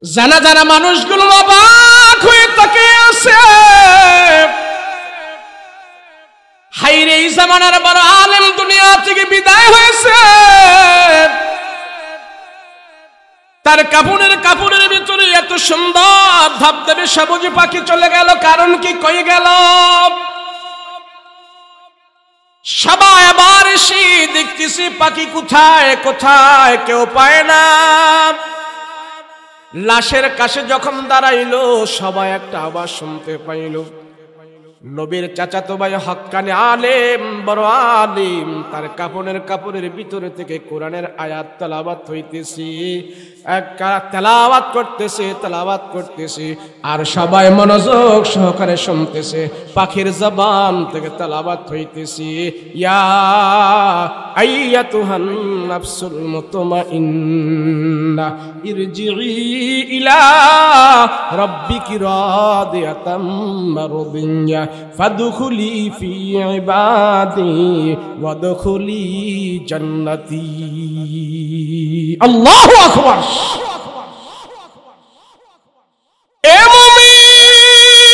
জানা জানা মানুষগুলো অবাক হয়ে তাকিয়ে আছে। হায়রে, এই জামানার বড় আলেম দুনিয়া থেকে বিদায় হয়েছে। তার কাপড়ের ভিতরে এত সুন্দর ধবধবে সবুজ পাখি চলে গেল, কারণ কি? কই গেল? সবাই আবার এসে দেখতেছি পাখি কোথায় কোথায়, কেউ পায় না। লাশের কাছে যখন দাঁড়াইলো, সবাই একটা আওয়াজ শুনতে পাইল। নবীর চাচাতো ভাই হক্কানি আলেম, বড় আলেম, তার কাপড়ের ভিতরে থেকে কোরআনের আয়াত তেলাওয়াত হইতেছে, তেলাওয়াত করতেছে, আর সবাই মনোযোগ সহকারে শুনতেছে। পাখির জবান থেকে তেলাওয়াত হইতেছে, ইয়া আইয়াতুহান নাফসুল মুতমাইন্নাহ ইরজিই ইলা রাব্বিকি রাদিয়াতাম মারদিয়া ফাদখুলি ফি ইবাদি ওয়াদখুলি জান্নাতি। আল্লাহু আকবার। এ মুমিন,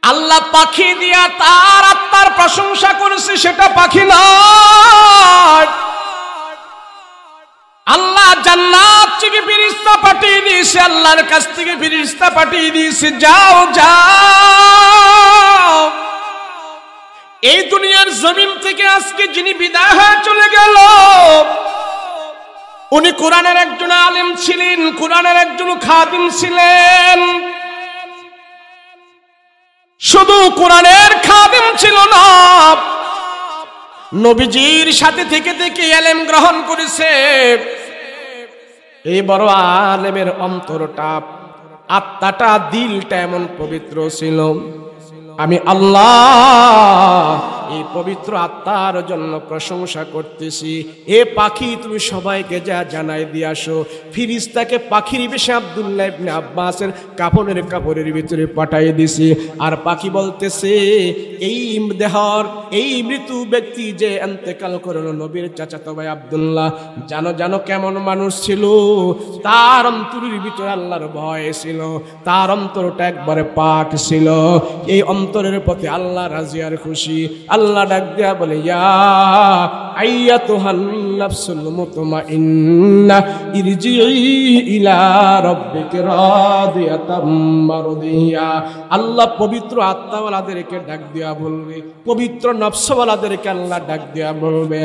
আল্লাহ পাখি দিয়া তার আত্মার প্রশংসা করেছে, সেটা পাখি নয়। আল্লাহ জান্নাত থেকে ফেরেশতা পাঠিয়ে দিয়েছে, আল্লাহর কাছ থেকে ফেরেশতা পাঠিয়ে দিয়েছে, যাও যাও। এই দুনিয়ার জমিন থেকে আজকে যিনি বিদায় হয়ে চলে গেল, উনি কোরআনের একজন আলেম ছিলেন, কোরআনের একজন খাদিম ছিলেন। শুধু কোরআনের খাদিম ছিল না, নবীজির সাথে থেকে থেকে ইলম গ্রহণ করেছে। এই বড় আলেমের অন্তরটা, আত্মাটা, দিলটা এমন পবিত্র ছিল। আমি আল্লাহ এই পবিত্র আত্মার জন্য প্রশংসা করতেছি। এ পাখি, তুমি সবাইকে যা জানাই দিয়ে আসো। ফিরিস্তাকে পাখির বেশে আব্দুল্লাহ ইবনে আব্বাসের কাপড়ের ভিতরে পাঠিয়ে দিছি। আর পাখি বলতেছে, এই দেহর এই মৃত্যু ব্যক্তি যে ইন্তেকাল করলো, নবীর চাচাতো ভাই আব্দুল্লাহ, জানো কেমন মানুষ ছিল। তার অন্তরের ভিতরে আল্লাহর ভয় ছিল, তার অন্তরটা একবারে পাক ছিল। এই অন্তরের প্রতি আল্লাহ রাজি আর খুশি। আল্লাহ ডাক দিয়া বলে, ইয়া আইয়াতুহান নাফসুল মুতমাইন্নাহ ইরজিই ইলা রাব্বিকি রাদিয়াতাম মারদিয়া। আল্লাহ পবিত্র আত্মাওয়ালাদেরকে ডাক দিয়া বলবে, পবিত্র নফসওয়ালাদেরকে আল্লাহ ডাক দিয়া বলবে,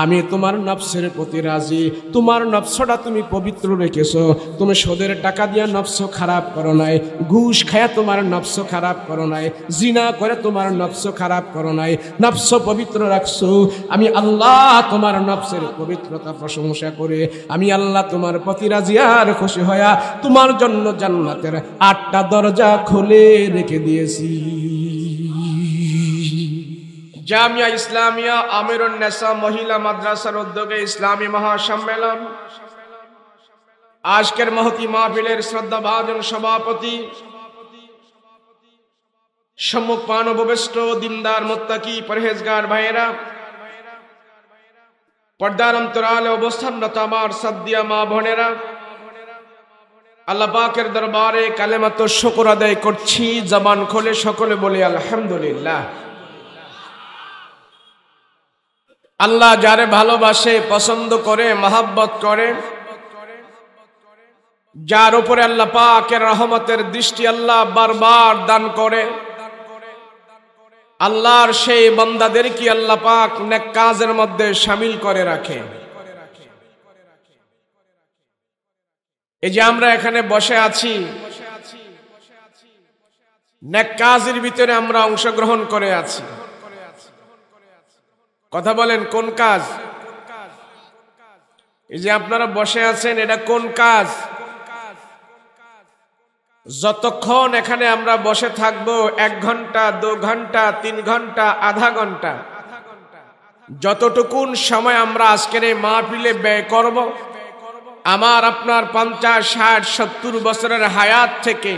আমি তোমার নফসের প্রতি রাজি। তোমার নফসটা তুমি পবিত্র রেখেছো। তুমি সুদের টাকা দিয়া নফস খারাপ করো নাই, ঘুষ খায়া তোমার নফস খারাপ করো নাই, জিনা করে তোমার নফস খারাপ করো নাই, নফস পবিত্র রাখছো। আমি আল্লাহ তোমার নফসের পবিত্রতা প্রশংসা করে আমি আল্লাহ তোমার প্রতি রাজি আর খুশি হয়া তোমার জন্য জান্নাতের 8টা দরজা খুলে রেখে দিয়েছি। জামিয়া ইসলামিয়া আমিরুন নেসা মহিলা মাদ্রাসার উদ্যোগে ইসলামী মহাসম্মেলন, আজকের মহতি মাহফিলের শ্রদ্ধাভাজন সভাপতি, সম্মুখ পানববেষ্ট দিনদার মুত্তাকি পরহেজগার ভাইয়েরা, পর্দার অন্তরালে অবস্থানরত আমার সাদিয়া মা বোনেরা, আল্লাহ পাকের দরবারে কালেমাত শুকর আদায় করছি। জবান খুলে সকলে বলি আলহামদুলিল্লাহ। আল্লাহ যারে ভালোবাসে, পছন্দ করে, মহব্বত করে, যার উপরে আল্লাহ পাকের রহমতের দৃষ্টি আল্লাহ বারবার দান করে, আল্লাহর সেই বান্দাদেরকে আল্লাহ পাক নেক কাজের মধ্যে শামিল করে রাখে। এই যে আমরা এখানে বসে আছি, নেক কাজের ভিতরে আমরা অংশগ্রহণ করে আছি। কথা বলেন, কোন কাজ? এই যে আপনারা বসে আছেন, এটা কোন কাজ? যতক্ষণ এখানে আমরা বসে থাকবো, 1 ঘন্টা, 2 ঘন্টা, 3 ঘন্টা, আধা ঘন্টা, যতটুকুন সময় আমরা আজকের এই মাহফিলে ব্যয় করব, আমার আপনার 50, 60, 70 বছরের হায়াত থেকে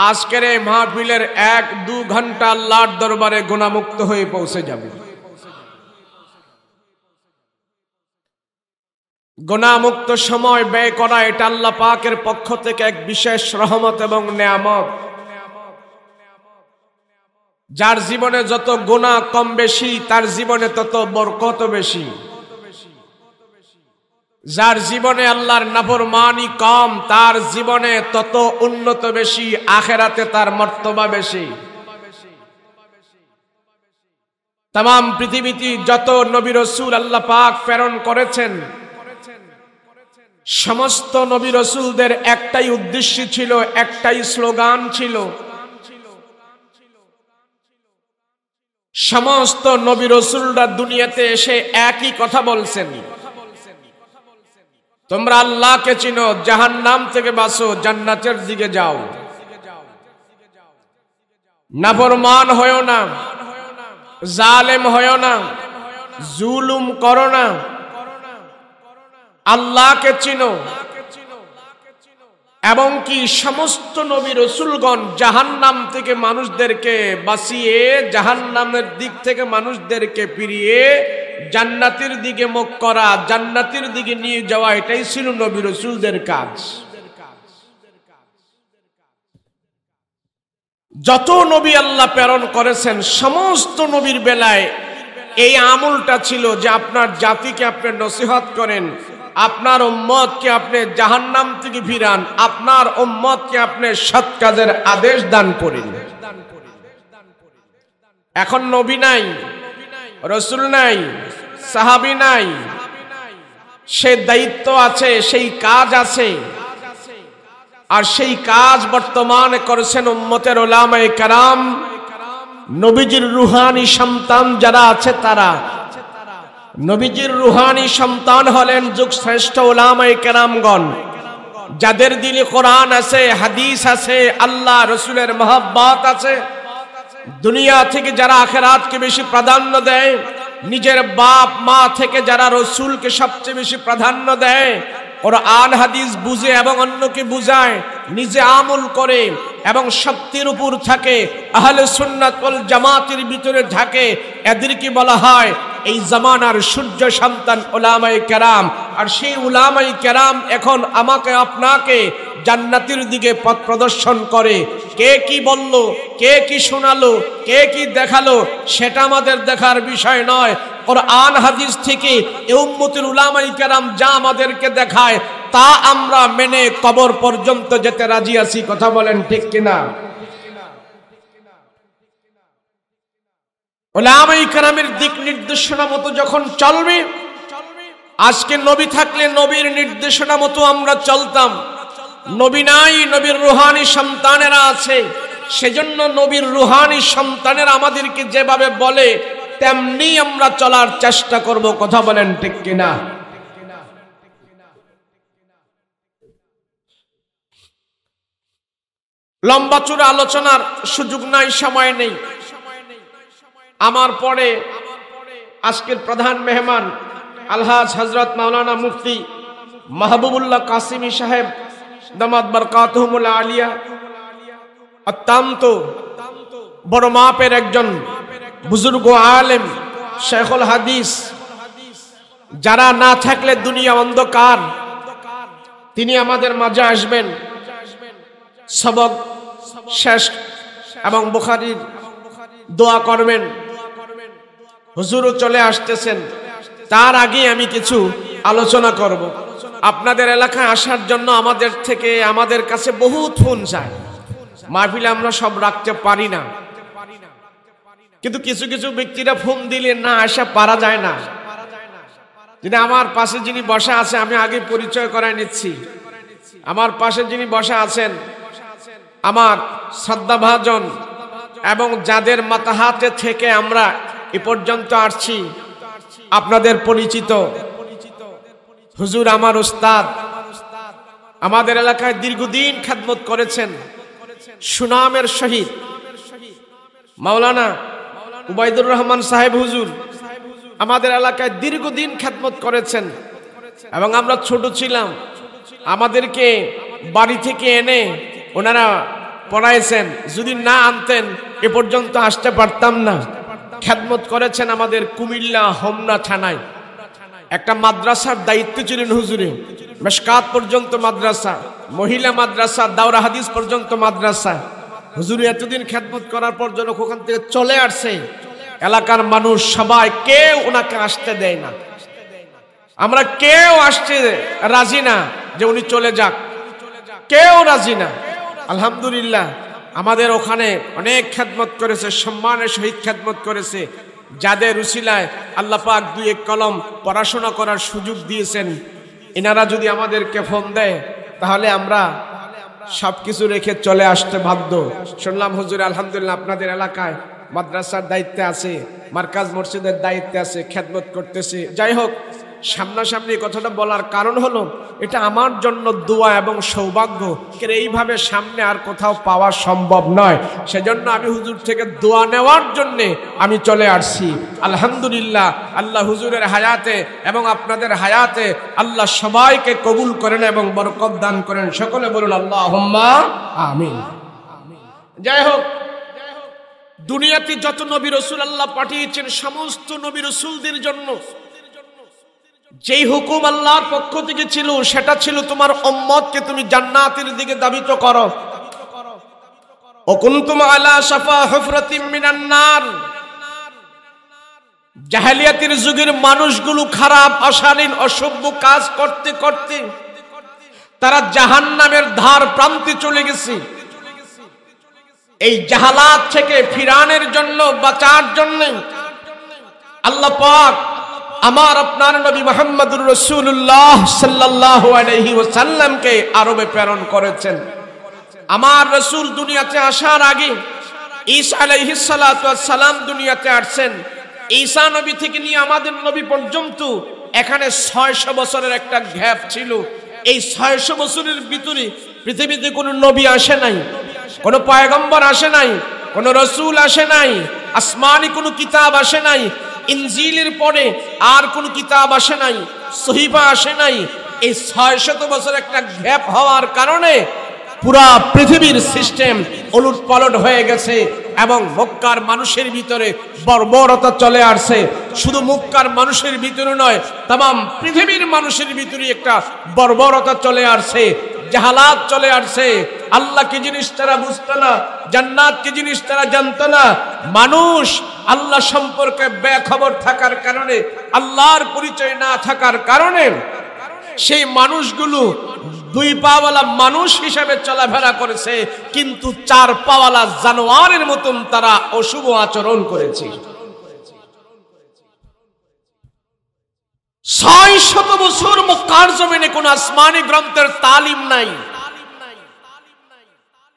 আজকের এই মাহফিলের 1-2 ঘন্টা আল্লাহর দরবারে গুনাহমুক্ত হয়ে পৌঁছে যাবে। গুনাহমুক্ত সময় ব্যয় করা এটা আল্লাহ পাকের পক্ষ থেকে এক বিশেষ রহমত এবং নেয়ামত। যার জীবনে যত গুনাহ কম বেশি তার জীবনে তত বরকত বেশি। যার জীবনে আল্লাহর নাফরমানি কম তার জীবনে তত উন্নত বেশি, আখিরাতে তার মর্তবা বেশি। তাম পৃথিবীতে যত নবী রাসূল আল্লাহ পাক প্রেরণ করেছেন, সমস্ত নবী রাসূলদের একটাই উদ্দেশ্য ছিল, একটাই স্লোগান ছিল। সমস্ত নবী রাসূলরা দুনিয়াতে এসে একই কথা বলছেন, তোমরা আল্লাহকে চিনো, জাহান্নাম থেকে বাঁচো, জান্নাতের দিকে যাও। নাফরমান হয়ো না, জালেম হয়ো না, জুলুম করো না, আল্লাহকে চিনো। এবং কি সমস্ত নবী রাসূলগণ জাহান্নাম থেকে মানুষদেরকে বাঁচিয়ে, জাহান্নামের দিক থেকে মানুষদেরকে ফিরিয়ে জান্নাতের দিকে মুখ করা, জান্নাতের দিকে নিয়ে যাওয়া, এটাই ছিল নবী রাসূলদের কাজ। যত নবী আল্লাহ প্রেরণ করেছেন সমস্ত নবীর বেলায় এই আমলটা ছিল যে আপনার জাতিকে আপনি নসিহত করেন, আপনার উম্মতকে আপনি জাহান্নাম থেকে ফিরান, আপনার উম্মতকে আপনি সৎ কাজের আদেশ দান করেন। এখন নবী নাই, রাসূল নাই, সাহাবী নাই, সে দায়িত্ব আছে, সেই কাজ আছে। আর সেই কাজ বর্তমানে করেছেন উম্মতের উলামায়ে কেরাম, নবীজির রুহানি সন্তান যারা আছে তারা। নবীজির রুহানি সন্তান হলেন যুগ শ্রেষ্ঠ উলামায়ে কেরামগণ, যাদের দিলে কোরআন আছে, হাদিস আছে, আল্লাহ রাসূলের মহব্বত আছে। দুনিয়া থেকে যারা আখিরাতকে বেশি প্রাধান্য দেয়, নিজের বাপ মা থেকে যারা রাসূলকে সবচেয়ে বেশি প্রাধান্য দেয়, কোরআন হাদিস বুঝে এবং অন্যকে বুঝায়, নিজে আমল করে এবং সত্যের উপর থাকে, আহলে সুন্নাত ওয়াল জামাতের ভিতরে থাকে, এদেরকে বলা হয় এই জামানার সূর্য সন্তান উলামায়ে কেরাম। আর সেই উলামায়ে কেরাম এখন আমাকে আপনাকে জান্নাতের দিকে পথ প্রদর্শন করে। কে কি বলল, কে কি শোনালো, কে কি দেখালো, সেটা আমাদের দেখার বিষয় নয়। কোরআন হাদিস থেকে এই উম্মতের উলামায়ে কেরাম যা আমাদেরকে দেখায় তা আমরা মেনে কবর পর্যন্ত যেতে রাজি আছি। কথা বলেন ঠিক কিনা? উলামায়ে কেরামের দিক নির্দেশনা মতো যখন চলবে, আজকে নবী থাকলে নবীর নির্দেশনা মতো আমরা চলতাম। নবী নাই, নবীর রুহানি সন্তানেরা আছে, সেজন্য নবীর রুহানি সন্তানেরা আমাদেরকে যেভাবে বলে তেমনি আমরা চলার চেষ্টা করব। কথা বলেন ঠিক কিনা? লম্বা চূড়া আলোচনার সুযোগ নাই, সময় নেই। আমার পরে আজকের প্রধান মেহমান আলহাজ হযরত মাওলানা মুফতি মাহবুবুল্লাহ কাসিমি সাহেব দামাত বরকাতুহুমুল আলিয়া, অত্যন্ত বড় মাপের একজন বুজুর্গ আলেম, শেখুল হাদিস, যারা না থাকলে দুনিয়া অন্ধকার। তিনি আমাদের মাঝে আসবেন, সবক শেষ এবং বুখারীর দোয়া করবেন। হুজুরও চলে আসতেছেন, তার আগে আমি কিছু আলোচনা করব। আপনাদের এলাকায় আসার জন্য আমাদের কাছে বহুত ফোন যায়। মাহফিলে আমরা সব রাখতে পারি না, কিন্তু কিছু কিছু ব্যক্তিরা ফোন দিলে না আসা পারা যায় না। যিনি আমার পাশে যিনি বসা আছে, আমি আগে পরিচয় করায় নিচ্ছি। আমার পাশে যিনি বসা আছেন আমার শ্রদ্ধাভাজন এবং যাদের মাতাহাতে থেকে আমরা এ পর্যন্ত আসছি, আপনাদের পরিচিত হুজুর, আমার উস্তাদ, আমাদের এলাকায় দীর্ঘদিন খেদমত করেছেন, সুনামের সহিত মাওলানা উবাইদুর রহমান সাহেব হুজুর আমাদের এলাকায় দীর্ঘদিন খেদমত করেছেন। এবং আমরা ছোট ছিলাম, আমাদেরকে বাড়ি থেকে এনে ওনারা পড়াইছেন। যদি না আনতেন এ পর্যন্ত আসতে পারতাম না। খেদমত করেছেন আমাদের কুমিল্লা হোমনা থানায়। একটা মাদ্রাসার দায়িত্বে ছিলেন হুজুরে। মেশকাত পর্যন্ত মাদ্রাসা, মহিলা মাদ্রাসা, দাওরা হাদিস পর্যন্ত মাদ্রাসা। হুজুরে এতদিন খেদমত করার পর যখন ওখান থেকে চলে আসছে, এলাকার মানুষ সবাই কেউ ওনাকে আসতে দেয় না। আমরা কেউ আসতে রাজি না যে উনি চলে যাক, কেউ রাজি না। আলহামদুলিল্লাহ আমাদের ওখানে অনেক খেদমত করেছে, সম্মানের সহিত খেদমত করেছে। যাদের উসিলায় আল্লাহ পাক দুই এক কলম পড়াশোনা করার সুযোগ দিয়েছেন, এনারা যদি আমাদেরকে ফোন দেয় তাহলে আমরা সবকিছু রেখে চলে আসতে বাধ্য। শুনলাম হুজুর আলহামদুলিল্লাহ আপনাদের এলাকায় মাদ্রাসার দায়িত্বে আছে, মার্কাজ মসজিদের দায়িত্বে আছে, খেদমত করতেছে। যাই হোক, সামনাসামনি কথাটা বলার কারণ হলো এটা আমার জন্য দোয়া এবং সৌভাগ্য, এইভাবে সামনে আর কোথাও পাওয়া সম্ভব নয়। সেজন্য আমি হুজুর থেকে দোয়া নেওয়ার জন্যে আমি চলে আসছি। আলহামদুলিল্লাহ আল্লাহ হুজুরের হায়াতে এবং আপনাদের হায়াতে আল্লাহ সবাইকে কবুল করেন এবং বরকত দান করেন। সকলে বলুন আল্লাহুম্মা আমিন। যাই হোক, দুনিয়াতে যত নবী রাসূল আল্লাহ পাঠিয়েছেন, সমস্ত নবী রাসূলদের জন্য যেই হুকুম আল্লাহর পক্ষ থেকে ছিল সেটা ছিল তোমার উম্মতকে তুমি জান্নাতের দিকে ধাবিত করো। ও কুনতুম আলা শাফা হুফরাতিম মিনান নার। জাহেলিয়াতের যুগের মানুষগুলো খারাপ, অশালীন, অসভ্য কাজ করতে করতে তারা জাহান্নামের ধার প্রান্তে চলে গেছে। এই জাহালাত থেকে ফিরানোর জন্য, বাঁচার জন্য আল্লাহ পাক আমার আপনার নবী মুহাম্মদুর রাসূলুল্লাহ সাল্লাল্লাহু আলাইহি ওয়াসাল্লামকে আরবে প্রেরণ করেছেন। আমার রাসূল দুনিয়াতে আসার আগে ঈসা আলাইহিস সালাতু ওয়াস সালাম দুনিয়াতে আসছেন। ঈসা নবী থেকে নিয়ে আমাদের নবী পর্যন্ত এখানে 600 বছরের একটা গ্যাপ ছিল। এই 600 বছরের ভিতরে পৃথিবীতে কোনো নবী আসে নাই, কোনো পয়গম্বর আসে নাই, কোনো রাসূল আসে নাই, আসমানি কোনো কিতাব আসে নাই, ইনজিলের পরে আর কোন কিতাব আসে নাই, সহিফা আসে নাই। এই 600 বছর একটা গ্যাপ হওয়ার কারণে পুরা পৃথিবীর সিস্টেম ওলটপালট হয়ে গেছে এবং মক্কার মানুষের ভিতরে বর্বরতা চলে আসছে। শুধু মক্কার মানুষের ভিতরে নয়, तमाम পৃথিবীর মানুষের ভিতরে একটা বর্বরতা চলে আসছে, জাহালাত চলে আসছে। আল্লাহ কি জিনিস তারা বুঝতো না, জান্নাত কি জিনিস তারা জানতো না। মানুষ আল্লাহ সম্পর্কে বেখবর থাকার কারণে, আল্লাহর পরিচয় না থাকার কারণে সেই মানুষগুলো দুই পাওয়ালা মানুষ হিসেবে চলাফেরা করেছে, কিন্তু চার পাওয়ালা জানোয়ারের মতন তারা অশুভ আচরণ করেছে। 600 বছর মক্কার জমিনে কোন আসমানি গ্রন্থের তালিম নাই।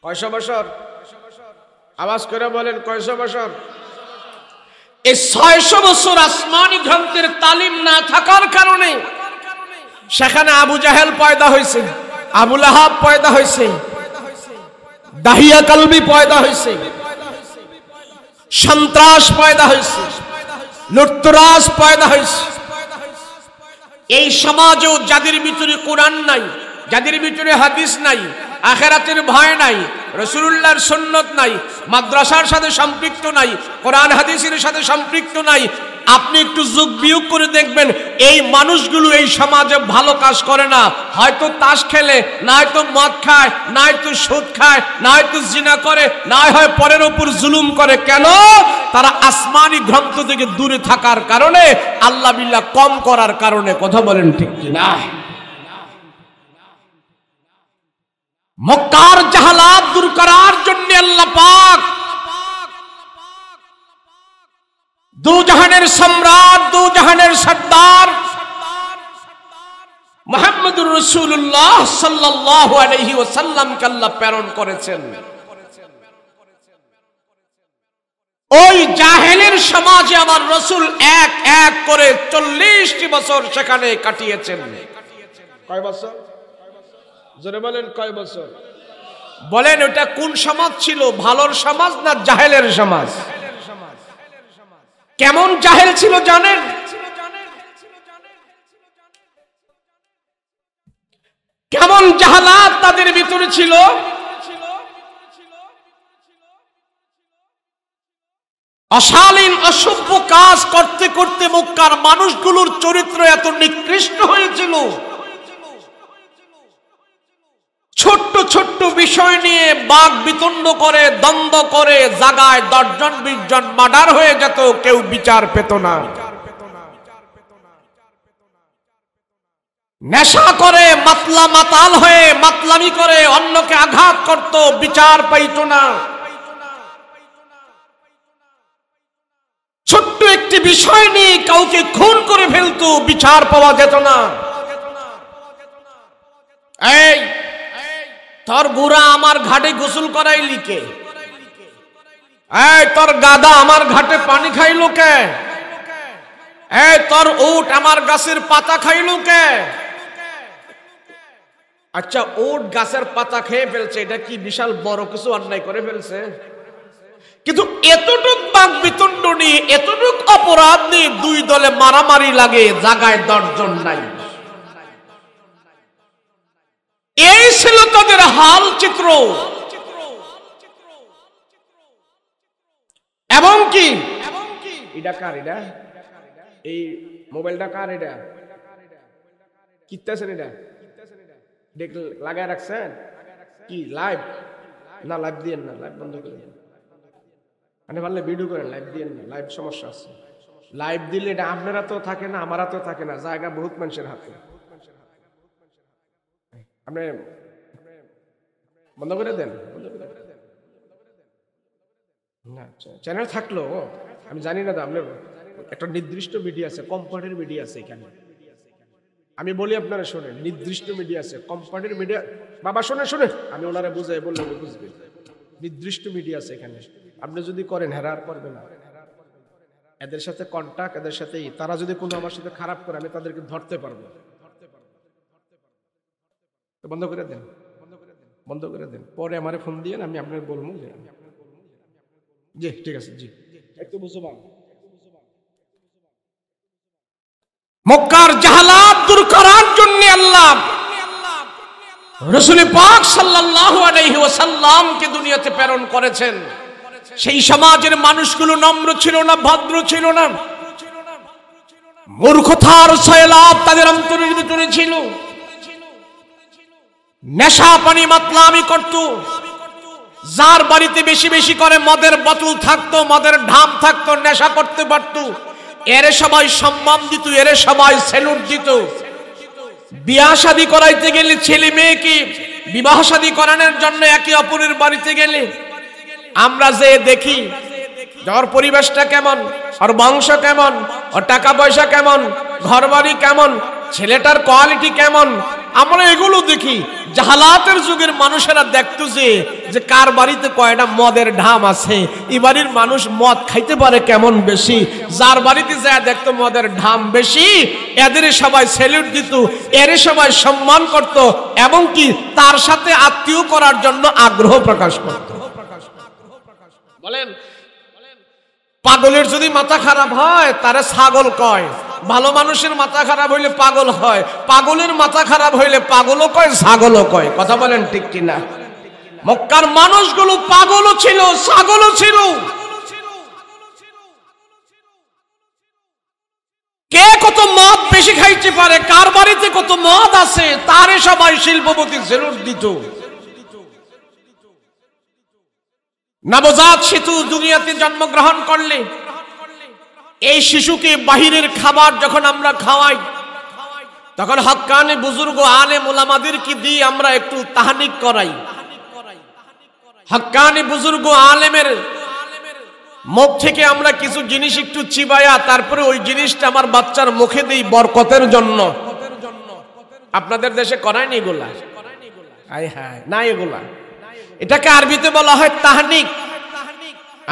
কয়শো বছর? আওয়াজ করে বলেন, কয়শো বছর? এই 600 বছর আসমানি গ্রন্থের তালিম না থাকার কারণে সেখানে আবু জাহেল পয়দা হয়েছে, আবু লাহাব পয়দা হয়েছে, দাহিয়া কালবি পয়দা হয়েছে, সন্ত্রাস পয়দা হয়েছে, লুটতরাজ পয়দা হয়েছে। এই সমাজেও যাদের ভিতরে কোরআন নাই, যাদের ভিতরে হাদিস নাই, আখিরাতের ভয় নাই, রাসূলুল্লাহর সুন্নাত নাই, মাদ্রাসার সাথে সম্পৃক্ত নাই, কোরআন হাদিসের সাথে সম্পৃক্ত নাই, আপনি একটু যোগ বিয়োগ করে দেখবেন এই মানুষগুলো এই সমাজে ভালো কাজ করে না। হয়তো তাস খেলে, না হয়তো মদ খায়, না হয়তো সুদ খায়, না হয়তো জিনা করে, না হয় পরের উপর জুলুম করে। কেন? তারা আসমানি গ্রন্থ থেকে দূরে থাকার কারণে, আল্লাহ বিল্লাহ কম করার কারণে। কথা বলেন ঠিক কিনা? মক্কার জাহালাত দূর করার জন্য আল্লাহ পাক দু জাহানের সম্রাট, দু জাহানের সর্দার মুহাম্মদুর রাসূলুল্লাহ সাল্লাল্লাহু আলাইহি ওয়াসাল্লামকে আল্লাহ প্রেরণ করেছেন। ওই জাহেলের সমাজে আমার রাসূল এক এক করে 40টি বছর সেখানে কাটিয়েছেন। কয় বছর? জোরে বলেন, কয় বছর? বলেন ওটা কোন সমাজ ছিল? ভালোর সমাজ না জাহেলের সমাজ? কেমন জাহেল ছিল জানেন? কেমন জাহালাত তাদের ভিতরে ছিল? অশালীন অসভ্য কাজ করতে করতে মক্কার মানুষগুলোর চরিত্র এত নিকৃষ্ট হয়েছিল, ছোট্ট ছোট্ট বিষয় নিয়ে বাক বিতণ্ড করে, দ্বন্দ্ব করে, জায়গায় 10 জন 20 জন মার্ডার হয়ে যেত, কেউ বিচার পেত না। নেশা করে মাতলা মাতাল হয়ে মাতলামি করে অন্যকে আঘাত করত, বিচার পাইত না। ছোট্ট একটি বিষয় নিয়ে কাউকে খুন করে ফেলতো, বিচার পাওয়া যেত না। এই তোর বুড়া আমার ঘাটে গোসল করাইলি কে? এই তোর গাদা আমার ঘাটে পানি খাইলো কে? এই তোর উট আমার গাছের পাতা খাইলো কে? আচ্ছা, উট গাছের পাতা খেয়ে ফেলছে, এটা কি বিশাল বড় কিছু অন্যায় করে ফেলছে? কিন্তু এতটুক বাক বিতণ্ড নিয়ে, এতটুক অপরাধ নিয়ে 2 দলে মারামারি লাগে, জায়গায় 10 জন নাই। এই ছিল তাদের হাল চিত্র। এবং কি এটা কার? এটা এই মোবাইলটা কার? এটা কিত্তাছেন? এটা দেখ লাগায় রাখছেন কি? লাইভ না? লাইভ দিয়েন না, লাইভ বন্ধ করে দেন। মানে পারলে ভিডিও করেন, লাইভ দিয়েন না, লাইভ সমস্যা আছে। লাইভ দিলে এটা আপনারা তো থাকে না, আমারা তো থাকে না, জায়গা বহুত মানুষের হাতে। আপনি বন্ধ করে দেন। না চ্যানেল থাকলো আমি জানি না, আপনার একটা নির্দিষ্ট মিডিয়া আছে, কোম্পানির মিডিয়া আছে এখানে। আমি বলি আপনারা শোনেন, নির্দিষ্ট মিডিয়া আছে, কোম্পানির মিডিয়া। বাবা শোনে শোনে, আমি ওনারা বুঝাই বললে বুঝবে। নির্দিষ্ট মিডিয়া আছে এখানে, আপনি যদি করেন হেরা আর করবে না। এদের সাথে কন্টাক্ট, এদের সাথে তারা যদি কোনো আমার সাথে খারাপ করে, আমি তাদেরকে ধরতে পারবো। বন্ধ করে দেন, বন্ধ করে দেন। পরে আমারে ফোন দিয়ে আমি আপনার বলবো। জি ঠিক আছে, জি একটু বুঝবান। মক্কার জাহালাত দূর করার জন্য আল্লাহ রাসূল পাক সাল্লাল্লাহু আলাইহি ওয়াসাল্লামকে দুনিয়াতে প্রেরণ করেছেন। সেই সমাজের মানুষগুলো নম্র ছিল না, ভদ্র ছিল না, মূর্খতার সয়লাব তাদের অন্তরের ভিতরে ছিল। নেশা পানি মাতলামি করত। যার বাড়িতে বেশি বেশি করে মদের বোতল থাকতো, মদের ঢাম থাকতো, নেশা করতে পারত, এর সবাই সম্মান দিত, এর সবাই স্যালুট দিত। বিবাহ শাদী করাইতে গেলে ছেলে মেয়েকে বিবাহ শাদী করানোর জন্য একে অপরের বাড়িতে গেলে আমরা যে দেখি ওর পরিবেশটা কেমন, ওর বংশ কেমন, ওর টাকা পয়সা কেমন, ঘর বাড়ি কেমন, ছেলেটার কোয়ালিটি কেমন, আমরা এগুলো দেখি। জাহালাতের যুগের মানুষেরা দেখতো যে কার বাড়িতে কয়টা মদের ঢাম আছে, এই বাড়ির মানুষ মদ খাইতে পারে কেমন বেশি। যার বাড়িতে যায় দেখতো মদের ঢাম বেশি, এদের সবাই স্যালুট দিত, এর সবাই সম্মান করত, এবং কি তার সাথে আত্মীয় করার জন্য আগ্রহ প্রকাশ করত। বলেন, পাগলের যদি মাথা খারাপ হয় তারে ছাগল কয়, ভালো মানুষের মাথা খারাপ হইলে পাগল হয়, পাগলের মাথা খারাপ হইলে পাগলও কয়, ছাগলও কয়। কথা বলেন ঠিক কিনা? মক্কার মানুষগুলো পাগলও ছিল, ছাগলও ছিল। কে কত মদ বেশি খাইতে পারে, কার বাড়িতে কত মদ আছে, তারে সবাই শিল্পপতি স্যালুট দিত। নবজাত শিশু দুনিয়াতে জন্মগ্রহণ করলে এই শিশুকে বাহিরের খাবার যখন আমরা খাওয়াই, তখন হক্কানি বুজুর্গ আলেম উলামাদেরকে দিয়ে আমরা একটু তাহনিক করাই। হক্কানি বুজুর্গ আলেমের মুখ থেকে আমরা কিছু জিনিস একটু চিবায়া তারপরে ওই জিনিসটা আমার বাচ্চার মুখে দিই বরকতের জন্য। আপনাদের দেশে করায়নি এগুলা? হায় হায়, না এগুলা। এটাকে আরবিতে বলা হয় তাহনিক।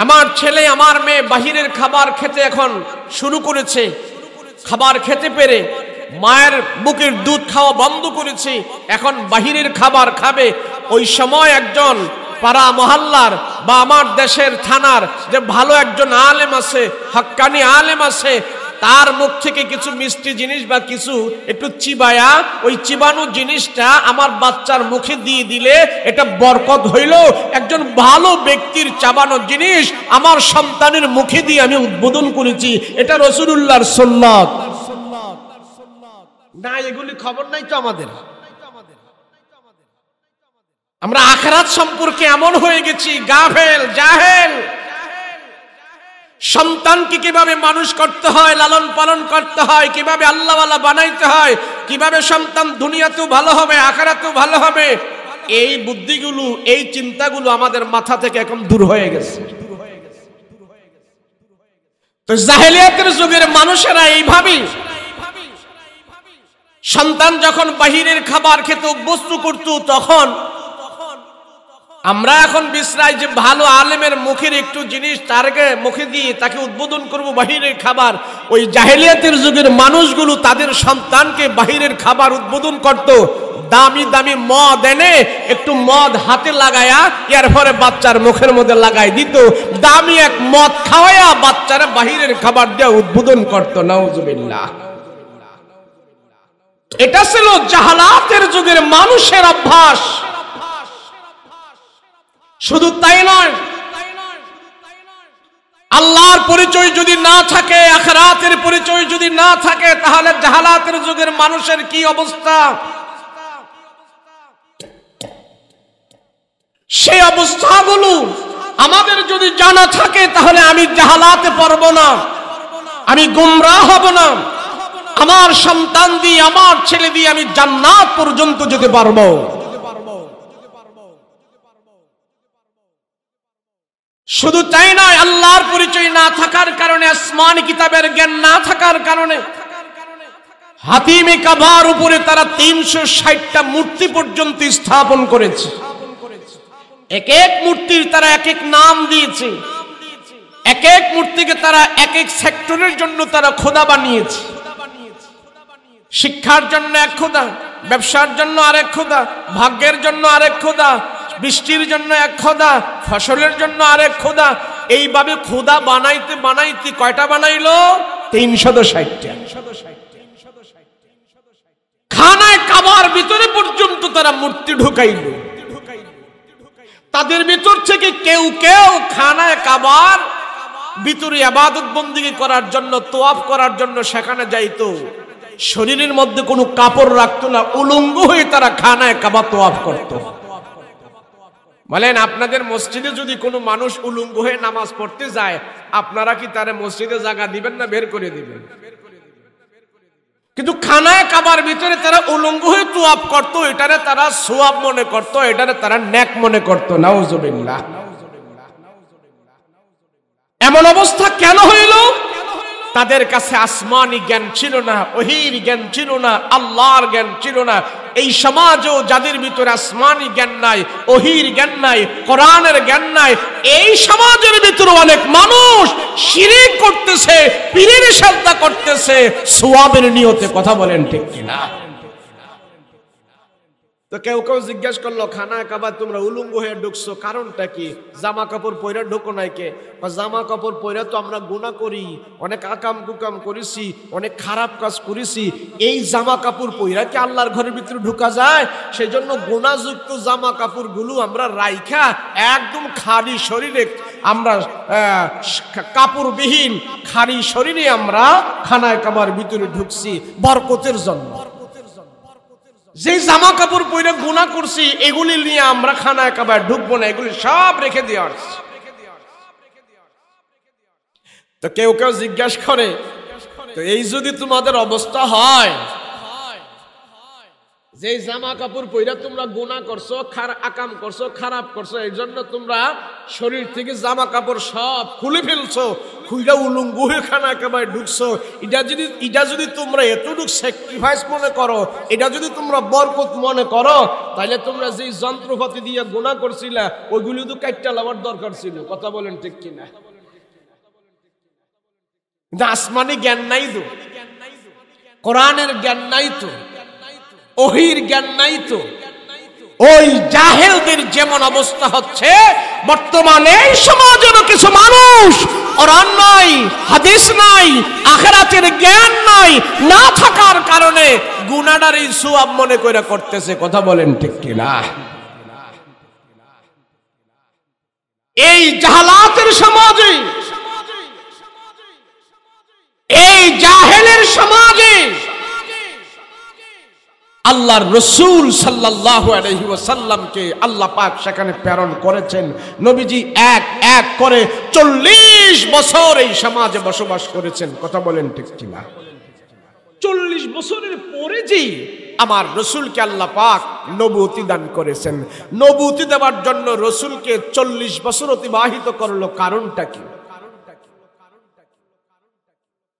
আমার ছেলে আমার মেয়ে বাহিরের খাবার খেতে এখন শুরু করেছে, খাবার খেতে পেরে মায়ের বুকের দুধ খাওয়া বন্ধ করেছে, এখন বাহিরের খাবার খাবে। ওই সময় একজন পাড়া মহল্লার বা আমার দেশের থানার যে ভালো একজন আলেম আছে, হক্কানি আলেম আছে, তার মুখ থেকে কিছু মিষ্টি জিনিস বা কিছু একটু চিবায়া ওই চিবানো জিনিসটা আমার বাচ্চার মুখে দিয়ে দিলে এটা বরকত হইল। একজন ভালো ব্যক্তির চাবানো জিনিস আমার সন্তানের মুখে দিয়ে আমি উদ্বোধন করেছি, এটা রাসূলুল্লাহর সুন্নাত না। এগুলি খবর নাই তো আমাদের। আমরা আখিরাত সম্পর্কে এমন হয়ে গেছি গাফেল, জাহেল। সন্তানকে কিভাবে মানুষ করতে হয়, লালন পালন করতে হয়, কিভাবে আল্লাহওয়ালা বানাইতে হয়, কিভাবে সন্তান দুনিয়াতেও ভালো হবে আখিরাতেও ভালো হবে, এই বুদ্ধিগুলো এই চিন্তাগুলো আমাদের মাথা থেকে এখন দূর হয়ে গেছে। তো জাহেলিয়াতের যুগের মানুষেরা এইভাবেই সন্তান যখন বাহিরের খাবার খেতে অভ্যস্ত করত, তখন আমরা এখন বিশ্রায় যে ভালো আলেমের মুখের একটু জিনিস তারকে মুখে দিয়ে তাকে উদ্বোধন করব বাহিরের খাবার। ওই জাহেলিয়াতের যুগের মানুষগুলো তাদের সন্তানকে বাহিরের খাবার উদ্বোধন করত। দামি দামি মদ এনে একটু মদ হাতে লাগায়া এরপরে বাচ্চার মুখের মধ্যে লাগাই দিত। দামি এক মদ খাওয়ায়া বাচ্চারা বাহিরের খাবার দিয়ে উদ্বোধন করত। নাউজুবিল্লাহ। এটা ছিল জাহালাতের যুগের মানুষের অভ্যাস। শুধু তাই নয়, আল্লাহর পরিচয় যদি না থাকে, আখিরাতের পরিচয় যদি না থাকে, তাহলে জাহালাতের যুগের মানুষের কি অবস্থা? সেই অবস্থাগুলো আমাদের যদি জানা থাকে, তাহলে আমি জাহালাতে পড়ব না, আমি গোমরাহ হব না, আমার সন্তান দিয়ে আমার ছেলে দিয়ে আমি জান্নাত পর্যন্ত যেতে পারবো। শুধু তাই নয়, আল্লাহর পরিচয় না থাকার কারণে, আসমানি কিতাবের জ্ঞান না থাকার কারণে হাতিমে কাবার উপরে তারা 360টা মূর্তি পর্যন্ত স্থাপন করেছে। এক এক মূর্তির তারা এক এক নাম দিয়েছে, এক এক মূর্তিকে তারা এক এক সেক্টরের জন্য তারা খোদা বানিয়েছে। শিক্ষার জন্য এক খোদা, ব্যবসার জন্য আরেক খোদা, ভাগ্যের জন্য আরেক খোদা, বৃষ্টির জন্য এক খোদা, ফসলের জন্য আরেক খোদা। এইভাবে খোদা বানাইতে বানাইতে কয়টা বানাইলো? 360টা। খানায় কাবার ভিতরে পর্যন্ত তারা মূর্তি ঢুকাইল। তাদের ভিতর থেকে কেউ কেউ খানায় কাবার ভিতরে ইবাদত বন্দেগী করার জন্য, তোয়াফ করার জন্য সেখানে যাইতো। শরীরের মধ্যে কোনো কাপড় রাখতো না, উলঙ্গ হয়ে তারা খানায় কাবা তোয়াফ করত। বলেন, আপনাদের মসজিদে যদি কোনো মানুষ উলঙ্গ হয়ে নামাজ পড়তে যায়, আপনারা কি তারে মসজিদে জায়গা দিবেন না বের করে দিবেন? কিন্তু খানায় কাবার ভিতরে তারা উলঙ্গ হয়ে তোয়াফ করত। এটারে তারা সওয়াব মনে করত, এটারে তারা নেক মনে করত। নাউজুবিল্লাহ। এমন অবস্থা কেন হইল? তাদের কাছে আসমানি জ্ঞান ছিল না, ওহীর জ্ঞান ছিল না, আল্লাহর জ্ঞান ছিল না। এই সমাজও যাদের ভিতরে আসমানি জ্ঞান নাই, ওহীর জ্ঞান নাই, কোরআনের জ্ঞান নাই, এই সমাজের ভিতরে অনেক মানুষ শিরক করতেছে, পীরের সাজদা করতেছে সওয়াবের নিয়তে। কথা বলেন ঠিক কিনা? তো কেউ কেউ জিজ্ঞেস করলো, খানায় কাবা তোমরা উলঙ্গ হয়ে ঢুকছো, কারণটা কি? জামা কাপড় পয়রা ঢুকো নাই কে? জামা কাপড় পয়রা তো আমরা গুনাহ করি, অনেক আকাম কুকাম করেছি, অনেক খারাপ কাজ করেছি। এই জামা কাপড় পয়রা কি আল্লাহর ঘরের ভিতরে ঢুকা যায়? সেই জন্য গুনাহযুক্ত জামা কাপড় গুলো আমরা রাইখা একদম খালি শরীরে, আমরা কাপড়বিহীন খালি শরীরে আমরা খানায় কাবার ভিতরে ঢুকছি বরকতের জন্য। যে জামা কাপড় পরে গুনাহ করছি, এগুলি নিয়ে আমরা খানায় কাবায় ঢুকবো না, এগুলি সব রেখে দিয়ে আসছি। তো কেউ কেউ জিজ্ঞাসা করে, তো এই যদি তোমাদের অবস্থা হয় যে জামা কাপড় পরে তোমরা গুনাহ করছো, আকাম করছো, খারাপ করছো, এই জন্য তোমরা শরীর থেকে জামা কাপড় সব খুলে ফেলছো, খুইলা উলঙ্গ হয়ে খানায় কাবায় ঢুকছো, এটা যদি তোমরা এতটুকু স্যাক্রিফাইস মনে করো, এটা যদি তোমরা বরকত মনে করো, তাহলে তোমরা যে যন্ত্রপাতি দিয়ে গুনাহ করছিলা ওইগুলি তো কাটটা লাবার দরকার ছিল। কথা বলেন ঠিক কিনা? কিন্তু আসমানি জ্ঞান নাই তো, কোরআনের জ্ঞান নাই তো, ওহীর জ্ঞান নাই তো। ওই জাহেলদের যেমন অবস্থা হচ্ছে, বর্তমানে এই সমাজের কিছু মানুষ কোরআন নাই, হাদিস নাই, আখিরাতের জ্ঞান নাই, না থাকার কারণে গুনাহটার এই সওয়াব মনে করে করতেছে। কথা বলেন ঠিক কিনা? এই জাহালাতের সমাজে, এই জাহেলের সমাজে আল্লাহর রাসূল সাল্লাল্লাহু আলাইহি ওয়াসাল্লামকে আল্লাহ পাক সেখানে প্রেরণ করেছেন। নবীজি এক এক করে 40 বছর এই সমাজে বসবাস করেছেন। কথা বলেন ঠিক কিনা? 40 বছরের পরে যে আমার রাসূলকে আল্লাহ পাক নবুয়তি দান করেছেন, নবুয়তি দেওয়ার জন্য রাসূলকে 40 বছর অতিবাহিত করলো, কারণটা কি?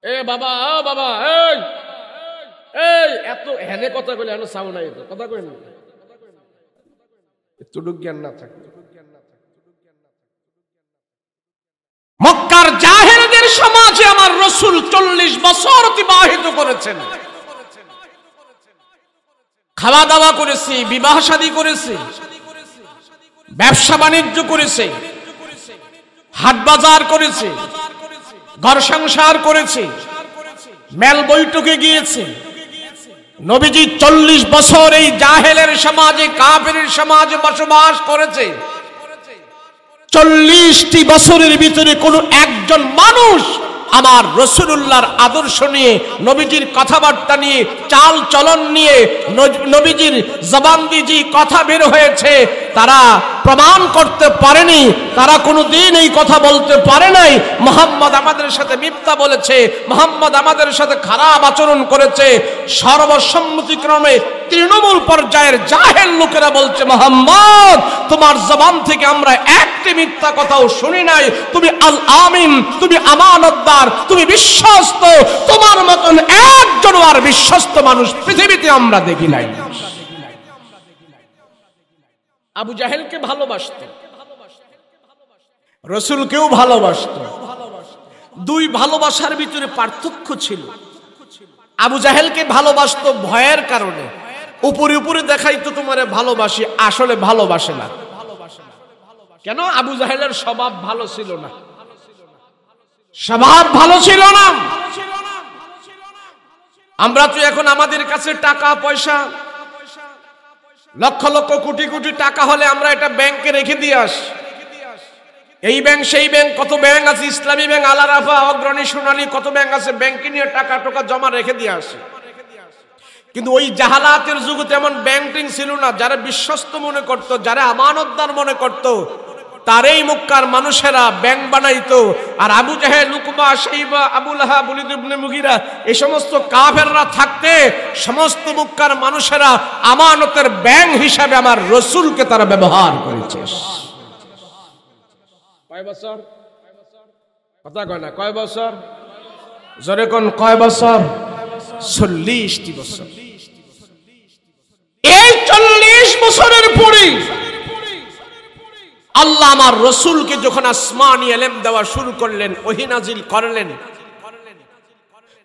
এ বাবা, ও বাবা, এই এই এত হেনে কথা কইলে এত সাউন্ড নাই, তো কথা কই না, এতটুকু জ্ঞান না থাকে। মক্কার জাহেলদের সমাজে আমার রাসূল 40 বছর অতিবাহিত করেছেন। খাওয়া দাওয়া করেছে, বিবাহ শাদী করেছে, ব্যবসা বাণিজ্য করেছে, হাট বাজার করেছে, ঘর সংসার করেছে, মেল বৈঠকে গিয়েছে। নবীজি 40 বছর এই জাহেলের সমাজে, কাফেরের সমাজে বসবাস করেছে। 40টি বছরের ভিতরে কোন একজন মানুষ আমার রাসূলুল্লাহর আদর্শ নিয়ে, নবীজির কথাবার্তা নিয়ে, চাল চলন নিয়ে, নবীজির জবান দিয়ে যে কথা বের হয়েছে তারা প্রমাণ করতে পারেনি। তারা কোনোদিন এই কথা বলতে পারে নাই মুহাম্মদ আমাদের সাথে মিথ্যা বলেছে, মুহাম্মদ আমাদের সাথে খারাপ আচরণ করেছে। সর্বসম্মতিক্রমে তৃণমূল পর্যায়ের জাহেল লোকেরা বলছে, মুহাম্মদ তোমার জবান থেকে আমরা একটি মিথ্যা কথাও শুনি নাই, তুমি আল আমিন, তুমি আমানতদার, তুমি বিশ্বস্ত, তোমার মতন একজন আর বিশ্বস্ত মানুষ পৃথিবীতে আমরা দেখি নাই। আবু জাহেলকে ভালোবাসত, রাসূলকেও ভালোবাসত। দুই ভালোবাসার ভিতরে পার্থক্য ছিল। আবু জাহেলকে ভালোবাসত ভয়ের কারণে, উপরে উপরে দেখাইতো তোমারে ভালোবাসি, আসলে ভালোবাসে না। কেন? আবু জাহেলের স্বভাব ভালো ছিল না, স্বভাব ভালো ছিল না। আমরা তো এখন আমাদের কাছে টাকা পয়সা, লক্ষ লক্ষ কোটি কোটি টাকা হলে আমরা এটা ব্যাংকে রেখে দিয়ে আসি। এই ব্যাংক সেই ব্যাংক, কত ব্যাংক আছে, ইসলামী ব্যাংক, আল আরাফা, অগ্রণী, সোনালী, কত ব্যাংক আছে, ব্যাংকে নিয়ে টাকা টোকা জমা রেখে দিয়ে আসে। কিন্তু ওই জাহালাতের যুগে তেমন ব্যাংকিং ছিল না। যারা বিশ্বস্ত মনে করত, যারা আমানতদার মনে করত, তারই মক্কার মানুষেরা ব্যাংক বানাইতো। আর আবু জাহেল, উকবা, শাইবা, আবু লাহাব, ওলীদ ইবনে মুগীরা এই সমস্ত কাফেররা থাকতে সমস্ত মক্কার মানুষেরা আমানতের ব্যাংক হিসাবে আমার রাসূলকে তারা ব্যবহার করেছে। কয় বছর? কথা কয় না, কয় বছর? জোরে কোন, কয় বছর? 40টি বছর। এই 40 বছরের পরে আল্লাহ আমার রাসূলকে যখন আসমানী ইলম দেওয়া শুরু করলেন, ওহী নাজিল করলেন,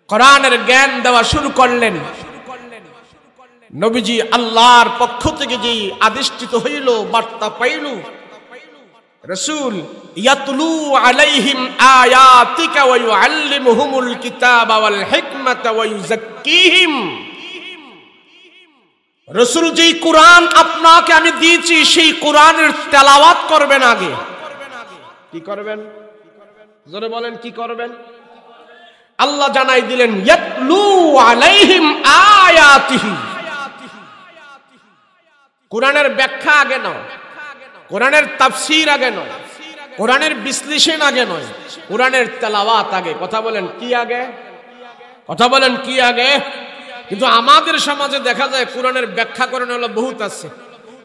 কোরআনের জ্ঞান দেওয়া শুরু করলেন, নবীজি আল্লাহর পক্ষ থেকে যে আদিষ্টিত হইল, বার্তা পাইল, রাসূল ইয়াতলু আলাইহিম আয়াতিকা ওয়া ইউআল্লিমুহুমুল কিতাবা ওয়াল হিকমাতা ওয়া ইউযাক্কিহিম। রাসূল যেই কোরআন আপনাকে আমি দিয়েছি, সেই কোরআনের তেলাওয়াত করবেন আগে। কি করবেন? জোরে বলেন, কি করবেন? আল্লাহ জানাই দিলেন, ইয়াতলু আলাইহিম আয়াতিহি। কোরআনের ব্যাখ্যা আগে নয়, কোরআনের তাফসীর আগে নয়, কোরআনের বিশ্লেষণ আগে নয়, কোরআনের তেলাওয়াত আগে। কথা বলেন কি আগে? কথা বলেন কি আগে? কিন্তু আমাদের সমাজে দেখা যায় কোরআনের ব্যাখ্যা করেন হলো বহুত আছে,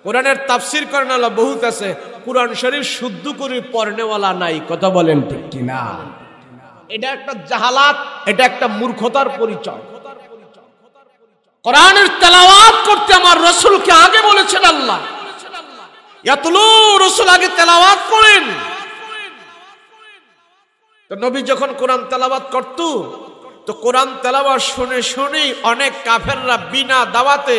কোরআনের তাফসীর করেন হলো বহুত আছে, কোরআন শরীফ শুদ্ধ করে পড়নেওয়ালা নাই। কথা বলেন ঠিক কিনা? এটা একটা জাহালাত, এটা একটা মূর্খতার পরিচয়। কোরআনের তেলাওয়াত করতে আমার রাসূলকে আগে বলেছেন আল্লাহ, ইয়াতলু, রাসূল আগে তেলাওয়াত করেন। তো নবী যখন কোরআন তেলাওয়াত করত, তো কোরআন তেলাওয়াত শুনে শুনেই অনেক কাফেররা বিনা দাওয়াতে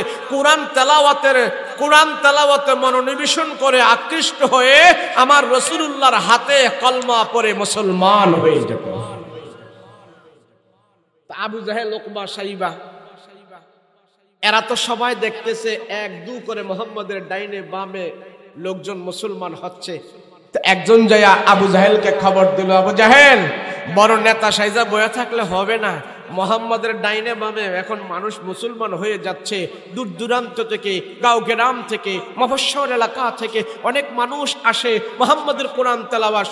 কোরআন তেলাওয়াতে মনোনিবেশন করে আকৃষ্ট হয়ে আমার রাসূলুল্লাহর হাতে কলমা পড়ে মুসলমান হয়ে যেত। আবু জাহেল, উকবা, সাইবা এরা তো সবাই দেখতেছে এক দু করে মুহাম্মদের ডাইনে বামে লোকজন মুসলমান হচ্ছে। তো একজন যায়া আবু জাহেলকে খবর দিল, আবু জাহেল, বড় নেতা সাইজা বয়া থাকলে হবে না, মোহাম্মদের ডাইনে বামে এখন মানুষ মুসলমান হয়ে যাচ্ছে। দূর দূরান্ত থেকে, গাঁও গ্রাম থেকে, মফস্বল এলাকা থেকে অনেক মানুষ আসে মোহাম্মদের কোরআন তেলাওয়াত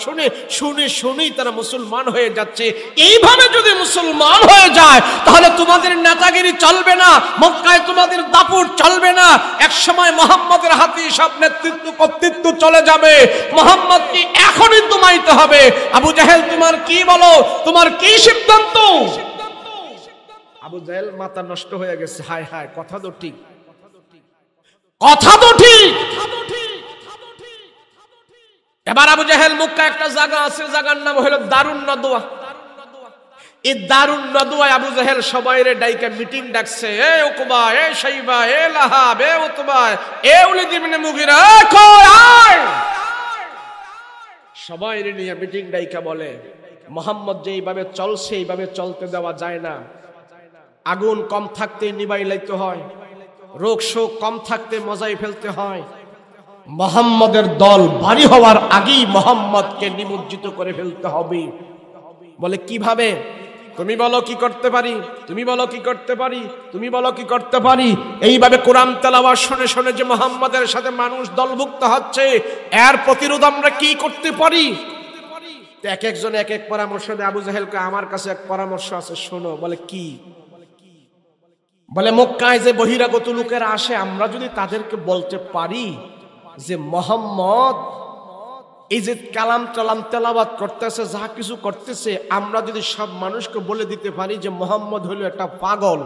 শুনেই তারা মুসলমান হয়ে যাচ্ছে। এইভাবে যদি মুসলমান হয়ে যায় তাহলে তোমাদের নেতাগিরি চলবে না, মক্কায় তোমাদের দাপুট চলবে না। এক সময় মোহাম্মদের হাতে সব নেতৃত্ব কর্তৃত্ব চলে যাবে। মোহাম্মদকে এখনই দমাইতে হবে। আবু জাহেল, তোমার কি বলো, তোমার কি সিদ্ধান্ত? আবু জাহেল মাথা নষ্ট হয়ে গেছে। হায় হায়, কথা তো ঠিক। এবার আবু জাহেল মক্কা একটা জায়গা আছে, জায়গার নাম হলো দারুন নদওয়া। এই দারুন নদওয়ায় আবু জাহেল সবাইরে ডাইকা মিটিং ডাকছে। এ উকবা, এ সাইবা, এ লাহাব, এ উতবা, এ ওলীদ ইবনে মুগীরা, কই আয়। সবাইরে নিয়ে মিটিং ডাইকা বলে, মুহাম্মদ যেইভাবে চলছে এইভাবে চলতে দেওয়া যায় না। আগুন কম থাকতে নিবাই লাইতে হয়, রোগ শোক কম থাকতে মজাই ফেলতে হয়। মুহাম্মদের দল ভারী হওয়ার আগেই মুহাম্মদকে নিমজ্জিত করে ফেলতে হবে। বলে কিভাবে? তুমি বলো কি করতে পারি, তুমি বলো কি করতে পারি, তুমি বলো কি করতে পারি। এইভাবে কোরআন তেলাওয়াত শুনে শুনে যে মুহাম্মদের সাথে মানুষ দলভুক্ত হচ্ছে, এর প্রতিরোধ আমরা কি করতে পারি? এক একজন এক এক পরামর্শ দেয়। আবু জাহেলকে, আমার কাছে এক পরামর্শ আছে, শোনো। বলে কি? বলে মক্কায় যে বহিরাগত লোকেরা আসে, আমরা যদি তাদেরকে বলতে পারি যে মুহাম্মদ এই যে কালাম তেলাওয়াত করতেছে, যা কিছু করতেছে, আমরা যদি সব মানুষকে বলে দিতে পারি যে মুহাম্মদ হলো একটা পাগল,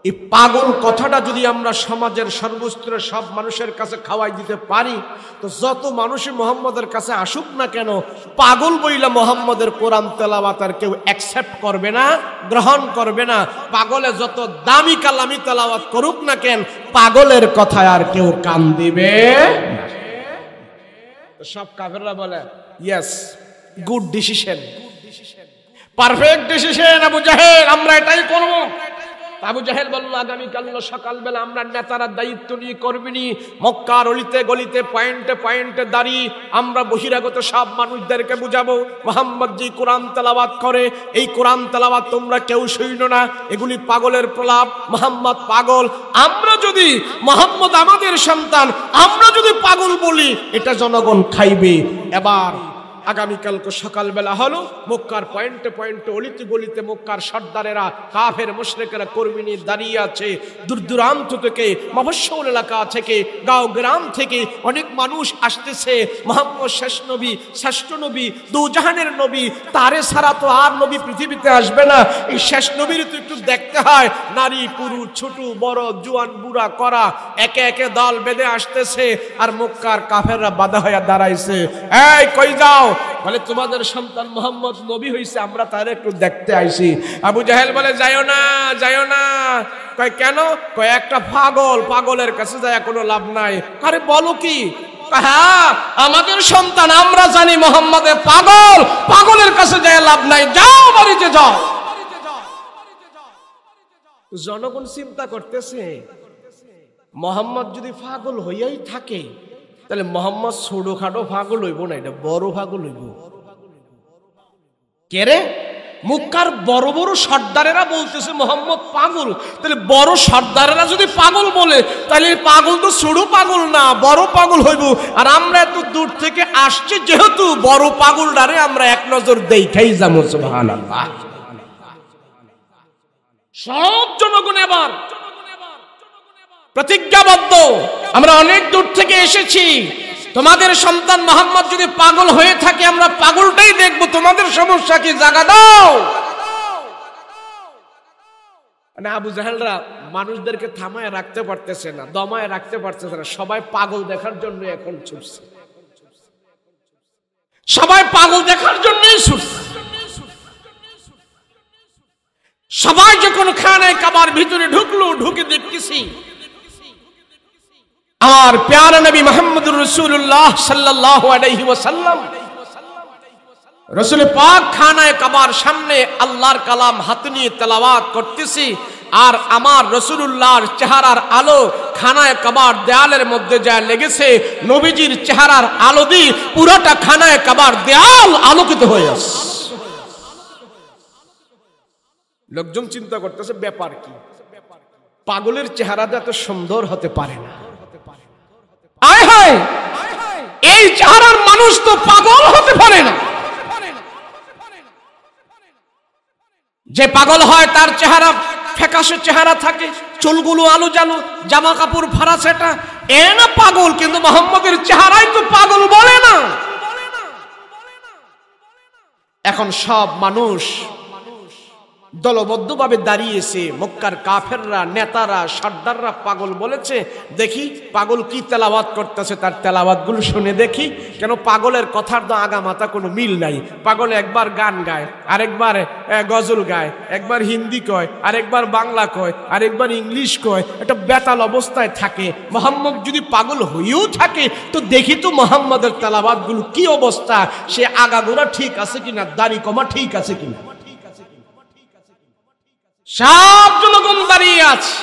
এই পাগল কথাটা যদি আমরা সমাজের সর্বস্তরের সব মানুষের কাছে খাওয়াই দিতে পারি, তো যত মানুষই মুহাম্মদের কাছে আসুক না কেন, পাগল বইলা মুহাম্মদের কোরআন তেলাওয়াত আর কেউ অ্যাকসেপ্ট করবে না, গ্রহণ করবে না। পাগলে যত দামি কালামি তেলাওয়াত করুক না কেন, পাগলের কথায় আর কেউ কান দিবে। সব কাফেররা বলে yes, good decision, perfect decision Abu জাহেল, আমরা এটাই করব। আবু জাহেল বলল, আগামীকাল সকালবেলা আমরা নেতারা দায়িত্ব নিয়ে করবিনি, মক্কার অলিতে গলিতে পয়েন্টে পয়েন্টে দাঁড়িয়ে আমরা বহিরাগত সব মানুষদেরকে বুঝাবো মুহাম্মদ যে কোরআন তেলাওয়াত করে, এই কোরআন তেলাওয়াত তোমরা কেউ শুনো না, এগুলি পাগলের প্রলাপ, মুহাম্মদ পাগল। আমরা যদি মুহাম্মদ আমাদের সন্তান, আমরা যদি পাগল বলি, এটা জনগণ খাইবে। এবার আগামীকালকে সকালবেলা হলো, মক্কার পয়েন্টে পয়েন্টে অলিতে গলিতে মক্কার সর্দারেরা, কাফের মুশরিকরা কর্মী নিয়ে দাঁড়িয়ে আছে। দূর দূরান্ত থেকে, মফস্বল এলাকা থেকে, গাঁও গ্রাম থেকে অনেক মানুষ আসতেছে। মুহাম্মদ শেষ নবী, শ্রেষ্ঠ নবী, দুজাহানের নবী, তারে ছাড়া তো আর নবী পৃথিবীতে আসবে না। এই শেষ নবীর তো একটু দেখতে হয়। নারী পুরুষ, ছোট বড়, জোয়ান বুড়া করা একে একে দল বেঁধে আসতেছে, আর মক্কার কাফেররা বাধা হয়ে দাঁড়াইছে। এই কই যাও? বলে তোমাদের সন্তান মুহাম্মদ নবী হইছে, আমরা তার একটু দেখতে আইছি। আবু জাহেল বলে যাইও না, যাইও না। কয় কেন? কয় একটা পাগল, পাগলের কাছে যায় কোনো লাভ নাই। আরে বলো কি? হ্যাঁ, আমাদের সন্তান, আমরা জানি মুহাম্মদে পাগল, পাগলের কাছে যায় লাভ নাই, যাও বাড়িতে যাও। জনগণ চিন্তা করতেছে, মুহাম্মদ যদি পাগল হইয়াই থাকে তাহলে মোহাম্মদ ছোটখাটো পাগল হইব না, এটা বড় পাগল হইব। কে রে? মক্কার বড় বড় সর্দারেরা বলতেছে মোহাম্মদ পাগল। তাহলে বড় সর্দারেরা যদি পাগল বলে, তাহলে পাগল তো ছোট পাগল না, বড় পাগল হইব। আর আমরা এত দূর থেকে আসছি যেহেতু, বড় পাগলটারে আমরা এক নজর দেখাই যাবো। সুবহানাল্লাহ। সব জনগণ এবার প্রতিজ্ঞাবদ্ধ, আমরা অনেক দূর থেকে এসেছি, তোমাদের সন্তান মুহাম্মদ যদি পাগল হয়ে থাকে আমরা পাগলটাই দেখবো, তোমাদের সমস্যা কি, জায়গা দাও। মানে আবু জাহেলরা মানুষদেরকে থামায় রাখতে পারতেছে না, দমায় রাখতে পারতেছে না, সবাই পাগল দেখার জন্য এখন ছুটছে, সবাই পাগল দেখার জন্যই ছুটছে। সবাই যখন খানায় কাবার ভিতরে ঢুকলো, ঢুকে দেখতেছি আমার প্যারা নবী মুহাম্মদুর রাসূলুল্লাহ সাল্লাল্লাহু আলাইহি ওয়াসাল্লাম রাসূল পাক খানায় কাবার সামনে আল্লাহর কালাম হাতে নিয়ে তেলাওয়াত করতেছি, আর আমার রাসূলুল্লাহর চেহারার আলো খানায় কাবার দেয়ালের মধ্যে যা লেগেছে, নবীজির চেহারার আলো দিয়ে পুরোটা খানায় কাবার দেয়াল আলোকিত হয়ে আসছে। লোকজন চিন্তা করতেছে ব্যাপার কি, পাগলের চেহারাটা এত সুন্দর হতে পারে না। আয় হায়, এই চেহারার মানুষ তো পাগল হতে পারে না। যে পাগল হয় তার চেহারা ফ্যাকাশে চেহারা থাকে, চুলগুলো আলো জালো, জামা কাপড় ফারাসেটা, এ না পাগল। কিন্তু মুহাম্মদের চেহারাই তো পাগল বলে না। এখন সব মানুষ দলবদ্ধভাবে দাঁড়িয়েছে, মক্কার কাফেররা, নেতারা, সর্দাররা পাগল বলেছে। দেখি পাগল কি তেলাওয়াত করতেছে, তার তেলাওয়াতগুলো শুনে দেখি। কেন পাগলের কথার তো আগা মাথা কোনো মিল নাই। পাগল একবার গান গায়, আরেকবার গজল গায়, একবার হিন্দি কয়, আরেকবার বাংলা কয়, আরেকবার ইংলিশ কয়, একটা বেতাল অবস্থায় থাকে। মুহাম্মদ যদি পাগল হইও থাকে তো দেখি তো মুহাম্মদের তেলাওয়াতগুলো কি অবস্থা, সে আগাগোড়া ঠিক আছে কিনা, দাড়ি কমা ঠিক আছে কিনা। সব জনগণ দাঁড়িয়ে আছে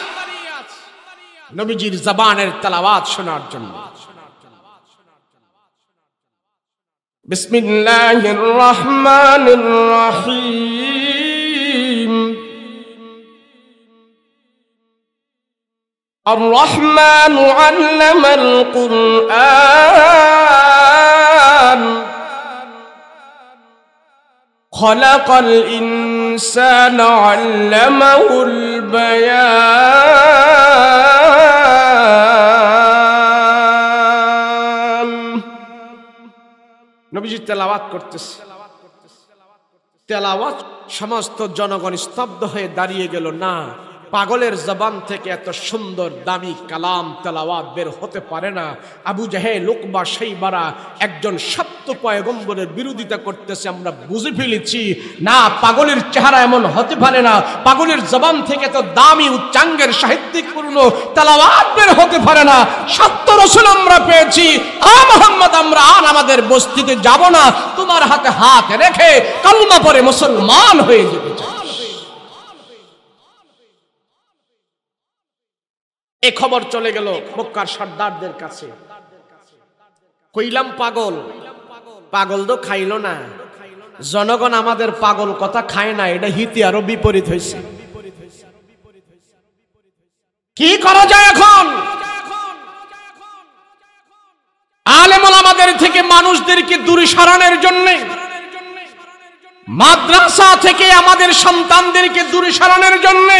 নবীজির জবানের তেলাওয়াত শোনার জন্য। বিসমিল্লাহির রহমানির রহিম। আর রহমানু আল্লামাল কুরআন খলাকাল ইনসানা আল্লামাহুল বায়ান। নবীজি তেলাওয়াত করতেছে, তেলাওয়াত সমস্ত জনগণ স্তব্ধ হয়ে দাঁড়িয়ে গেল। না, পাগলের জবান থেকে এত সুন্দর দামি কালাম তেলাওয়াত বের হতে পারে না। আবু জাহেল, উকবা, শাইবারা একজন সত্য পয়গম্বরের বিরোধিতা করতেছে, আমরা বুঝে ফেলেছি। না, পাগলের চেহারা এমন হতে পারে না, পাগলের জবান থেকে তো দামি উচ্চাঙ্গের সাহিত্যিকপূর্ণ তেলাওয়াত বের হতে পারে না। সত্য রাসূল আমরা পেয়েছি। আ মুহাম্মদ, আমরা আর আমাদের বস্তিতে যাব না, তোমার হাতে হাত রেখে কালমা পড়ে মুসলমান হয়ে যেতে চাই। এই খবর চলে গেল মক্কার সর্দারদের কাছে। কইলাম পাগল, পাগল তো খাইল না। জনগণ আমাদের পাগল কথা খায় না, এটা হিতে আরো বিপরীত হয়েছে। কি করা যায় এখন? আলেম ওলামাদের থেকে মানুষদেরকে দূরে সরানোর জন্য, মাদ্রাসা থেকে আমাদের সন্তানদেরকে দূরে সরানোর জন্য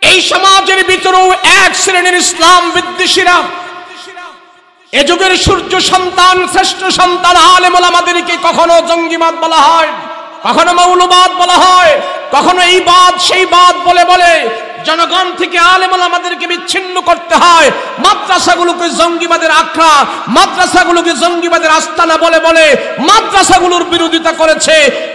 এই সমাজের ভিতরেও এক শ্রেণীর ইসলাম বিদ্বেষীরা, এ যুগের সূর্য সন্তান, শ্রেষ্ঠ সন্তান আলেম ওলামাদেরকে কখনো জঙ্গিবাদ বলা হয়, কখনো মৌলবাদ বলা হয়, কখনো এই বাদ সেই বাদ বলে বলে জনগণ থেকে আলেম ওলামাদেরকে বিচ্ছিন্ন করতে হয়। মাদ্রাসাগুলোকে জঙ্গিবাদের আখড়া, মাদ্রাসাগুলোকে জঙ্গিবাদের আস্তানা বলে বলে মাদ্রাসাগুলোর বিরোধিতা করেছে।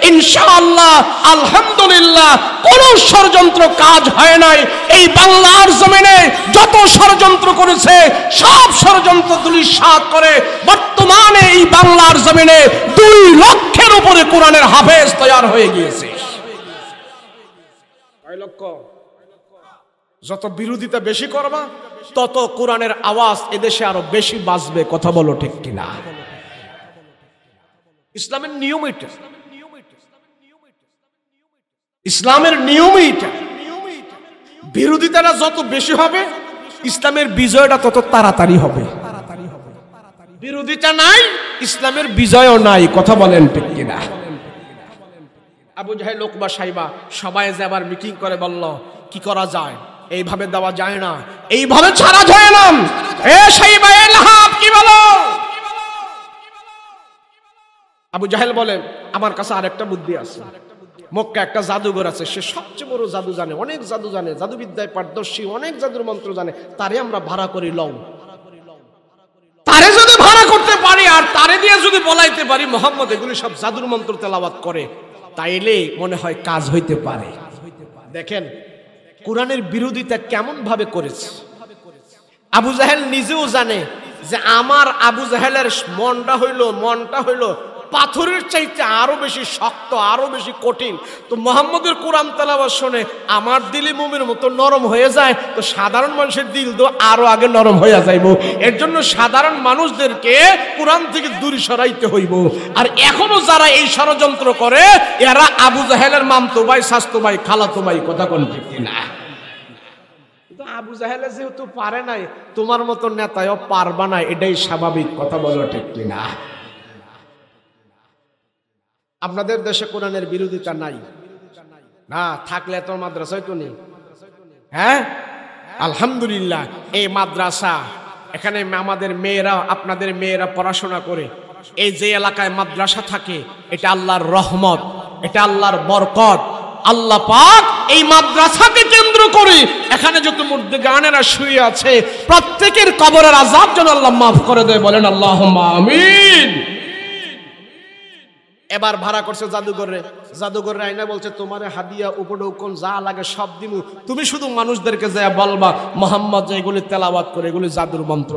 ইনশাআল্লাহ, আলহামদুলিল্লাহ, কোন ষড়যন্ত্র কাজ হয় নাই। এই বাংলার জমিনে যত ষড়যন্ত্র করেছে সব ষড়যন্ত্র ধূলিসাৎ করে বর্তমানে এই বাংলার জমিনে 2 লক্ষের উপরে কোরআনের হাফেজ তৈরি হয়ে গিয়েছে। 2 লক্ষ। যত বিরোধিতা বেশি করবা তত কোরআনের আওয়াজ এদেশে আরো বেশি বাজবে। কথা বলো ঠিক কিনা? ইসলামের নিয়ম এটা, ইসলামের নিয়ম এটা। বিরোধিতাটা যত বেশি হবে ইসলামের বিজয়টা তত তাড়াতাড়ি হবে। বিরোধিতা নাই, ইসলামের বিজয়ও নাই। কথা বলেন ঠিক কিনা? আবু জাহেল, উকবা, শাইবা সবাই যে আবার মিটিং করে বলল কি করা যায়, এইভাবে দেওয়া যায় না, এইভাবে ছাড়া যায় না। এ শাইবা, এ লাহাব, কি বলো? আবু জাহেল বলে আমার কাছে আরেকটা বুদ্ধি আছে। মক্কা একটা জাদুঘর আছে, সে সবচেয়ে বড় জাদু জানে, অনেক জাদু জানে, জাদুবিদ্যায় পারদর্শী, অনেক জাদুর মন্ত্র জানে, তারে আমরা ভাড়া করে লও। তারে যদি ভাড়া করতে পারি আর তারে দিয়ে যদি বলাইতে পারি মুহাম্মদ এগুলি সব জাদুর মন্ত্র তেলাওয়াত করে, তাইলে মনে হয় কাজ হইতে পারে। দেখেন কোরআনের বিরোধিতা কেমন ভাবে করেছে। আবু জাহেল নিজেও জানে যে আমার আবু জাহেলের মনটা হইল পাথরের চাইতে আরো বেশি শক্ত, আরো বেশি কঠিন। তো মুহাম্মদের কোরআন তেলাওয়াত শুনে আমার দিলে মোমের মতো নরম হয়ে যায়, তো সাধারণ মানুষের দিল তো আরো আগে নরম হয়ে যাইব। এর জন্য সাধারণ মানুষদেরকে কোরআন থেকে দূরে সরাইতে হইব। আর এখনো যারা এই ষড়যন্ত্র করে এরা আবু জাহেলের মামতো ভাই, শাস্তো ভাই, খালাতো ভাই, কথা কোন ঠিক না? আবু জাহেলে যেহেতু পারে নাই, তোমার মতো নেতাও পারবা না, এটাই স্বাভাবিক, কথা বলো ঠিক কিনা? আপনাদের দেশে কোরআনের বিরোধিতা নাই না, থাকলে তো মাদ্রাসায় তো নেই। হ্যাঁ আলহামদুলিল্লাহ, এই মাদ্রাসা এখানে আমাদের মেয়েরা, আপনাদের মেয়েরা পড়াশোনা করে। এই যে এলাকায় মাদ্রাসা থাকে এটা আল্লাহর রহমত, এটা আল্লাহর বরকত। আল্লাহ পাক এই মাদ্রাসাকে কেন্দ্র করে এখানে যত মুর্দেগানেরা শুয়ে আছে প্রত্যেকের কবরের আযাব যেন আল্লাহ মাফ করে দেয়, বলেন আল্লাহুম্মা আমিন। এবার ভাড়া করছে জাদুঘরে আইনা বলছে তোমারে হাদিয়া উপঢৌকন যা লাগে সব দিমু, তুমি শুধু মানুষদেরকে যা বলবা মুহাম্মদ যে এগুলি তেলাওয়াত করে এগুলি জাদুর মন্ত্র।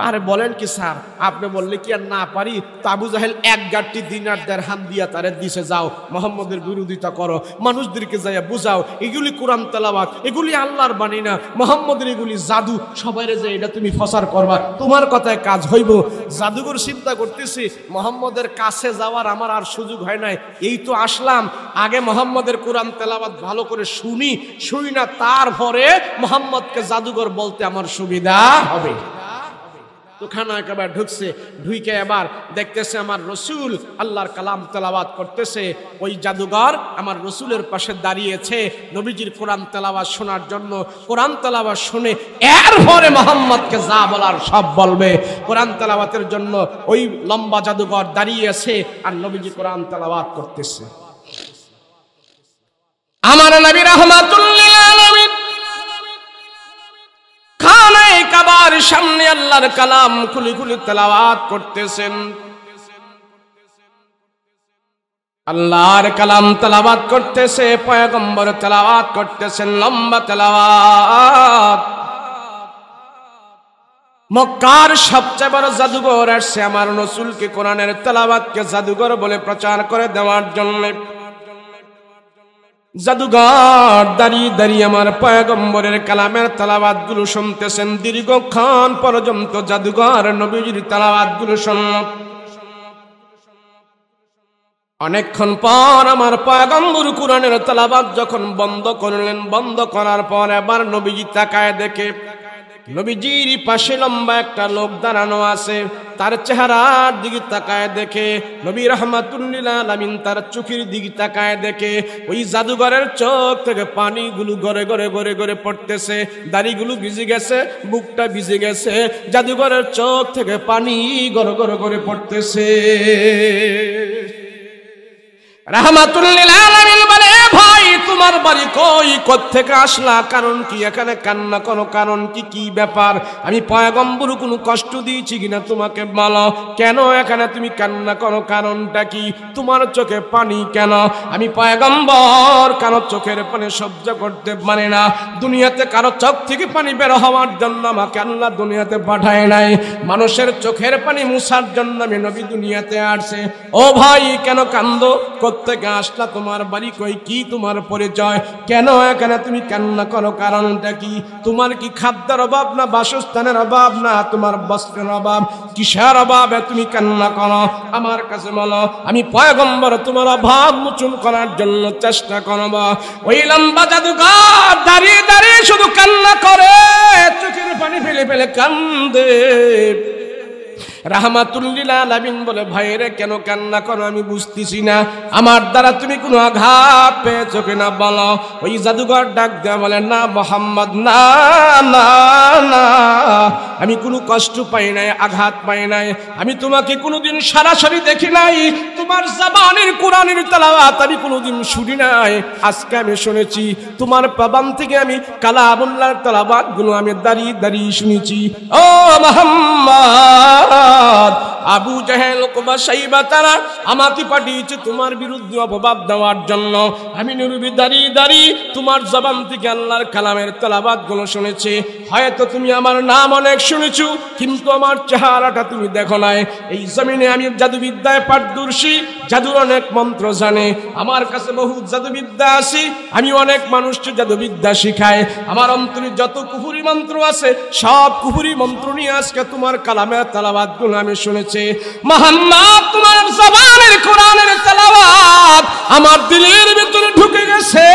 আরে বলেন কি স্যার, আপনি বললে কি আর না পারি? তো আবু জাহেল এক গাঁটটি দিনার দিরহাম দিয়া তারে দিছে, যাও মুহাম্মদের বিরোধিতা করো, মানুষদেরকে যাইয়া বুঝাও এগুলি কোরআন তেলাওয়াত, এগুলি আল্লাহর বাণী না, মুহাম্মদের এগুলি জাদু, সবাইরে যে এটা তুমি প্রচার করবা, তোমার কথায় কাজ হইব। জাদুঘর চিন্তা করতেছি মুহাম্মদের কাছে যাওয়ার আমার আর সুযোগ হয় নাই, এই তো আসলাম, আগে মুহাম্মদের কোরআন তেলাওয়াত ভালো করে শুনি না, তারপরে মুহাম্মদকে জাদুঘর বলতে আমার সুবিধা হবে। তো খানা একেবারে ঢুকছে, ঢুইকে এবার দেখতেছে আমার রসুল আল্লাহর কালাম তেলাওয়াত করতেছে। ওই জাদুঘর আমার রসুলের পাশে দাঁড়িয়েছে নবীজির কোরআন তেলাওয়াত শোনার জন্য। কোরআন তেলাওয়াত শুনে এরপরে মুহাম্মদকে যা বলার সব বলবে। কোরআন তেলাওয়াতের জন্য ওই লম্বা জাদুঘর দাঁড়িয়েছে আর নবীজি কোরআন তেলাওয়াত করতেছে। আমার নবী রাহমাতুল লিল আলামিন খানায়ে কাবার সামনে আল্লাহর কালাম খুলি খুলি তেলাওয়াত করতেছেন। আল্লাহর কালাম তেলাওয়াত করতেছে, পয়গম্বর তেলাওয়াত করতেছেন, লম্বা তেলাওয়াত। মক্কার সবচেয়ে বড় জাদুঘর আসছে আমার রাসূলকে কোরআনের তেলাওয়াতকে জাদুঘর বলে প্রচার করে দেওয়ার জন্য। জাদুঘর দাঁড়িয়ে দাঁড়িয়ে আমার পয়গম্বরের কালামের তেলাওয়াত গুলো শুনতেছেন। দীর্ঘক্ষণ পর্যন্ত জাদুঘর নবীজির তেলাওয়াত গুলো শুনল। অনেকক্ষণ পর আমার পয়গম্বর কোরআনের তেলাওয়াত যখন বন্ধ করলেন, বন্ধ করার পর এবার নবীজি তাকায় দেখে নবীজির পাশে লম্বা একটা লোক দাঁড়ানো আছে। তার চেহারার দিকে তাকায় দেখে নবী রাহমাতুল লিল আলামিন তার চোখের দিকে তাকায় দেখে ওই জাদুঘরের চোখ থেকে পানিগুলো গড়ে গড়ে গড়ে গড়ে পড়তেছে। দাড়িগুলো ভিজে গেছে, বুকটা ভিজে গেছে, জাদুঘরের চোখ থেকে পানি গড়ে গড়ে গড়ে পড়তেছে। রাহমাতুল লিল আলামিন বলে, ভাই তোমার বাড়ি কই, কোত্থেকে আসলা, কারণ কি, এখানে কান্না করো, কারণ কি, কি ব্যাপার? আমি পয়গম্বর কোনো কষ্ট দিয়েছি কিনা তোমাকে বলো, কেন এখানে তুমি কান্না করো, কারণটা কি, তোমার চোখে পানি কেন? আমি পয়গম্বর কারো চোখের পানি সহ্য করতে পারি না। দুনিয়াতে কারো চোখ থেকে পানি বের হওয়ার জন্য আমাকে আল্লাহ দুনিয়াতে পাঠায় নাই, মানুষের চোখের পানি মুছার জন্য আমি নবী দুনিয়াতে আসছে। ও ভাই কেন কান্দো, কোত্থেকে আসলা, তোমার বাড়ি কই, কি তোমার পরিচয়, কেন এখানে তুমি কান্না করো, কারণটা কি? তোমার কি খাদ্যের অভাব না বাসস্থানের অভাব না তোমার বস্ত্রের অভাব, কিসের অভাবে তুমি কান্না করো? আমার কাছে বলো, আমি পয়গম্বর তোমার অভাব মোচন করার জন্য চেষ্টা করব। ওই লম্বা জাদুঘর দাঁড়িয়ে দাঁড়িয়ে শুধু কান্না করে, চোখের পানি ফেলে ফেলে কান্দে। রাহমাতুল লিল আলামিন বলে, ভাইরে কেন কান্না করো আমি বুঝতেছি না, আমার দ্বারা তুমি কোনো আঘাত পেয়েছো কিনা বলো। ওই জাদুঘর ডাক দেয়া বলে, না মুহাম্মদ, না না না, আমি কোনো কষ্ট পাই নাই, আঘাত পাই নাই, আমি তোমাকে কোনোদিন সরাসরি দেখি নাই, তোমার জবানের কোরআনের তেলাওয়াত আমি কোনোদিন শুনি নাই। আজকে আমি শুনেছি তোমার জবান থেকে আমি কালামুল্লাহর তেলাওয়াত গুলো আমি দাঁড়িয়ে দাঁড়িয়ে শুনেছি। ও মুহাম্মদ, আবু জাহেল ওতবা সাইবা তারা আমাকে পাঠিয়েছে তোমার বিরুদ্ধে অপবাদ দেওয়ার জন্য। আমি নবী দাঁড়িয়ে দাঁড়িয়ে তোমার জবান থেকে আল্লাহর কালামের তেলাওয়াত গুলো শুনেছি। হয়তো তুমি আমার নাম অনেক শুনেছো, কিন্তু আমার চেহারাটা তুমি দেখো নাই। এই জমিনে আমি জাদুবিদ্যায় পারদর্শী, জাদুর অনেক মন্ত্র জানে, আমার কাছে বহু জাদুবিদ্যা আছে, আমি অনেক মানুষকে জাদুবিদ্যা শিখাই। আমার অন্তরে যত কুফরি মন্ত্র আছে সব কুফরি মন্ত্র নিয়ে আজকে তোমার কালামের তেলাওয়াত গুলো আমি শুনেছি। মুহাম্মদ, তোমার জবানের কোরআনের তেলাওয়াত আমার দিলের ভিতরে ঢুকে গেছে।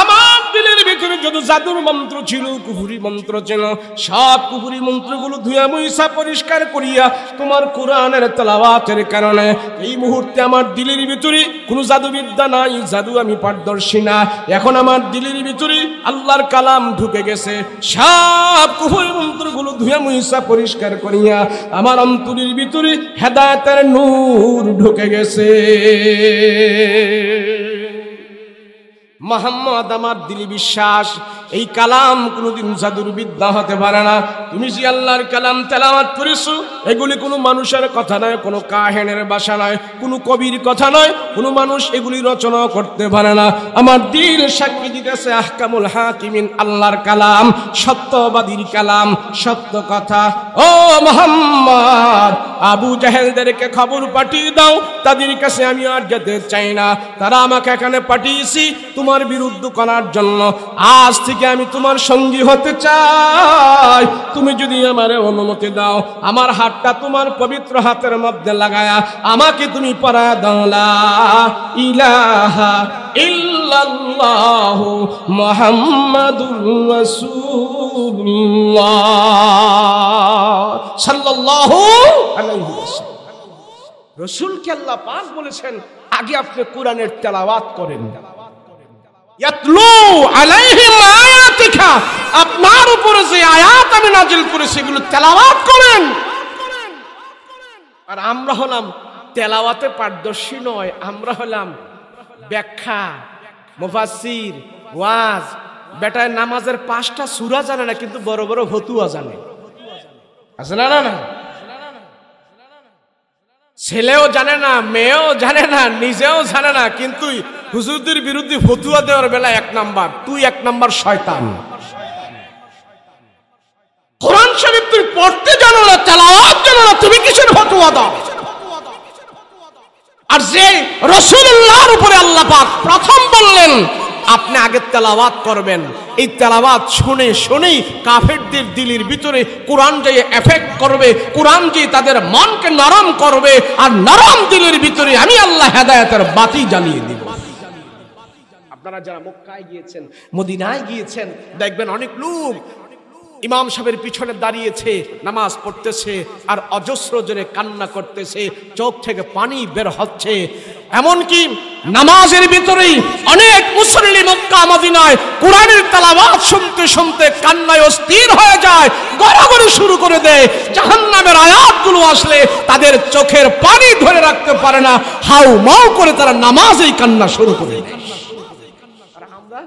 আমার দিলের ভিতরে যত জাদুর মন্ত্র ছিল, কুফরি মন্ত্র ছিল, সব কুফরি মন্ত্রগুলো ধুয়া মুইসা পরিষ্কার করিয়া তোমার কোরআনের তেলাওয়াতের কারণে এই মুহূর্তে আমার দিলের ভিতরে কোনো জাদুবিদ্যা নাই, জাদু আমি পারদর্শী না। এখন আমার দিলের ভিতরে আল্লাহর কালাম ঢুকে গেছে, সব কুফরি মন্ত্রগুলো ধুয়া মুইসা পরিষ্কার করিয়া আমার অন্তরের ভিতরে হেদায়েতের নূর ঢুকে গেছে। মুহাম্মদ, আমার দিলে বিশ্বাস এই কালাম কোনোদিন জাদুর বিদ্যা হতে পারে না। তুমি যে আল্লাহর কালাম তেলাওয়াত করেছো, এগুলি কোনো মানুষের কথা নয়, কোনো কাহিনের ভাষা নয়, কোনো কবির কথা নয়, কোনো মানুষ এগুলি রচনা করতে পারে না। আমার দিল সাক্ষী দিতেছে আহকামুল হাকিমিন আল্লাহর কালাম, সত্যবাদীর কালাম, সত্য কথা। ও মুহাম্মদ, আবু জাহেলদেরকে খবর পাঠিয়ে দাও, তাদের কাছে আমি আর যেতে চাই না, তারা আমাকে এখানে পাঠিয়েছি তোমার বিরুদ্ধ করার জন্য। আজ থেকে আমি তোমার সঙ্গী হতে চাই, তুমি যদি আমার অনুমতি দাও, আমার হাতটা তোমার পবিত্র হাতের মধ্যে লাগায়া আমাকে তুমি পড়া দাও লা ইলাহা ইল্লাল্লাহু মুহাম্মাদুর রাসূলুল্লাহ সাল্লাল্লাহু আলাইহি ওয়াসাল্লাম। রাসূলকে আল্লাহ পাক বলেছেন আগে আপনি কোরআনের তেলাওয়াত করেন, ইয়াতলু আলাইহিম আয়াতিকা, আপনার উপরে যে আয়াত আমি নাজিল করেছি সেগুলো তেলাওয়াত করেন। আর আমরা হলাম তেলাওয়াতে পারদর্শী নয়, আমরা হলাম ব্যাখ্যা, মুফাসসির, ওয়াজ। বেটায় নামাজের 5টা সূরা জানে না, কিন্তু বড় বড় ফতুয়া জানে, আছে না? না, ছেলেও জানে না, মেয়েও জানে না, নিজেও জানে না, কিন্তু হুজুরদের বিরুদ্ধে ফতুয়া দেওয়ার বেলা 1 নাম্বার, তুই 1 নাম্বার শয়তান। কোরআন শরীফ তুই পড়তে জানো না, তেলাওয়াত জানো না, তুমি কিসের ফতুয়া দাও? আর যে রাসূলুল্লাহর উপরে আল্লাহ পাক প্রথম বললেন আপনি আগে তেলাওয়াত করবেন, এই তেলাওয়াত শুনে শুনেই কাফেরদের দিলের ভিতরে কোরআন যে এফেক্ট করবে, কোরআন যে তাদের মনকে নরম করবে, আর নরম দিলের ভিতরে আমি আল্লাহ হেদায়েতের বাতি জ্বালিয়ে দিব। আপনারা যারা মক্কায় গিয়েছেন, মদিনায় গিয়েছেন, দেখবেন অনেক লোক ইমাম সাহেবের পিছনে দাঁড়িয়েছে, নামাজ পড়তেছে আর অজস্র জোরে কান্না করতেছে, চোখ থেকে পানি বের হচ্ছে। এমনকি নামাজের ভিতরেই অনেক মুসল্লি মক্কা মদিনায় কোরআনের তেলাওয়াত শুনতে শুনতে কান্নায় অস্থির হয়ে যায়, গড়াগড়ি শুরু করে দেয়। জাহান্নামের আয়াতগুলো আসলে তাদের চোখের পানি ধরে রাখতে পারে না, হাউ মাউ করে তারা নামাজেই কান্না শুরু করে দেয়। আর আমরা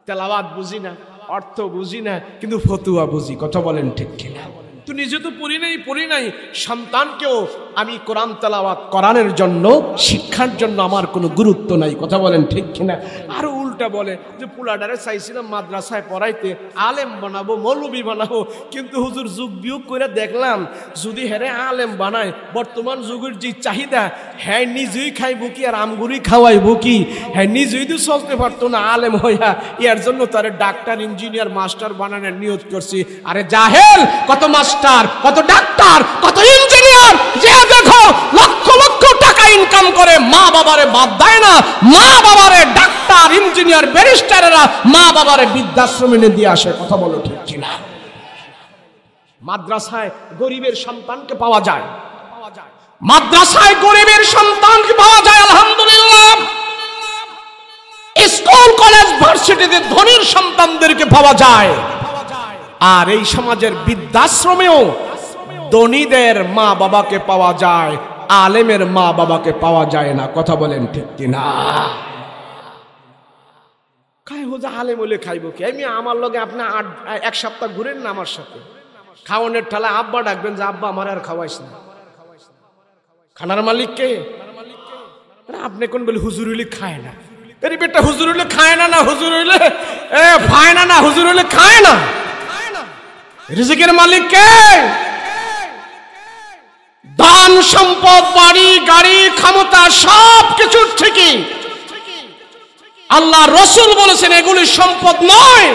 তেলাওয়াত বুঝি না, অর্থ বুঝি না, কিন্তু ফতুয়া বুঝি। কথা বলেন ঠিক কিনা? তো নিজে তো পড়ি নাই, সন্তানকেও আমি কোরআন তেলাওয়াত কোরআনের জন্য, শিক্ষার জন্য আমার কোনো গুরুত্ব নাই। কথা বলেন ঠিক কিনা? আরো উল্টা বলে যে পোলাডারে চাইছিলাম মাদ্রাসায় পড়াইতে, আলেম বানাবো, মৌলবি বানাবো, কিন্তু হুজুর যুগ বিয়োগ করে দেখলাম যদি হেরে আলেম বানায়, বর্তমান যুগের যে চাহিদা, হ্যাঁ নিজেই খাইবো কি আর আমগুড়ি খাওয়াইবো কি? হ্যাঁ নিজেই তো চলতে পারতো না আলেম হইয়া, এর জন্য তারে ডাক্তার, ইঞ্জিনিয়ার, মাস্টার বানানোর নিয়ত করছি। আরে জাহেল, কত মাস্টার, কত ডাক্তার, কত ইঞ্জিনিয়ার, যে দেখো লক্ষ লক্ষ টাকা ইনকাম করে, মা বাবারে বাদ দেয় না, মা বাবারে ডাক্তার, ইঞ্জিনিয়ার, ব্যারিস্টারেরা মা বাবারে বৃদ্ধাশ্রমে নিয়ে দিয়ে আসে। কথা বলো ঠিক কিনা? মাদ্রাসায় গরিবের সন্তানকে পাওয়া যায়, মাদ্রাসায় গরিবের সন্তানকে পাওয়া যায়, আলহামদুলিল্লাহ। স্কুল কলেজ ভার্সিটিতে ধনীর সন্তানদেরকে পাওয়া যায়। আর এই সমাজের বৃদ্ধাশ্রমেও ধনীদের মা বাবাকে পাওয়া যায়, আলেমের মা বাবাকে পাওয়া যায় না। কথা বলেন ঠিক কিনা? খাই হোজা আলেম হলে খাইব কি? আমি আমার লগে আপনি এক সপ্তাহ ঘুরেন না আমার সাথে, খাওয়ানোর ঠালা আব্বা ডাকবেন যে আব্বা আমার আর খাওয়াইস না। খানার মালিক কে? আপনি কোন বলে হুজুর হইলে খায় না। এর বেটা হুজুর হইলে খায় না, না হুজুর হইলে খায় না, না হুজুর হইলে খায় না। রিজিকের মালিক কে? দান সম্পদ, বাড়ি গাড়ি ক্ষমতা সব কিছুর ঠিকই আল্লাহ রসুল বলেছেন এগুলি সম্পদ নয়,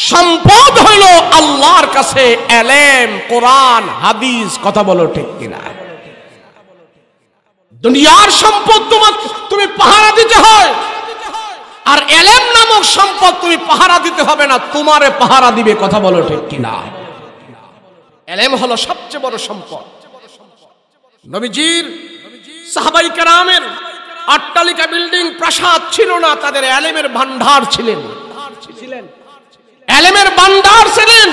সম্পদ হইল আল্লাহর কাছে এলেম, কোরআন, হাদিস। কথা বলো ঠিক কিনা? দুনিয়ার সম্পদ তুমি পাহারা দিতে হয়, আর এলেম নামক সম্পদ তুমি পাহারা দিতে হবে না, তোমারে পাহারা দিবে। কথা বলো ঠিক কিনা? এলেম হলো সবচেয়ে বড় সম্পদ। নবীজির সাহাবাই কেরামের অট্টালিকা, বিল্ডিং, প্রাসাদ ছিল না, তাদের এলেমের ভান্ডার ছিলেন, এলেমের ভান্ডার ছিলেন।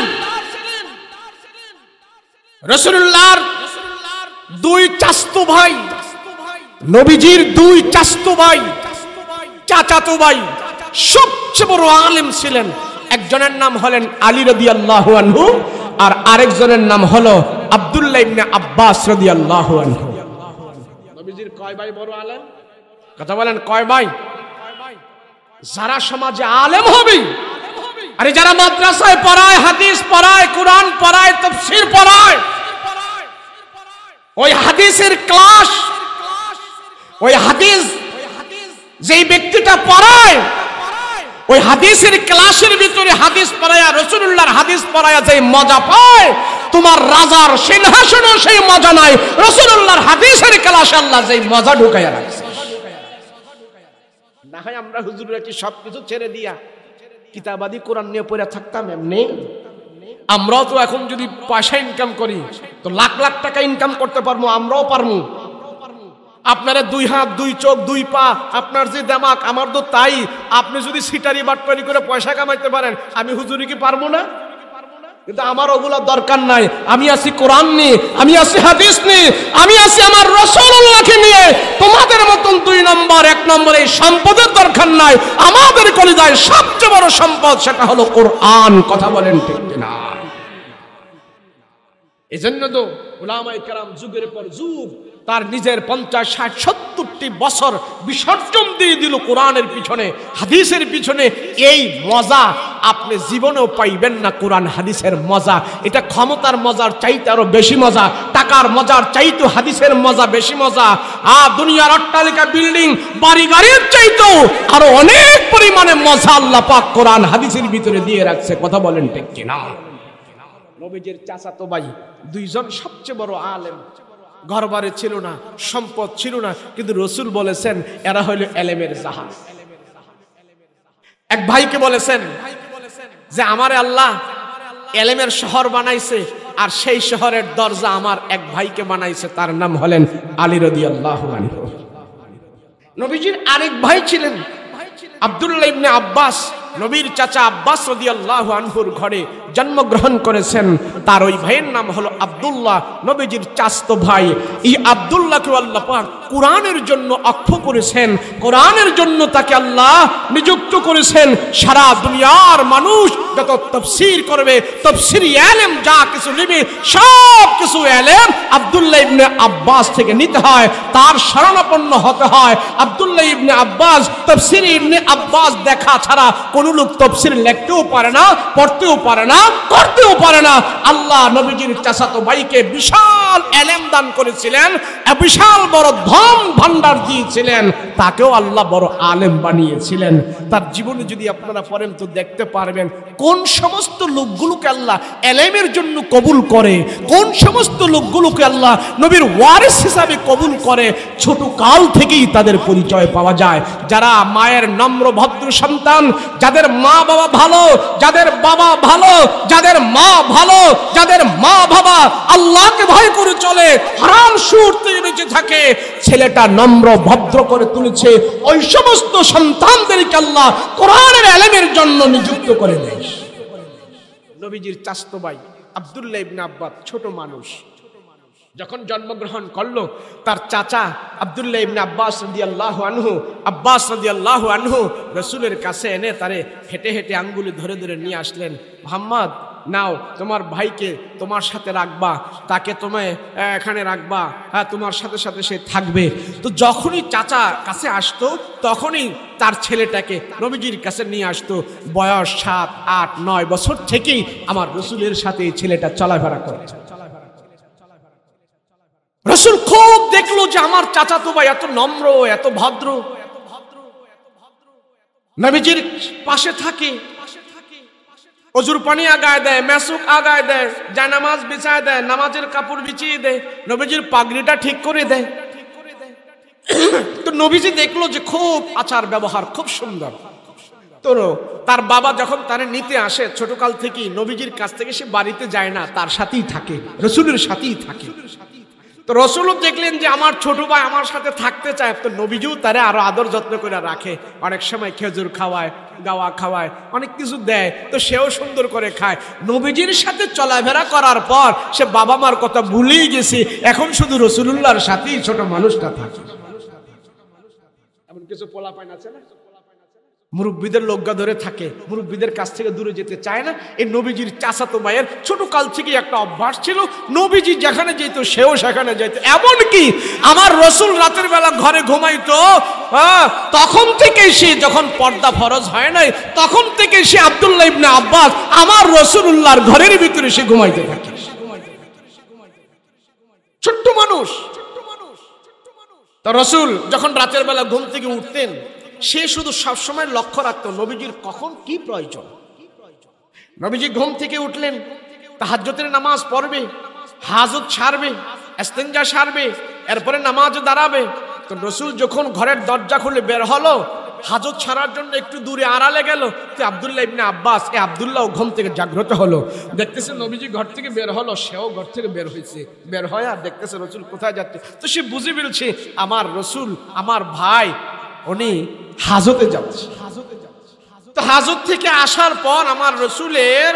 রাসূলুল্লাহর দুই চাচতো ভাই, নবীজির দুই চাচতো ভাই, চাচাতো ভাই সবচেয়ে বড় আলেম ছিলেন। একজনের নাম হলেন আলী রাদিয়াল্লাহু আনহু, আর আরেকজনের নাম হলো আব্দুল্লাহ ইবনে আব্বাস রাদিয়াল্লাহু আনহু। নবীজির কয় ভাই বড় আলেম? কথা বলেন, কয় ভাই? যারা সমাজে আলেম হবে, আরে যারা মাদ্রাসায় পড়ায়, হাদিস পড়ায়, কোরআন পড়ায়, তাফসীর পড়ায়, ওই হাদিসের ক্লাস, ওই হাদিস যেই ব্যক্তিটা পড়ায়, ওই হাদিসের ক্লাসের ভিতরে হাদিস পড়ায়া, রাসূলুল্লাহর হাদিস পড়ায়া যে মজা পায়, তোমার রাজার সিংহাসনে সেই মজা নাই। রাসূলুল্লাহর হাদিসের ক্লাসে আল্লাহ যেই মজা ঢুকাইয়া রাখছে। না হয় আমরা হুজুররা কি সবকিছু ছেড়ে দিয়া কিতাবাদি কোরআন নিয়ে পড়ে থাকতাম? এমনি আমরাও তো এখন যদি পয়সা ইনকাম করি তো লাখ লাখ টাকা ইনকাম করতে পারবো, আমরাও পারবো। আপনারা দুই হাত, দুই চোখ, দুই পা, আপনার যে দেমাক, আমার তো তাই। আপনি যদি সিটারি বাটপারি করে পয়সা কামাইতে পারেন, আমি হুজুরি কি পারবো না? কিন্তু আমার ওগুলা দরকার নাই। আমি আছি কোরআন নিয়ে, আমি আছি হাদিস নিয়ে, আমি আছি আমার রাসূলুল্লাহকে নিয়ে। তোমাদের মতন দুই নম্বর, এক নম্বর এই সম্পদের দরকার নাই। আমাদের কলিজায় সবচেয়ে বড় সম্পদ সেটা হলো কোরআন। কথা বলেন ঠিক কিনা? এজন্য তো উলামায়ে কেরাম যুগের পর যুগ তার নিজের 50, 60, 70টি বছর বিসর্জন দিয়ে দিল কোরআনের পিছনে, হাদিসের পিছনে। এই মজা আপনি জীবনেও পাইবেন না। কোরআন হাদিসের মজা, এটা ক্ষমতার মজার চাইতে আরো বেশি মজা, টাকার মজার চাইতে হাদিসের মজা বেশি মজা। দুনিয়ার অট্টালিকা, বিল্ডিং, বাড়ি গাড়ির চাইতেও আরো অনেক পরিমাণে মজা আল্লাহ পাক কোরআন হাদিসের ভিতরে দিয়ে রাখছে। কথা বলেন ঠিক কিনা? নবীজির চাচাতো ভাই দুইজন সবচেয়ে বড় আলেম, ঘরবাড়ি ছিল না, সম্পদ ছিল না, কিন্তু রসুল বলেছেন এরা হইল এলেমের জাহাজ। এক ভাইকে বলেছেন যে আমারে আল্লাহ এলেমের শহর বানাইছে, আর সেই শহরের দরজা আমার এক ভাইকে বানাইছে, তার নাম হলেন আলী রাদিয়াল্লাহু আনহু। নবীজির আরেক ভাই ছিলেন আব্দুল্লাহ ইবনে আব্বাস। নবীর চাচা আব্বাস রাদিয়াল্লাহু আনহুর ঘরে জন্মগ্রহণ করেছেন। তার ওই ভাইয়ের নাম হলো আব্দুল্লাহ, নবীজির চাচতো ভাই। এই আব্দুল্লাহকে আল্লাহ পাক কোরআনের জন্য অক্ষ করেছেন, কোরআনের জন্য তাকে আল্লাহ নিযুক্ত করেছেন। সারা দুনিয়ার মানুষ যত তাফসীর করবে, তাফসীরি ইলম যা কিছু নেবে, সব কিছু ইলম আব্দুল্লাহ ইবনে আব্বাস থেকে নিতে হয়, তার শরণাপন্ন হতে হয়। আব্দুল্লাহ ইবনে আব্বাস, তাফসীরি ইবনে আব্বাস দেখা ছাড়া কোন লোক তাফসীর লিখতেও পারে না, পড়তেও পারে না, করতেও পারে না। আল্লাহ নবীজির চাচাতো ভাইকে বিশাল ইলম দান করেছিলেন, বিশাল বড় ধন ভান্ডার দিয়েছিলেন, তাকেও আল্লাহ বড় আলেম বানিয়েছিলেন। তার জীবনে যদি আপনারা পড়েন তো দেখতে পারবেন কোন সমস্ত লোকগুলোকে আল্লাহ ইলমের জন্য কবুল করে, কোন সমস্ত লোকগুলোকে আল্লাহ নবীর ওয়ারিস হিসাবে কবুল করে। ছোট কাল থেকেই তাদের পরিচয় পাওয়া যায়। যারা মায়ের নম্র ভদ্র সন্তান, যাদের মা বাবা ভালো, যাদের বাবা ভালো, যাদের মা ভালো, যাদের মা বাবা আল্লাহকে ভয় করে চলে, হারাম সুর থেকে বেঁচে থাকে, ছেলেটা নম্র ভদ্র করে তুলেছে, ওই সমস্ত সন্তানদেরকে আল্লাহ কোরআনের ইলমের জন্য নিযুক্ত করে দেয়। নবীজির চাচতো ভাই আব্দুল্লাহ ইবনে আব্বাস ছোট মানুষ যখন জন্মগ্রহণ করলো, তার চাচা আব্দুল্লাহ ইবনে আব্বাস রাদিয়াল্লাহু আনহু রাসূলের কাছে এনে তারে হেঁটে হেঁটে আঙ্গুলি ধরে ধরে নিয়ে আসলেন। মুহাম্মদ, নাও তোমার ভাইকে তোমার সাথে রাখবা, তাকে তুমি এখানে রাখবা, হ্যাঁ তোমার সাথে সাথে সে থাকবে। তো যখনই চাচা কাছে আসতো তখনই তার ছেলেটাকে নবীজির কাছে নিয়ে আসতো। বয়স 7, 8, 9 বছর থেকেই আমার রাসূলের সাথে এই ছেলেটা চলাফেরা করে। রাসূল খুব দেখলো যে আমার চাচাতো ভাই এত নম্র, এত ভদ্র, নবীজির পাশে থাকে, অজুর পানি আগায় দেয়, মেসুক আগায় দেয়, জায়নামাজ বিছায় দেয়, নামাজের কাপড় বিছিয়ে দেয়, নবীজির পাগড়িটা ঠিক করে দেয়। তো নবীজি দেখলো যে খুব আচার ব্যবহার খুব সুন্দর। তো তার বাবা যখন তারে নিতে আসে, ছোটকাল থেকেই নবীজির কাছ থেকে সে বাড়িতে যায় না, তার সাথেই থাকে, রাসূলের সাথেই থাকে। তো রাসূলও দেখলেন যে আমার ছোট ভাই আমার সাথে থাকতে চায়, তো নবীজিও তারে আরো আদর যত্ন করে রাখে। অনেক সময় খেজুর খাওয়ায়, গাওয়া খাওয়ায়, অনেক কিছু দেয়, তো সেও সুন্দর করে খায়। নবীজির সাথে চলাফেরা করার পর সে বাবা মার কথা ভুলেই গেছে, এখন শুধু রাসূলুল্লাহর সাথেই ছোট মানুষটা থাকে। এমন কিছু পোলাপাইন আছে না, মুরব্বীদের লজ্জা ধরে থাকে, মুরব্বীদের কাছ থেকে দূরে যেতে চায় না। এই নবীজির চাচাতো ভাইয়ের ছোট কাল থেকে একটা অভ্যাস ছিল, নবীজি যেখানে যেত সেও সেখানে যেত। এমনকি আমার রাসূল রাতের বেলা ঘরে ঘুমাইতো, তখন থেকে সে যখন পর্দা ফরজ হয় নাই তখন থেকে সে আব্দুল্লাহ ইবনে আব্বাস আমার রাসূলুল্লাহর ঘরের ভিতরে সে ঘুমাইতে থাকে। ছোট্ট মানুষ। তো রাসূল যখন রাতের বেলা ঘুম থেকে উঠতেন, সে শুধু সবসময় লক্ষ্য রাখতো নবীজির কখন কি প্রয়োজন। নবীজি ঘুম থেকে উঠলেন, তাহাজ্জুদের নামাজ পড়বে, হাজত ছাড়বে, ইস্তেঞ্জা সারবে, এরপরে নামাজে দাঁড়াবে। তো রাসূল যখন ঘরের দরজা খুলে বের হলো, হাজত ছাড়ার জন্য একটু দূরে আড়ালে গেল, তো আব্দুল্লাহ ইবনে আব্বাস আব্দুল্লাহ ঘুম থেকে জাগ্রত হলো। দেখতেছে নবীজি ঘর থেকে বের হলো, সেও ঘর থেকে বের হয়েছে। বের হয় আর দেখতেছে রাসূল কোথায় যাচ্ছে। তো সে বুঝে ফেলছে আমার রাসূল, আমার ভাই, উনি হাজতে যাচ্ছে। তো হাজত থেকে আসার পর আমার রাসূলের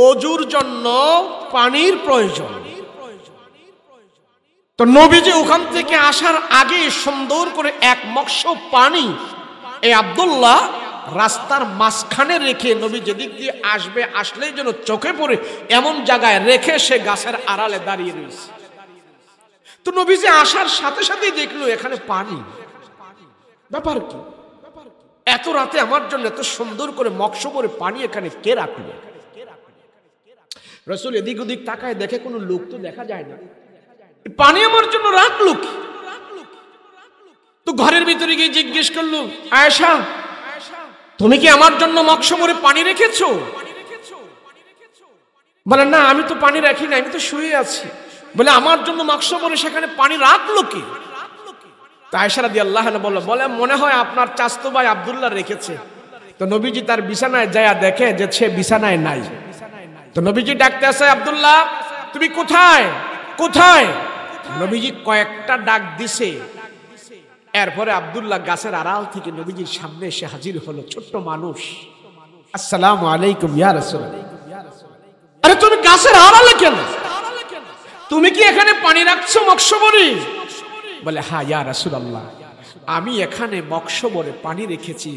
ওযুর জন্য পানির প্রয়োজন। তো নবীজি ওখান থেকে আসার আগে সুন্দর করে এক মগশ পানি এই আব্দুল্লাহ রাস্তার মাঝখানে রেখে, নবী যেদিক দিয়ে আসবে আসলেই যেন চোখে পড়ে এমন জায়গায় রেখে সে গাছের আড়ালে দাঁড়িয়ে রয়েছে। তো নবীজি আসার সাথে সাথেই দেখলো এখানে পানি। ব্যাপার কি, এত রাতে আমার জন্য এত সুন্দর করে মগশ করে পানি এখানে কে রাখলো? রাসূল এদিক ওদিক তাকায়, দেখে কোনো লোক তো দেখা যায় না, পানি আমার জন্য রাখলো কি? তো ঘরের ভিতরে গিয়ে জিজ্ঞেস করলো, আয়েশা, তুমি কি আমার জন্য মগশ করে পানি রেখেছো? বলে, না আমি তো পানি রাখি না, আমি তো শুয়ে আছি। বলে, আমার জন্য মগশ করে সেখানে পানি রাখলো কি? আয়েশা রাদিয়াল্লাহু আনহা বলে, মনে হয় আপনার চাচতো ভাই আব্দুল্লাহ রেখেছে। তো নবীজি তার বিছানায় যায় দেখে যে সে বিছানায় নাই। তো নবীজি ডাকতে আসে, আব্দুল্লাহ তুমি কোথায় কোথায়? নবীজি কয়েকটা ডাক দিছে, এরপরে আব্দুল্লাহ গাছের আড়াল থেকে নবীজির সামনে এসে হাজির হলো। ছোট্ট মানুষ, আসসালামু আলাইকুম ইয়া রাসূলুল্লাহ। আরে তুমি গাছের আড়ালে কেন? তুমি কি এখানে পানি রাখছো মগশ করে? বলে, হ্যাঁ ইয়া রাসূলুল্লাহ, আমি এখানে মগশ ভরে পানি রেখেছি।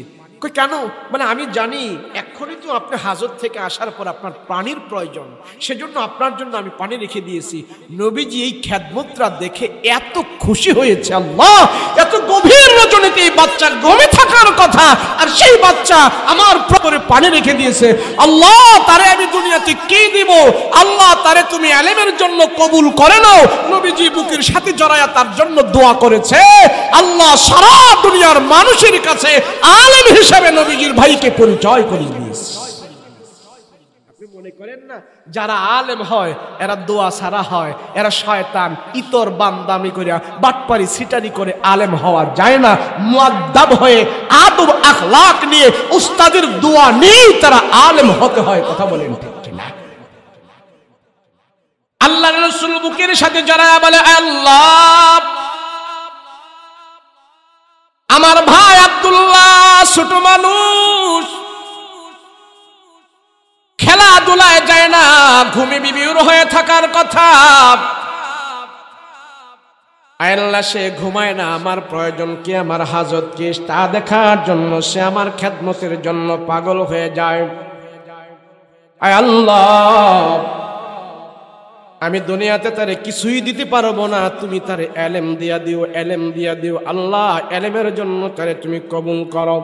কেন? বলে, আমি জানি এক্ষুনি তো আপনি হাজত থেকে আসার পর আপনার পানির প্রয়োজন, সেজন্য আপনার জন্য আমি পানি রেখে দিয়েছি। নবীজি এই খেদমতটা দেখে এত খুশি হয়েছে, আল্লাহ এত গভীর রজনীতে এই বাচ্চা ঘুমে থাকার কথা, আর সেই বাচ্চা আমার প্রপরে পানি রেখে দিয়েছে। আল্লাহ তারে আমি দুনিয়াতে কি দিব? আল্লাহ তারে তুমি ইলমের জন্য কবুল করে নাও। নবীজি বুকের সাথে জড়ায়া তার জন্য দোয়া করেছে, আল্লাহ সারা দুনিয়ার মানুষের কাছে আলেম হিসেবে নবীজির ভাইকে পরিচয় করে দিয়েছে। আপনি মনে করেন না যারা আলেম হয় এরা দোয়া ছাড়া হয়? এরা শয়তান, ইতর বান্দামি করে, বাটপারি সিটারি করে আলেম হওয়া যায় না। মুআদ্দাব হয়ে আদব আখলাক নিয়ে উস্তাদের দোয়া নিয়ে তারা আলেম হতে হয়। কথা বলেন ঠিক কিনা? আল্লাহর রাসূল বুকের সাথে জড়ায়া বলে, আল্লাহ আমার ভাই আব্দুল্লাহ ছোট মানুষ, খেলাধুলা দোলায় যায় না, ঘুমে বিবিউর হয়ে থাকার কথা। আল্লাহ সে ঘুমায় না, আমার প্রয়োজন কি, আমার হাজত কি, তা দেখার জন্য সে আমার খেদমতের জন্য পাগল হয়ে যায়। আয় আল্লাহ, আমি দুনিয়াতে তারে কিছুই দিতে পারবো না, তুমি তারে এলেম দিয়া দিও, এলেম দিয়া দিও। আল্লাহ, এলেমের জন্য তারে তুমি কবুল করো।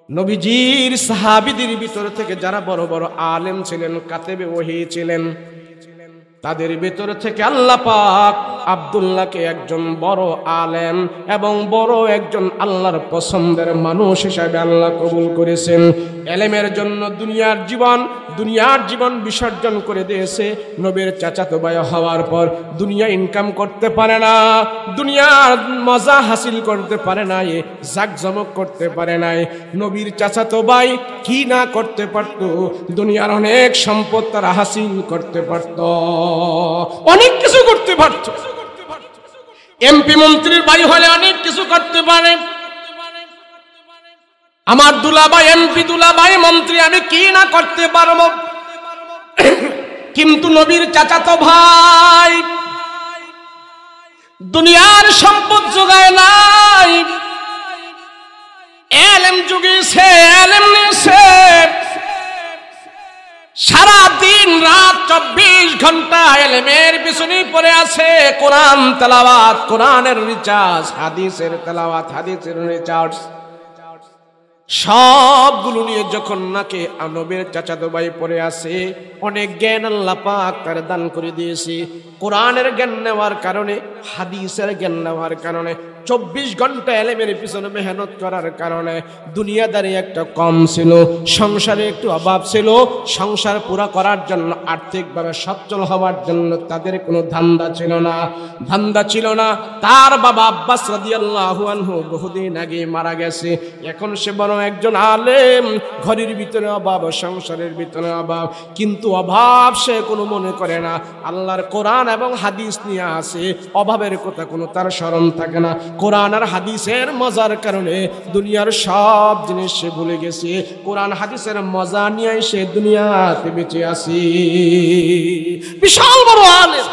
নবীজির সাহাবীদের ভিতর থেকে যারা বড় বড় আলেম ছিলেন, কাতেবে ওহী ছিলেন, তাদের ভিতর থেকে আল্লাহ পাক আব্দুল্লাহকে একজন বড় আলেম এবং বড় একজন আল্লাহর পছন্দের মানুষ হিসেবে আল্লাহ কবুল করেছেন। এলেমের জন্য দুনিয়ার জীবন বিসর্জন করে দিয়েছে। নবীর চাচাতো ভাই হওয়ার পর দুনিয়া ইনকাম করতে পারে না, দুনিয়ার মজা হাসিল করতে পারে না, জাকজমক করতে পারে নাই। নবীর চাচাতো ভাই কি না করতে পারত, দুনিয়ার অনেক সম্পদ তারা হাসিল করতে পারত, অনেক কিছু করতে পারত। এমপি মন্ত্রীর ভাই হলে অনেক কিছু করতে পারে। আমার দুলাভাই এমপি, দুলাভাই মন্ত্রী, আমি কি না করতে পারবো। কিন্তু নবীর চাচাতো ভাই দুনিয়ার সম্পদ যোগায় নাই, এলেম জুগিয়েছে, এলেম নিয়েছে। সারা দিন রাত 24 ঘন্টা এলেমের পিছনে পড়ে আছে। কোরআন তেলাওয়াত, কোরআনের রিচার্জ, হাদিসের তেলাওয়াত, হাদিসের রিচার্জ, সবগুলো নিয়ে যখন নাকি নবীর চাচাতো ভাই পড়ে আছে, অনেক জ্ঞান আল্লাহ পাক তার দান করে দিয়েছে। কোরআনের জ্ঞান নেওয়ার কারণে, হাদিসের জ্ঞান নেওয়ার কারণে, 24 ঘন্টা এলেমের পিছনে মেহনত করার কারণে দুনিয়াদারি একটা কম ছিল, সংসারে একটু অভাব ছিল। সংসার পুরা করার জন্য, আর্থিকভাবে সচ্ছল হওয়ার জন্য তাদের কোনো ধান্দা ছিল না। তার বাবা আব্বাস রাদিয়াল্লাহু আনহু বহুদিন আগে মারা গেছে। এখন সে বড় একজন আলেম, ঘরের ভিতরে অভাব, সংসারের ভিতরে অভাব, কিন্তু অভাব সে কোনো মনে করে না। আল্লাহর কোরআন এবং হাদিস নিয়ে আসে, অভাবের কথা কোনো তার স্মরণ থাকে না। কোরআন আর হাদিসের মজার কারণে দুনিয়ার সব জিনিস সে ভুলে গেছে। কোরআন হাদিসের মজা নিয়ে সে দুনিয়াতে বেঁচে আছে। বিশাল বড় আলেম।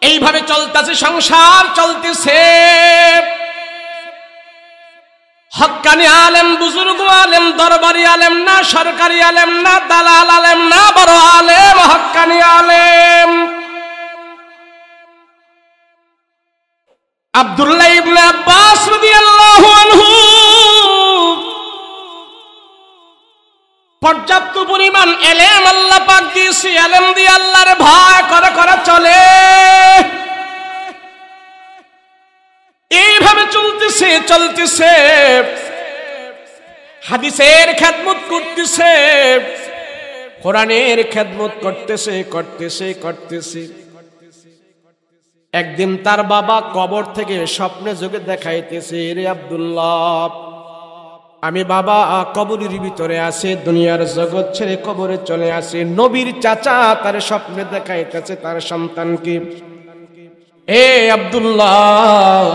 এইভাবে চলতেছে, সংসার চলতেছে। হক্কানি আলেম, বুজুর্গ আলেম, দরবারি আলেম না, সরকারি আলেম না, দালাল আলেম না, বড় আলেম, হক্কানি আলেম। আব্দুল্লাহ ইবনে আব্বাস রাদিয়াল্লাহু আনহু পর্যাপ্ত পরিমাণ এলেম আল্লাহ পাক দিয়েছে। এলেম দিয়ে আল্লাহর ভয় করে করে চলে। এইভাবে চলতেছে। হাদিসের খেদমত করতেছে, কোরআনের খেদমত করতেছে। একদিন তার বাবা কবর থেকে স্বপ্নে যোগে দেখাইতেছে, রে আব্দুল্লাহ, আমি বাবা কবরের ভিতরে আছে, দুনিয়ার জগৎ ছেড়ে কবরে চলে আসে। নবীর চাচা তার স্বপ্নে দেখাইতেছে তার সন্তানকে, এ আব্দুল্লাহ,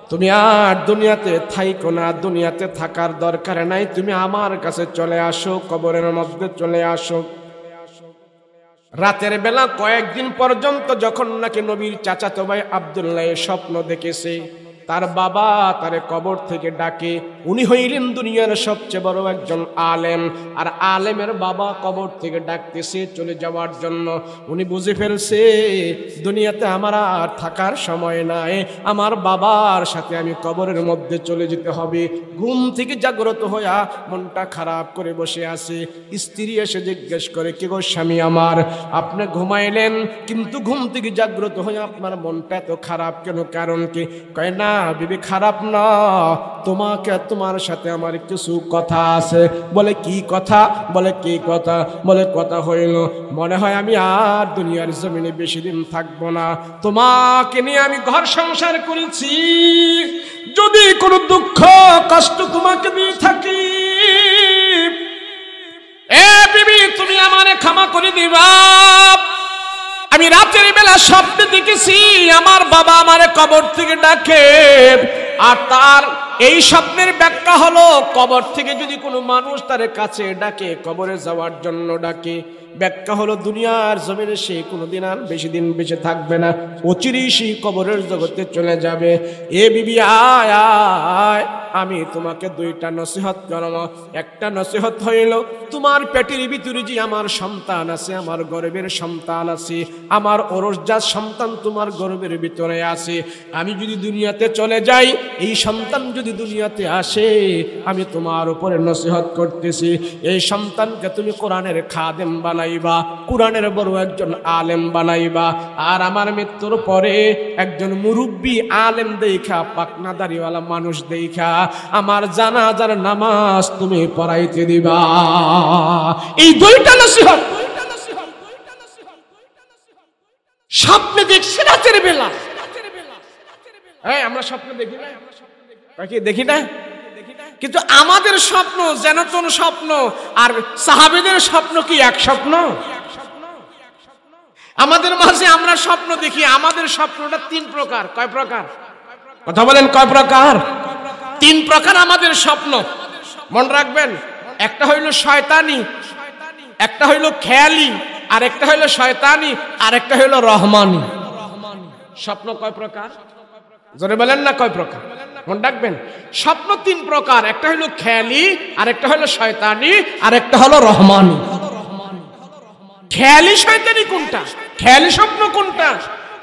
তুমি আর দুনিয়াতে থাইকো না, দুনিয়াতে থাকার দরকার নাই, তুমি আমার কাছে চলে আসো, কবরের মধ্যে চলে আসো। রাতের বেলা কয়েকদিন পর্যন্ত যখন নাকি নবীর চাচাতো ভাই আব্দুল্লাহ স্বপ্ন দেখেছে, তার বাবা তারে কবর থেকে ডাকে। উনি হইলেন দুনিয়ার সবচেয়ে বড় একজন আলেম, আর আলেমের বাবা কবর থেকে ডাকতেছে চলে যাওয়ার জন্য। উনি বুঝে ফেলছে দুনিয়াতে আমার আর থাকার সময় নাই, আমার বাবার সাথে আমি কবরের মধ্যে চলে যেতে হবে। ঘুম থেকে জাগ্রত হইয়া মনটা খারাপ করে বসে আছে। স্ত্রী এসে জিজ্ঞেস করে, কি গো স্বামী আমার, আপনি ঘুমাইলেন কিন্তু ঘুম থেকে জাগ্রত হয়ে আপনার মনটা এত খারাপ কেন, কারণ কি? কয় না বিবি, খারাপ না, তোমার সাথে আমার কিছু কথা আছে। বলে কি কথা? বলে কি কথা? বলে কথা হইল, মনে হয় আমি আর দুনিয়ার জমিনে বেশি দিন থাকবো না, তোমাকে নিয়ে আমি ঘর সংসার করেছি, যদি কোনো দুঃখ কষ্ট তোমাকে দিয়ে থাকি, এ বিবি তুমি আমারে ক্ষমা করে দিবা। আমি রাতের বেলা স্বপ্নে দেখেছি আমার বাবা আমারে কবর থেকে ডাকে, আর তার এই স্বপ্নের ব্যাখ্যা হলো, কবর থেকে যদি কোনো মানুষ তার কাছে ডাকে, কবরে যাওয়ার জন্য ডাকে, ব্যাখ্যা হলো দুনিয়ার জমিনে সে কোনোদিন আর বেশি দিন বেঁচে থাকবে না, অচিরেই সে কবরের জগতে চলে যাবে। এ বিবি আয় আয়, আমি তোমাকে দুইটা নসিহত করব। একটা নসিহত হইল, তোমার পেটের ভিতরে যে আমার সন্তান আছে, আমার গর্ভের সন্তান আছে, আমার ওরসজাত সন্তান তোমার গর্ভের ভিতরে আছে, আমি যদি দুনিয়াতে চলে যাই, এই সন্তান যদি দুনিয়াতে আসে, আমি তোমার উপরে নসিহত করতেছি, এই সন্তানকে তুমি কোরআনের খাদেম বানাইবা, কোরআনের বড় একজন আলেম বানাইবা, আর আমার মৃত্যুর পরে একজন মুরব্বী আলেম দেখা, পাকনা দাড়িওয়ালা মানুষ দেখা আমার জানাজার নামাজ তুমি পড়াইতে দিবা। এই দুইটা নসিহত স্বপ্নে দেখছি রাতের বেলা। আমরা স্বপ্ন দেখি না, দেখি না, কিন্তু আমাদের স্বপ্ন যেন তেন স্বপ্ন, আর সাহাবীদের স্বপ্ন কি এক স্বপ্ন? আমাদের মাঝে আমরা স্বপ্ন দেখি, আমাদের স্বপ্নটা তিন প্রকার। কয় প্রকার? কথা বলেন, কয় প্রকার? তিন প্রকার আমাদের স্বপ্ন, মনে রাখবেন। একটা হইল শয়তানি, একটা হইল খেয়ালি, আর একটা হইল শয়তানি, আর একটা হইল রহমানি। স্বপ্ন কয় প্রকার? জোরে বলেন না, কয় প্রকার? মনে রাখবেন, স্বপ্ন তিন প্রকার। একটা হইল খেয়ালি, আর একটা হইল শয়তানি, আর একটা হলো রহমানি। খেয়ালি শয়তানি কোনটা? খেয়ালি স্বপ্ন কোনটা?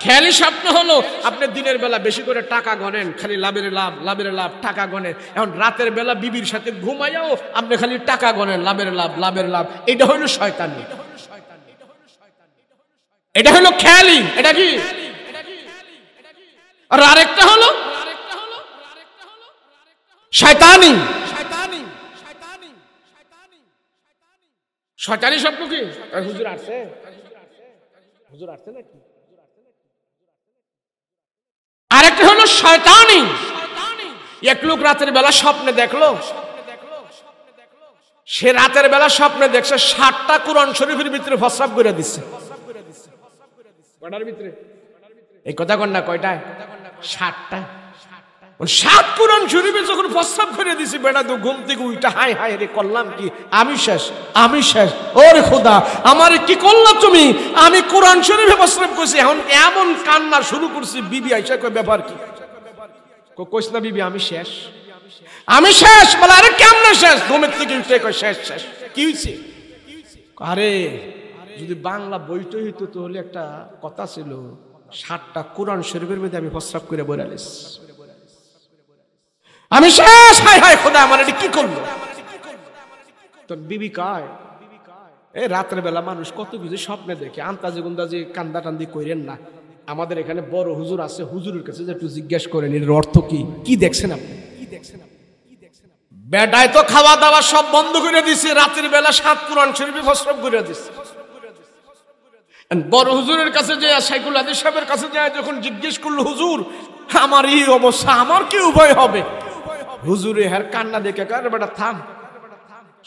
খেয়ালি স্বপ্ন হলো, আপনি দিনের বেলা বেশি করে টাকা গনেন, খালি লাভের লাভ, লাভের লাভ, টাকা গনেন। এখন রাতের বেলা বিবির সাথে ঘুমাইয়াও আপনি খালি টাকা গনেন, লাভের লাভ, লাভের লাভ। এটা হইল শয়তানি, এটা হইল খেয়ালি। এটা কি? আর আরেকটা হলো শয়তানি। শয়তানি স্বপ্ন কি? হুজুর আসছে, হুজুর আসছে নাকি? আরেকটা হলো শয়তানি। এক লোক রাতের বেলা স্বপ্নে দেখলো, সে রাতের বেলা স্বপ্নে দেখছে 60টা কোরআন শরীফের ভিতরে প্রস্রাব করে দিচ্ছে। কয়টার ভিতরে? এই কথা কন না, কয়টায়? 60টা। 7 কোরআন শরীফে যখন প্রস্রাব করে দিছি, বেটা তো ঘুম থেকে উইটা হাই হাই রে, করলাম কি? আমি শেষ, আমি শেষ। ওরে খোদা, আমারে কি করলা তুমি? আমি কোরআন শরীফে প্রস্রাব করছি। এখন এমন কান্না শুরু করছি, বিবি আইসা কয় ব্যাপার কি? কইস না বিবি, আমি শেষ, আমি শেষ। বলে আরে কেমনে শেষ? ঘুমের থেকে উঠে কয় শেষ, শেষ। কি হইছে? আরে যদি বাংলা বইটা হইতো তাহলে একটা কথা ছিল, 7টা কোরআন শরীফের মধ্যে আমি প্রস্রাব করে বইরালিস, আমি শেষ। হাই হাই খোদা, আমার এটা কি করলো? তো বিবি কয়, এই রাতের বেলা মানুষ কত কিছু স্বপ্নে দেখে, আন্তাজে গুন্দাজে কান্দা টান্দি কইরেন না। আমাদের এখানে বড় হুজুর আছে, হুজুরের কাছে একটু জিজ্ঞেস করেন এর অর্থ কি, কি দেখছেন আপনি? বেটায় তো খাওয়া দাওয়া সব বন্ধ করে দিছে, রাতের বেলা 7 কোরআন শরীফে প্রস্রাব করে দিছে। বড় হুজুরের কাছে যে শাইখুল হাদিস সাহেবের কাছে যায়, যখন জিজ্ঞেস করলো, হুজুর আমার এই অবস্থা, আমার কি উপায় হবে? হুজুরে হার কান্না দেখে কার বেটা থাম,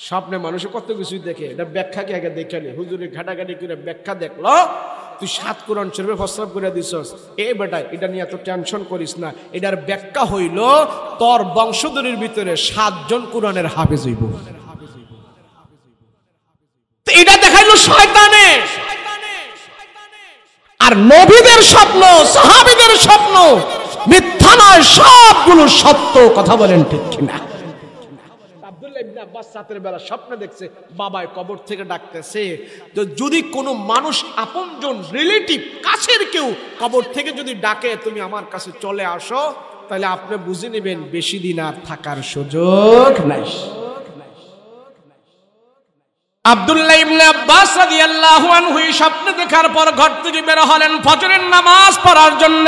স্বপ্নে মানুষে কত কিছু দেখে, এটা ব্যাখ্যা কি আগে দেখে নে। হুজুরে ঘাটাঘাটি করে ব্যাখ্যা দেখলো, তুই 7 কোরআন শরীফে প্রস্রাব করে দিছস, এ বেটা এটা নিয়ে এত টেনশন করিস না। এটার ব্যাখ্যা হইল, তোর বংশধরের ভিতরে 7 জন কোরআনের হাফেজ হইব। এটা দেখাইলো শয়তানে। আর নবীদের স্বপ্ন, সাহাবীদের স্বপ্ন মিথ্যা নয়, সবগুলো সত্য। কথা বলেন ঠিক কিনা? আব্দুল্লাহ ইবনে আব্বাস রাতের বেলা স্বপ্নে দেখছে, বাবাই কবর থেকে ডাকতেছে। তো যদি কোনো মানুষ আপনজন, রিলেটিভ, কাছের কেউ কবর থেকে যদি ডাকে, তুমি আমার কাছে চলে আসো, তাহলে আপনি বুঝে নেবেন বেশি দিন আর থাকার সুযোগ নাই। আব্দুল্লাহ ইবনে আব্বাস রাদিয়াল্লাহু আনহু স্বপ্ন দেখার পর ঘর থেকে বের হলেন ফজরের নামাজ পড়ার জন্য।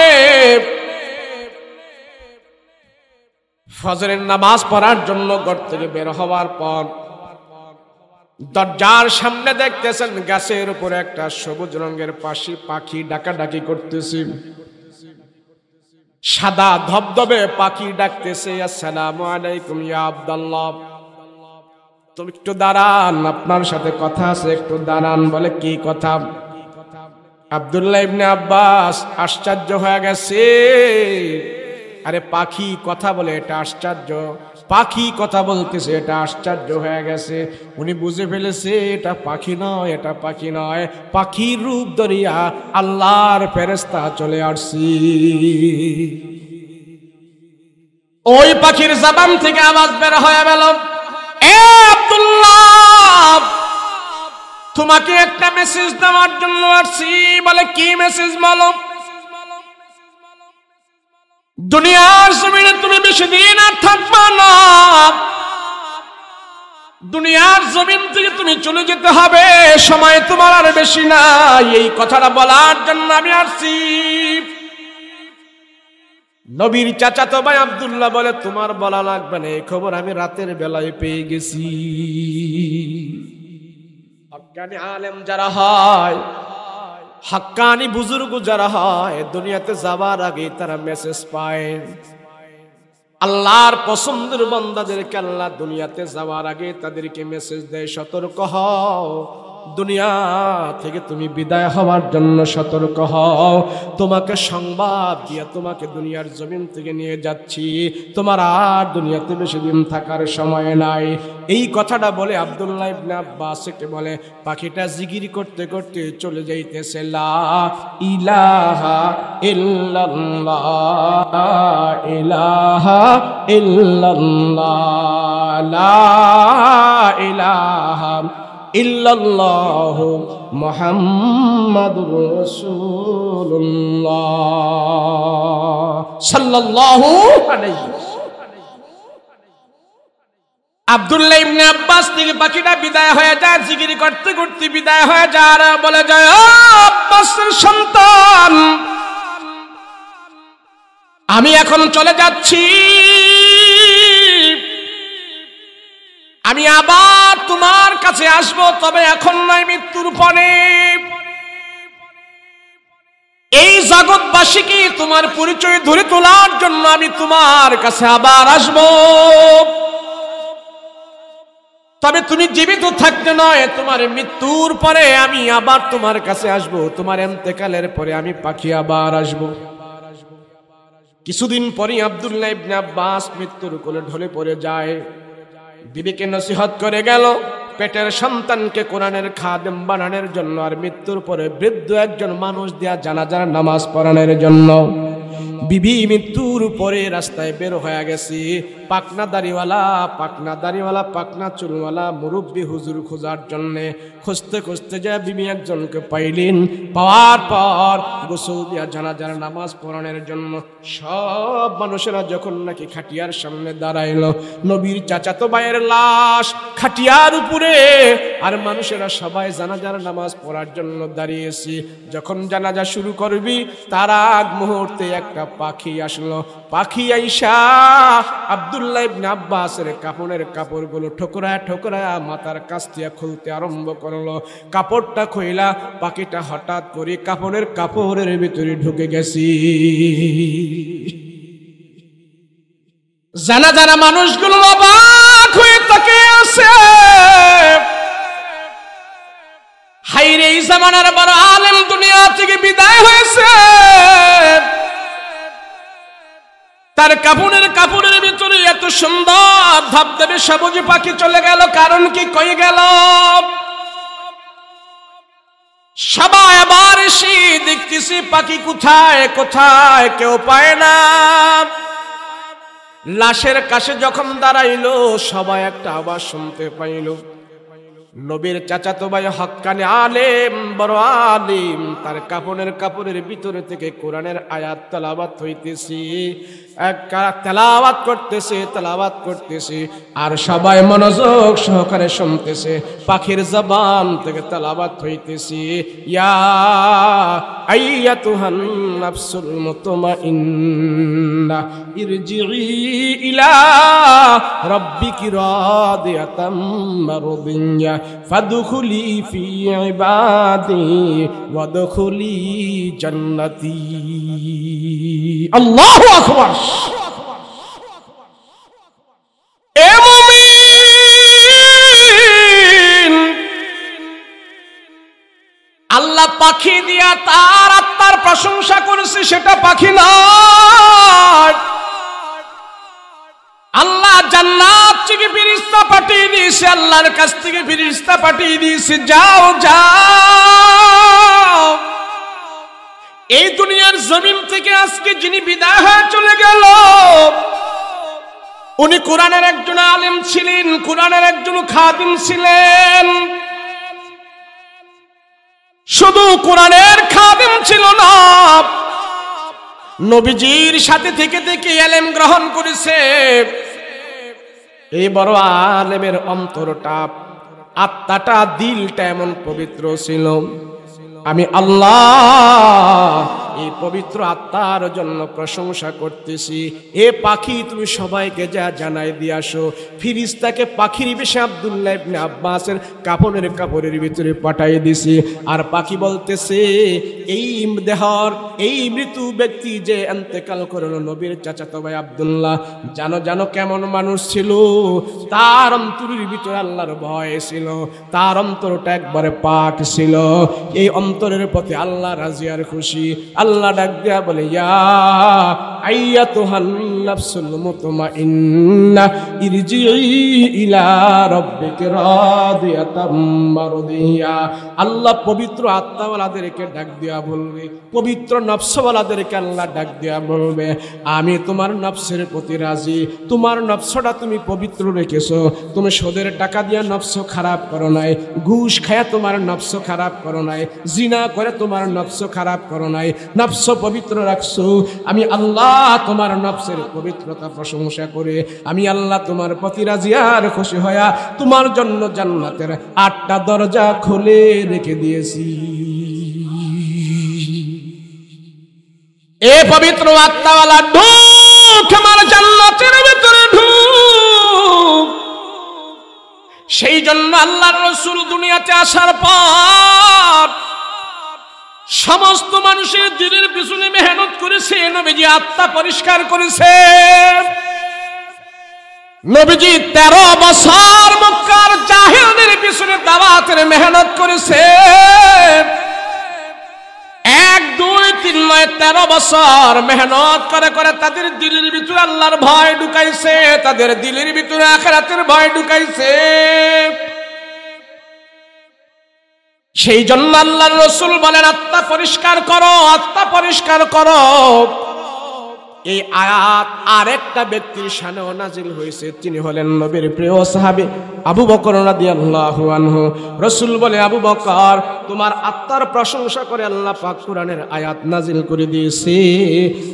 ফজরের নামাজ পড়ার জন্য ঘর থেকে বের হওয়ার পর দরজার সামনে দেখতেছেন গাছের উপরে একটা সবুজ রঙের পাখি ডাকাডাকি করতেছে। সাদা ধবধবে পাখি ডাকতেছে, আসসালামু আলাইকুম ইয়া আব্দুল্লাহ, তুমি একটু দাঁড়ান, আপনার সাথে কথা আছে, একটু দাঁড়ান। বলে কি কথা? আব্দুল্লাহ ইবনে আব্বাস আশ্চর্য হয়ে গেছে। আরে পাখি কথা বলে এটা আশ্চর্য, পাখি কথা বলতেছে এটা আশ্চর্য হয়ে গেছে। উনি বুঝে ফেলেছে এটা পাখি নয়, এটা পাখি নয়, পাখির রূপ ধরিয়া আল্লাহর ফেরেশতা চলে আসছি। ওই পাখির জবান থেকে আওয়াজ বের হয়ে গেল, এ আব্দুল্লাহ, তোমাকে একটা মেসেজ দেওয়ার জন্য আসছি। বলে কি মেসেজ বলো? দুনিয়ার জমিনে তুমি বেশি দিন আর থাকবা না, দুনিয়ার জমিন থেকে তুমি চলে যেতে হবে, সময় তোমার আর বেশি নাই। এই কথাটা বলার জন্য আমি আসছি। নবীর চাচাতো ভাই আব্দুল্লাহ বলে, তোমার বলা লাগবে না, এই খবর আমি রাতের বেলায় পেয়ে গেছি। হক্কানি আলেম যারা হয়, হক্কানি বুজুর্গ যারা হয়, দুনিয়াতে যাবার আগে তারা মেসেজ পায়। আল্লাহর পছন্দের বান্দাদেরকে আল্লাহ দুনিয়াতে যাওয়ার আগে তাদেরকে মেসেজ দেয়, সতর্ক হও, দুনিয়া থেকে তুমি বিদায় হওয়ার জন্য সতর্ক হও। তোমাকে সংবাদ দিয়া তোমাকে দুনিয়ার জমিন থেকে নিয়ে যাচ্ছি, তোমার আর দুনিয়াতে বেশি দিন থাকার সময় নাই। এই কথাটা বলে আব্দুল্লাহ ইবনে আব্বাসকে বলে, পাখিটা জিকির করতে করতে চলে যাইতেছে, লা ইলাহা ইল্লাল্লাহ, লা ইলাহা ইল্লাল্লাহ, লা ইলাহা ইল্লাল্লাহু মুহাম্মাদুর রাসূলুল্লাহ সাল্লাল্লাহু আলাইহি ওয়াসাল্লাম। আব্দুল্লাহ ইবনে আব্বাস থেকে পাখিটা বিদায় হয়ে যায়, জিকির করতে করতে বিদায় হয়ে যায়, আর বলে যায়, ও আব্বাসের সন্তান, আমি এখন চলে যাচ্ছি, আমি আবার তোমার কাছে আসবো, তবে এখন নয়, মৃত্যুর পরে। এই জগৎবাসীকে তোমার পরিচয় ধরে তোলার জন্য আমি তোমার কাছে আবার আসবো, তবে তুমি জীবিত থাকতে নয়, তোমার মৃত্যুর পরে আমি আবার তোমার কাছে আসবো, তোমার ইন্তেকালের পরে আমি পাখি আবার আসবো। কিছুদিন পরে আব্দুল্লাহ ইবনে আব্বাস মৃত্যুর কোলে ঢলে পড়ে যায়। বিবিকে নসিহত করে গেল পেটের সন্তানকে কোরআনের খাদেম বানানোর জন্য, আর মৃত্যুর পরে বৃদ্ধ একজন মানুষ দেয়া জানাজার নামাজ পড়ানোর জন্য। বিবি মৃত্যুর পরে রাস্তায় বের হয়ে গেছি, পাকনা দাড়িওয়ালা পাকনা চুলওয়ালা মুরব্বী হুজুর খোঁজার জন্যে। খুঁজতে খুঁজতে যায় বিবি একজনকে পাইলেন, পাওয়ার পর গোসল দিয়া জানাজার নামাজ পড়ানোর জন্য সব মানুষেরা যখন নাকি খাটিয়ার সামনে দাঁড়াইলো, নবীর চাচাতো ভাইয়ের লাশ খাটিয়ার উপরে, আর মানুষেরা সবাই জানাজার নামাজ পড়ার জন্য দাঁড়িয়েছি। যখন জানাজা শুরু করবি তার আগ মুহূর্তে একটা পাখি আসলো। পাখি আইসা আব্দুল্লাহ ইবনে আব্বাসের কাপড়ের কাপড়গুলো ঠোকরায় ঠোকরায় মাথার কাছ দিয়ে খুলতে আরম্ভ করলো। কাপড়টা খুইলা পাখিটা হঠাৎ করে কাপড়ের ভিতরে ঢুকে গেছি। জানা মানুষগুলো অবাক হয়ে তাকিয়ে আছে। হাইরে, এই জামানার বড় আলেম দুনিয়া থেকে বিদায় হয়েছে, তার কাপড়ের ভিতরে এত সুন্দর ধবধবে সবুজ পাখি চলে গেল, কারণ কি, কই গেল? সবাই আবার এসে দেখতেছি পাখি কোথায় কোথায়, কেউ পায় না। লাশের কাছে যখন দাঁড়াইলো সবাই একটা আওয়াজ শুনতে পাইল। নবীর চাচাতো ভাই হক্কানি আলেম, বড় আলেম, তার কাপড়ের ভিতরে থেকে কোরআনের আয়াত তেলাওয়াত হইতেছে, তেলাওয়াত করতেছে, আর সবাই মনোযোগ সহকারে শুনতেছে। পাখির জবান থেকে তেলাওয়াত হইতেছে, ইয়া আইয়াতুহান নাফসুল মুতমাইন্নাহ ইরজিই ইলা রাব্বিকি রাদিয়াতাম মারদিয়া ফাদখুলি ফি ইবাদি ওয়াদখুলি জান্নাতি। আল্লাহু আকবার। এ মুমিন, আল্লাহ পাখি দিয়া তার আত্মার প্রশংসা করেছে, সেটা পাখি নয়। জান্নাত থেকে ফেরেশতা পাঠিয়ে দিয়েছে, আল্লাহর কাছ থেকে ফেরেশতা পাঠিয়ে দিয়েছে, যাও যাও এই দুনিয়ার জমিন থেকে আজকে যিনি বিদায় হয়ে চলে গেল উনি কোরআনের একজন আলেম ছিলেন, কোরআনের একজন খাদিম ছিলেন। শুধু কোরআনের খাদিম ছিল না, নবীজির সাথে থেকে থেকে ইলম গ্রহণ করেছে। এই বড় আলেমের অন্তরটা, আত্মাটা, দিলটা এমন পবিত্র ছিল। আমি আল্লাহ এই পবিত্র আত্মার জন্য প্রশংসা করতেছি। এ পাখি তুমি সবাইকে যা জানাই দিয়ে আসো। ফিরিস্তাকে পাখির বেশে আব্দুল্লাহ ইবনে আব্বাসের কাপড়ের ভিতরে পাঠিয়ে দিছি। আর পাখি বলতেছে, এই দেহর এই মৃত্যু ব্যক্তি যে ইন্তেকাল করলো নবীর চাচাতো ভাই আব্দুল্লাহ, জানো কেমন মানুষ ছিল। তার অন্তরের ভিতরে আল্লাহর ভয় ছিল, তার অন্তরটা একবারে পাক ছিল। এই অন্তরের প্রতি আল্লাহ রাজি আর খুশি। আল্লাহ ডাক দেয়া বলে, ইয়া আইয়াতুহান নাফসুল মুতমাইন্না ইরজিই ইলা রাব্বিকা রাদিয়াতাম মারদিয়া। আল্লাহ পবিত্র আত্মাওয়ালাদেরকে ডাক দেয়া বলবে, পবিত্র নফসওয়ালাদেরকে আল্লাহ ডাক দেয়া বলবে, আমি তোমার নফসের প্রতি রাজি। তোমার নফসটা তুমি পবিত্র রেখেছো। তুমি সুদের টাকা দিয়া নফস খারাপ করো নাই, ঘুষ খায়া তোমার নফস খারাপ করো নাই, জিনা করে তোমার নফস খারাপ করো নাই, নফস পবিত্র রাখছো। আমি আল্লাহ তোমার নফসের পবিত্রতা প্রশংসা করে আমি আল্লাহ তোমার প্রতি রাজি আর খুশি হয়া তোমার জন্য জান্নাতের 8টা দরজা খুলে রেখে দিয়েছি। এ পবিত্র আত্মাওয়ালা ঢুক আমার জান্নাতের ভিতরে ঢুক। সেই জন্য আল্লাহর রাসূল দুনিয়াতে আসার পর সমস্ত মানুষের দিলের পিছনে মেহনত করেছে। নবীজি আত্মা পরিষ্কার করেছে। নবীজি 13 বছর মক্কার জাহেলদের পিছনে দাওয়াতের মেহনত করেছে। 1, 2, 3 নয় 13 বছর মেহনত করে করে তাদের দিলের ভিতরে আল্লাহর ভয় ঢুকাইছে, তাদের দিলের ভিতরে আখিরাতের ভয় ঢুকাইছে। সেই জন্য আল্লাহর রাসূল বলেন, আত্মা পরিষ্কার করো, আত্মা পরিষ্কার করো। এই আয়াত আরেকটা ব্যক্তির শানেও নাজিল হয়েছে, তিনি হলেন নবীর প্রিয় সাহাবী আবু বকর রাদিয়াল্লাহু আনহু। রাসূল বলে, আবু বকর তোমার আত্মার প্রশংসা করে আল্লাহ পাক কোরআনের আয়াত নাজিল করে দিয়েছে।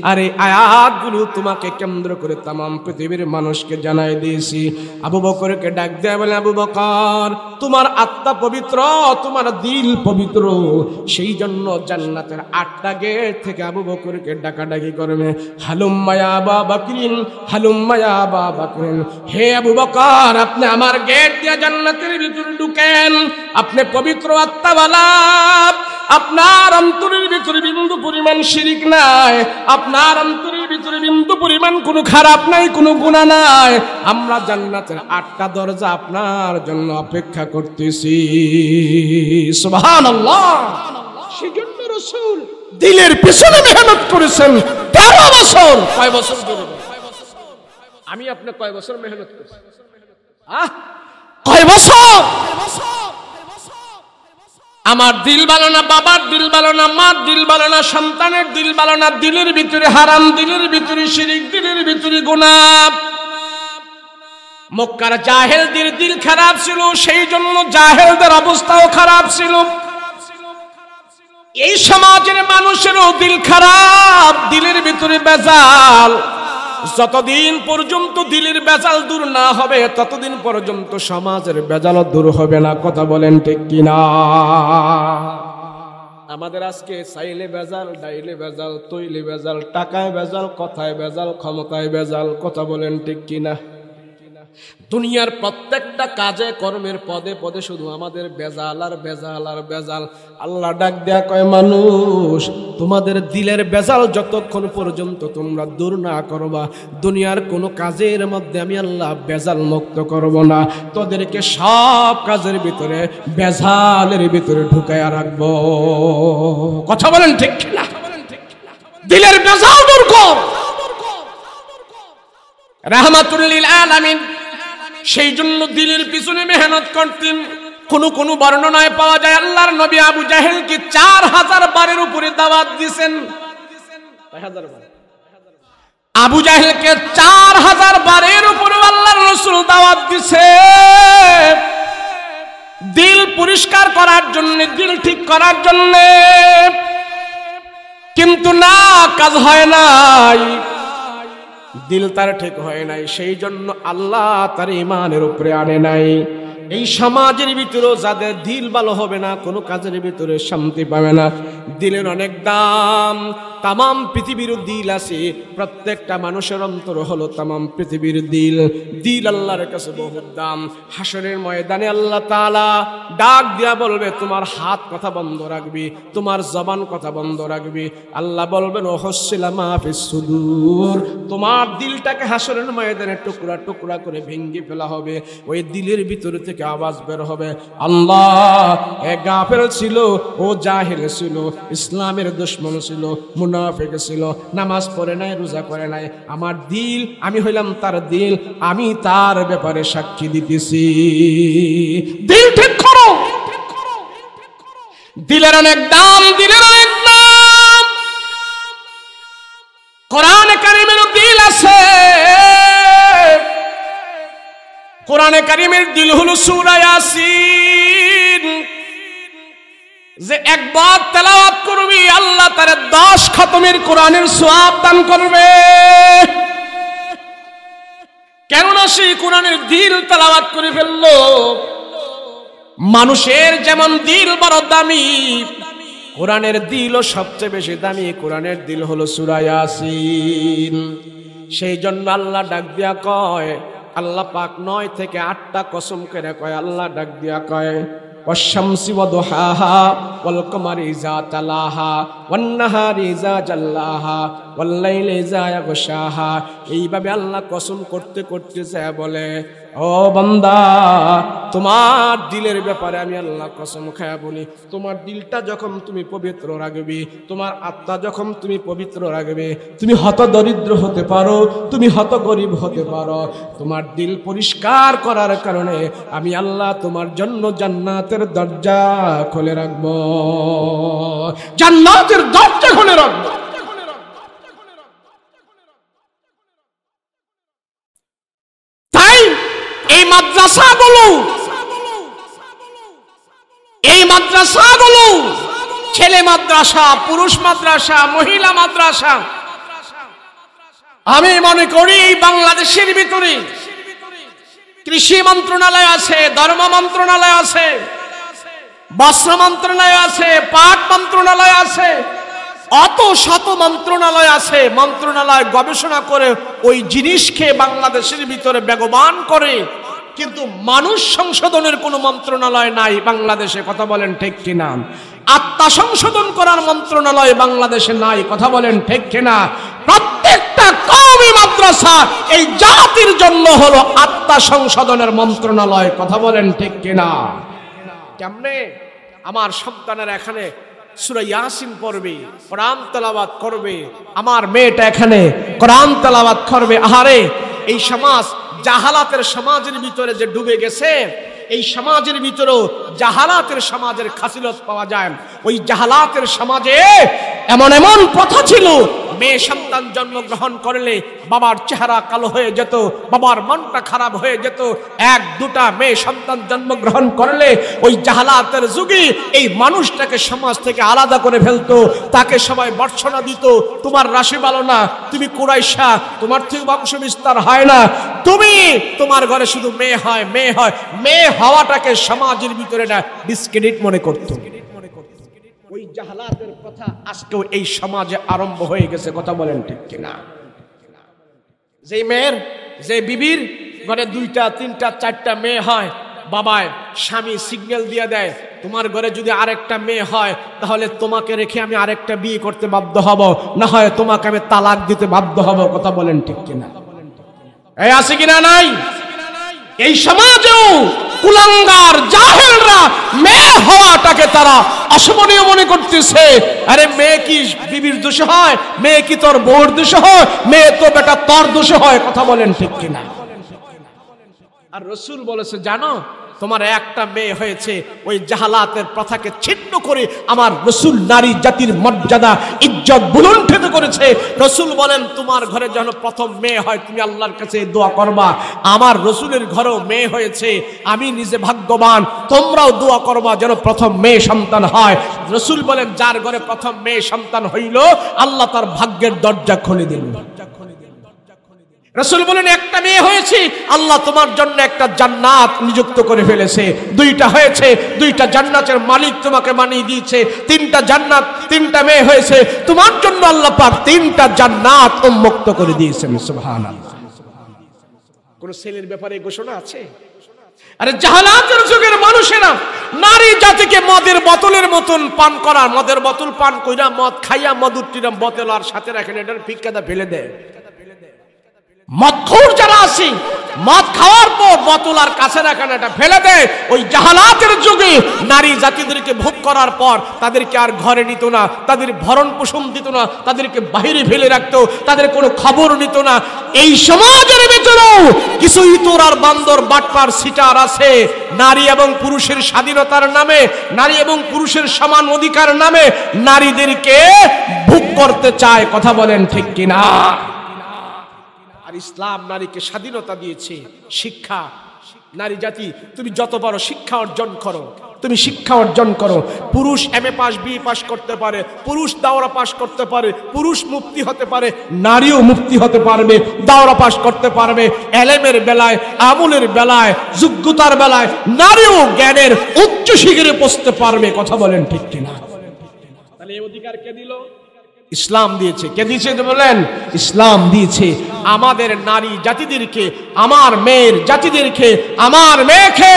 আর এই আয়াতগুলো তোমাকে কেন্দ্র করে तमाम পৃথিবীর মানুষকে জানাই দিয়েছি। আবু বকরকে ডাক দেয়া বলে, আবু বকর তোমার আত্মা পবিত্র, তোমার দিল পবিত্র। সেই জন্য জান্নাতের 8টা গেট থেকে আবু বকরকে ডাকাডাকি করবে, হালুম্মা ইয়া আবা বকরিন, হালুম্মা ইয়া আবা বকরিন। হে আবু বকর আপনি আমার গেট দিয়ে জান্নাতের ভিতরে ঢুকেন। আপনি পবিত্র আত্মাওয়ালা, আপনার অন্তরের ভিতরে বিন্দু পরিমাণ শিরিক নাই, আপনার অন্তরের ভিতরে বিন্দু পরিমাণ কোনো খারাপ নাই, কোনো গুনাহ নাই। আমরা জান্নাতের 8টা দরজা আপনার জন্য অপেক্ষা করতেছি। সুবহানাল্লাহ। সেজন্য রাসূল দিলের পিছনে মেহনত করেছেন 13 বছর। কয় বছর ধরে? আমি আপনি কয় বছর মেহনত করেছি? কয় বছর? আমার দিল ভালো না, বাবার দিল ভালো না, মার দিল ভালো না, সন্তানের দিল ভালো না, দিলের ভিতরে হারাম, দিলের ভিতরে শিরিক, দিলের ভিতরে গুনাহ। মক্কার জাহেলদের দিল খারাপ ছিল, সেই জন্য জাহেলদের অবস্থাও খারাপ ছিল। এই সমাজের মানুষেরও দিল খারাপ, দিলের ভিতরে বেজাল। যতদিন পর্যন্ত দিলের বেজাল দূর না হবে ততদিন পর্যন্ত সমাজের বেজাল দূর হবে না। কথা বলেন ঠিক কিনা? আমাদের আজকে চাইলে বেজাল, ডাইলে বেজাল, তৈলে বেজাল, টাকায় বেজাল, কথায় বেজাল, ক্ষমতায় বেজাল। কথা বলেন ঠিক কিনা? দুনিয়ার প্রত্যেকটা কাজে কর্মের পদে পদে শুধু আমাদের বেজাল আর বেজাল আর বেজাল। আল্লাহ ডাক দেয়া কয়, মানুষ তোমাদের দিলের বেজাল যতক্ষণ পর্যন্ত তোমরা দূর না করবা দুনিয়ার কোনো কাজের মধ্যে আমি আল্লাহ বেজাল মুক্ত করব না। তোদেরকে সব কাজের ভিতরে বেজালের ভিতরে ঢুকায়া রাখবো। কথা বলেন ঠিক কিনা? দিলের বেজাল দূর কর। রাহমাতুল লিল আলামিন সেই জন্য দিলের পিছনে মেহনত করতেন। কোন বর্ণনায় পাওয়া যায় আল্লাহর নবী আবু জাহেলকে 4000 বারের উপরে দাওয়াত দিয়েছেন। আবু জাহেলকে 4000 বারের উপরে আল্লাহর রাসূল দাওয়াত দিছে দিল পরিষ্কার করার জন্য, দিল ঠিক করার জন্য, কিন্তু না, কাজ হয় নাই, দিল তার ঠিক হয় নাই। সেই জন্য আল্লাহ তার ঈমানের উপরে আনে নাই। এই সমাজের ভিতরে যাদের দিল ভালো হবে না, কোনো কাজের ভিতরে শান্তি পাবে না। দিলের অনেক দাম। তামাম পৃথিবীর দিল আছে, প্রত্যেকটা মানুষের অন্তর হলো তামাম পৃথিবীর দিল। দিল আল্লাহর কাছে বহুত দাম। হাসরের ময়দানে আল্লাহ তাআলা ডাক দিয়া বলবে, তোমার হাত কথা বন্ধ রাখবি, তোমার জবান কথা বন্ধ রাখবি। আল্লাহ বলবেন, ওহসিলা মা ফিস সুদূর, তোমার দিলটাকে হাসরের ময়দানে টুকরা টুকরা করে ভেঙে ফেলা হবে। ওই দিলের ভিতরে থেকে আওয়াজ বের হবে, আল্লাহ এ গাফেল ছিল, ও জাহেল ছিল, ইসলামের দুশমন ছিল, মুনাফিক ছিল, নামাজ পড়ে নাই, রোজা করে নাই, আমার দিল, আমি হইলাম তার দিল, আমি তার ব্যাপারে সাক্ষী দিতেছি। দিল ঠিক করো। দিলের অনেক দাম, দিলের অনেক দাম। কোরআনে কারীমের দিল আছে। কোরআনে কারীমের দিল হলো সূরা ইয়াসিন। যে একবার তেলাওয়াত করবি আল্লাহ তার 10 খতমের কোরআনের সওয়াব দান করবে। কেননা সেই কোরআনের দিল তেলাওয়াত করে ফেললো। মানুষের যেমন দিল বড় দামি, কোরআনের দিলও সবচেয়ে বেশি দামি। কোরআনের দিল হলো সূরা ইয়াসিন। সেই জন্য আল্লাহ ডাক দিয়া কয়, আল্লাহ পাক 9 থেকে 8টা কসম করে কয়, আল্লাহ ডাক দিয়া কয়, والشمس وضحاها والقمر إذا تلاها والنهار إذا جلاها والليل إذا يغشاها। এইভাবে আল্লাহ কসম করতে করতে যায় বলে, ও বান্দা, তোমার দিলের ব্যাপারে আমি আল্লাহ কসম খায়া বলি, তোমার দিলটা যখন তুমি পবিত্র রাখবে, তোমার আত্মা যখন তুমি পবিত্র রাখবে, তুমি হত দরিদ্র হতে পারো, তুমি হত গরিব হতে পারো, তোমার দিল পরিষ্কার করার কারণে আমি আল্লাহ তোমার জন্য জান্নাতের দরজা খুলে রাখবো, জান্নাতের দরজা খুলে রাখবো। তাই এই মাদ্রাসাগুলো, ছেলে মাদ্রাসা, পুরুষ মাদ্রাসা, মহিলা মাদ্রাসা, আমি মনে করি বাংলাদেশের ভিতরে কৃষি মন্ত্রণালয় আছে, ধর্ম মন্ত্রণালয় আছে, বস্ত্র মন্ত্রণালয় আছে, পাট মন্ত্রণালয় আছে, অত শত মন্ত্রণালয় আছে। মন্ত্রণালয় গবেষণা করে ওই জিনিসকে বাংলাদেশের ভিতরে বেগবান করে, কিন্তু মানুষ সংশোধনের কোনো মন্ত্রণালয় নাই বাংলাদেশে। কথা বলেন ঠিক কিনা? আত্মা সংশোধন করার মন্ত্রণালয় বাংলাদেশে নাই। কথা বলেন ঠিক কিনা? প্রত্যেকটা কওমি মাদ্রাসা এই জাতির জন্য হলো আত্মা সংশোধনের মন্ত্রণালয়। কথা বলেন ঠিক কিনা? কেমনে আমার সন্তানেরা এখানে সূরা ইয়াসিন পড়বে, কোরআন তেলাওয়াত করবে, আমার মেয়েটা এখানে কোরআন তেলাওয়াত করবে। আহারে, এই সমাজ জাহালাতের সমাজের ভিতরে যে ডুবে গেছে, এই সমাজের ভিতরেও জাহালাতের সমাজের খাসিলত পাওয়া যায়। ওই জাহালাতের সমাজে এমন এমন প্রথা ছিল, মেয়ে সন্তান জন্মগ্রহণ করলে বাবার চেহারা কালো হয়ে যেত, বাবার মনটা খারাপ হয়ে যেত। 1-2টা মেয়ে সন্তান জন্মগ্রহণ করলে ওই জাহালাতের যুগে এই মানুষটাকে সমাজ থেকে আলাদা করে ফেলতো, তাকে সবাই বর্ষণা দিত, তোমার রাশি ভালো না, তুমি কুরাইশা, তোমার থেকে বংশ বিস্তার হয় না, তুমি, তোমার ঘরে শুধু মেয়ে হয়, মেয়ে হয়। মেয়ে হওয়াটাকে সমাজের ভিতরে না ডিসক্রেডিট মনে করতো। ওই জাহালাতের কথা আজকেও এই সমাজে আরম্ভ হয়ে গেছে। কথা বলেন ঠিক কিনা? যে মেয়ের, যে বিবির ঘরে 2টা 3টা 4টা মেয়ে হয়, বাবায় স্বামী সিগন্যাল দিয়ে দেয়, তোমার ঘরে যদি আরেকটা মেয়ে হয় তাহলে তোমাকে রেখে আমি আরেকটা বিয়ে করতে বাধ্য হব, না হয় তোমাকে আমি তালাক দিতে বাধ্য হব। কথা বলেন ঠিক কিনা? এই আছে কিনা? নাই। এই সমাজেও কুলাঙ্গার জাহেলরা মেয়ে হওয়াটাকে তারা অসম্মানীয় মনে করতেছে। আরে মেয়ে কি বিবির দোষে হয়? মেয়ে কি তোর বউর দোষে হয়? মেয়ে তো বেটা তোর দোষে হয়। কথা বলেন ঠিক কিনা? আর রাসূল বলেছে, জানো তোমার একটা মেয়ে হয়েছে, ওই জাহালাতের প্রথাকে ছিন্ন করে আমার রাসূল নারী জাতির মর্যাদা ইজ্জত বুলন্দিত করেছে। রাসূল বলেন, তোমার ঘরে যেন প্রথম মেয়ে হয়, তুমি আল্লাহর কাছে দোয়া করবা। আমার রাসূলের ঘরেও মেয়ে হয়েছে, আমি নিজে ভাগ্যবান, তোমরাও দোয়া করবা যেন প্রথম মেয়ে সন্তান হয়। রাসূল বলেন, যার ঘরে প্রথম মেয়ে সন্তান হইল, আল্লাহ তার ভাগ্যের দরজা খুলে দিল। রাসূল বলেন, একটা মেয়ে হয়েছে, আল্লাহ তোমার জন্য একটা জান্নাত নিযুক্ত করে ফেলেছে। দুইটা হয়েছে, দুইটা জান্নাতের মালিক তোমাকে বানিয়ে দিয়েছে। তিনটা জান্নাত, তিনটা মেয়ে হয়েছে, তোমার জন্য আল্লাহ পাক তিনটা জান্নাত উন্মুক্ত করে দিয়েছেন। সুবহানাল্লাহ। কোন ছেলের ব্যাপারে ঘোষণা আছে? আরে জাহালাতের যুগের মানুষেরা নারী জাতিকে মদের বোতলের মতন পান করা, মদের বোতল পান কইরা, মদ খাইয়া মধুটিরা বোতল আর সাথে রাখেন, এটার ফিক্কাটা ফেলে দেয়। মদখোর যারা আছে, মদ খাওয়ার পর বোতল আর কাছে রাখেন, এটা ফেলে দেয়। ওই জাহালাতের যুগে নারী জাতিদেরকে ভোগ করার পর তাদেরকে আর ঘরে নিত না, তাদের ভরণ পোষণ দিত না, তাদেরকে বাহিরে ফেলে রাখতো, তাদের কোনো খবর নিত না। এই সমাজের ভেতরেও কিছু ইতর আর বান্দর বাটপার সিটার আছে, নারী এবং পুরুষের স্বাধীনতার নামে, নারী এবং পুরুষের সমান অধিকার নামে নারীদেরকে ভোগ করতে চায়। কথা বলেন ঠিক কিনা? ইসলাম নারীকে স্বাধীনতা দিয়েছে। শিক্ষা, নারী জাতি তুমি যত পারো শিক্ষা অর্জন করো, তুমি শিক্ষা অর্জন করো। পুরুষ এমএ পাস, বিএ পাস করতে পারে, পুরুষ দাওরা পাস করতে পারে, পুরুষ মুফতি হতে পারে, নারীও মুফতি হতে পারবে, দাওরা পাস করতে পারবে। এলেমের বেলায়, আমলের বেলায়, যোগ্যতার বেলায় নারীও জ্ঞানের উচ্চ শিখরে পৌঁছতে পারবে। কথা বলেন ঠিক কিনা? তাহলে এই অধিকার কে দিল? ইসলাম দিয়েছে। কে দিয়েছে বলেন? ইসলাম দিয়েছে। আমাদের নারী জাতিদেরকে, আমার মেয়ের জাতিদেরকে, আমার মেয়েকে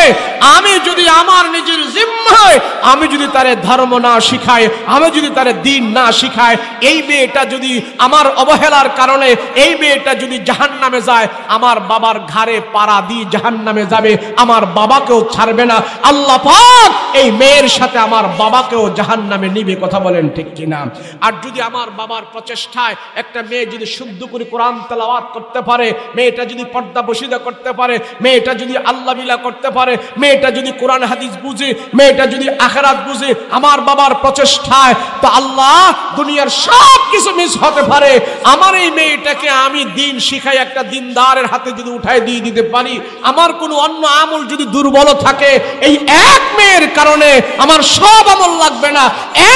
আমি যদি আমার নিজের জিম্মায় আমি যদি তারে ধর্ম না শিখাই, আমি যদি তারে দ্বীন না শিখাই, এই মেয়েটা যদি আমার অবহেলার কারণে এই মেয়েটা যদি জাহান্নামে যায়, আমার বাবার ঘাড়ে পাড়া দিয়ে জাহান্নামে যাবে, আমার বাবাকেও ছাড়বে না। আল্লাহ পাক এই মেয়ের সাথে আমার বাবাকেও জাহান্নামে নিবে। কথা বলেন ঠিক কিনা? আর যদি আমার বাবার প্রচেষ্টায় একটা মেয়ে যদি শুদ্ধ করে কোরআন তেলাওয়াত করতে পারে, মেয়েটা যদি পর্দা বসিদা করতে পারে, মেয়েটা যদি আল্লাহ বিলা করতে পারে, মেয়েটা যদি কোরআন হাদিস বুঝে, মেয়েটা যদি আখিরাত বুঝে, আমার বাবার প্রচেষ্টায়, তো আল্লাহ দুনিয়ার সব কিছু মিস হতে পারে, আমার এই মেয়েটাকে আমি দ্বীন শিখাই একটা দ্বীনদারের হাতে যদি উঠায় দিয়ে দিতে পারি, আমার কোনো অন্য আমল যদি দুর্বল থাকে, এই এক মেয়ের কারণে আমার সব আমল লাগবে না,